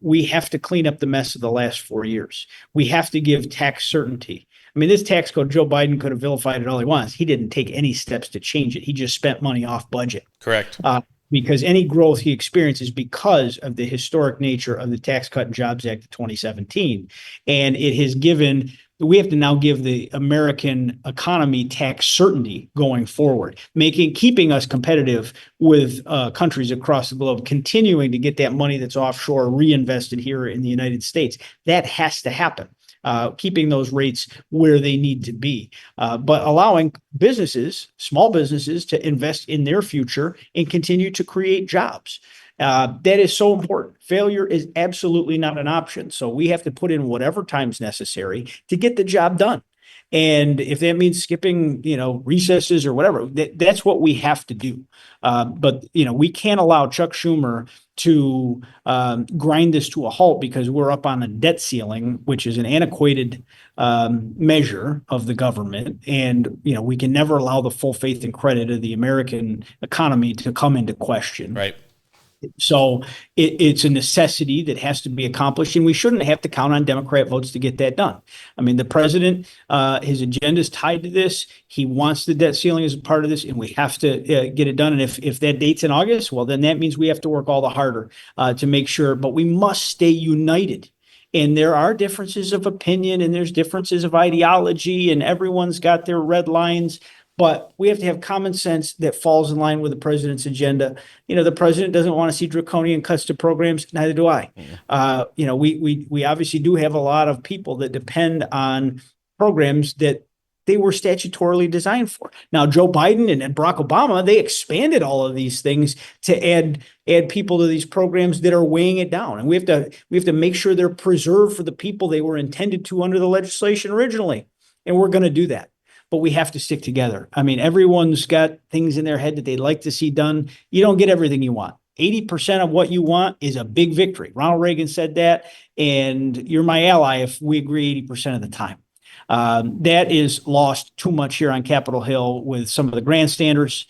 We have to clean up the mess of the last 4 years. We have to give tax certainty. I mean, this tax code, Joe Biden could have vilified it all he wants. He didn't take any steps to change it. He just spent money off budget. Correct. Because any growth he experiences because of the historic nature of the Tax Cut and Jobs Act of 2017. And it has we have to now give the American economy tax certainty going forward, keeping us competitive with countries across the globe, continuing to get that money that's offshore reinvested here in the United States. That has to happen. Keeping those rates where they need to be, but allowing small businesses to invest in their future and continue to create jobs. That is so important. Failure is absolutely not an option. So we have to put in whatever time's necessary to get the job done. And if that means skipping, recesses or whatever, that's what we have to do. But we can't allow Chuck Schumer to grind this to a halt because we're up on a debt ceiling, which is an antiquated measure of the government. And, we can never allow the full faith and credit of the American economy to come into question. Right. So it's a necessity that has to be accomplished, and we shouldn't have to count on Democrat votes to get that done. I mean, the president, his agenda is tied to this. He wants the debt ceiling as a part of this, and we have to get it done. And if that date's in August, well, then that means we have to work all the harder to make sure. But we must stay united. And there are differences of opinion, and there's differences of ideology, and everyone's got their red lines. But we have to have common sense that falls in line with the president's agenda. The president doesn't want to see draconian cuts to programs. Neither do I. We obviously do have a lot of people that depend on programs that they were statutorily designed for. Now, Joe Biden and Barack Obama, they expanded all of these things to add people to these programs that are weighing it down. And we have to make sure they're preserved for the people they were intended to under the legislation originally. And we're going to do that. But we have to stick together. I mean, everyone's got things in their head that they'd like to see done. You don't get everything you want. 80% of what you want is a big victory. Ronald Reagan said that, and you're my ally if we agree 80% of the time. That is lost too much here on Capitol Hill with some of the grandstanders.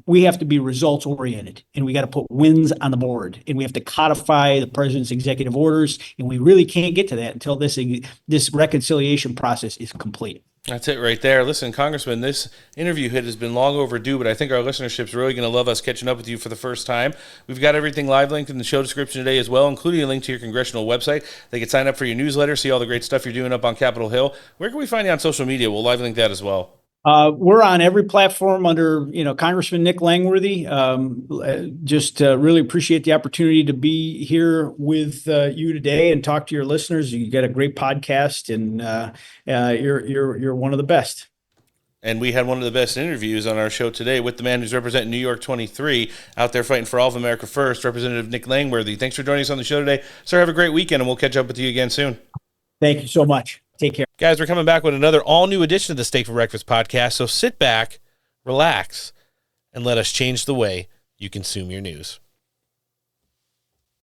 We have to be results oriented, and we got to put wins on the board, and we have to codify the president's executive orders. And we really can't get to that until this reconciliation process is complete. That's it right there. Listen, Congressman, this interview hit has been long overdue, but I think our listenership's really going to love us catching up with you for the first time. We've got everything live linked in the show description today as well, including a link to your congressional website. They can sign up for your newsletter, see all the great stuff you're doing up on Capitol Hill. Where can we find you on social media? We'll live link that as well. We're on every platform under, Congressman Nick Langworthy. Just really appreciate the opportunity to be here with you today and talk to your listeners. You got a great podcast, and you're one of the best. And we had one of the best interviews on our show today with the man who's representing New York 23 out there fighting for all of America first, Representative Nick Langworthy. Thanks for joining us on the show today. Sir, have a great weekend, and we'll catch up with you again soon. Thank you so much. Take care. Guys, we're coming back with another all-new edition of the Steak for Breakfast podcast, so sit back, relax, and let us change the way you consume your news.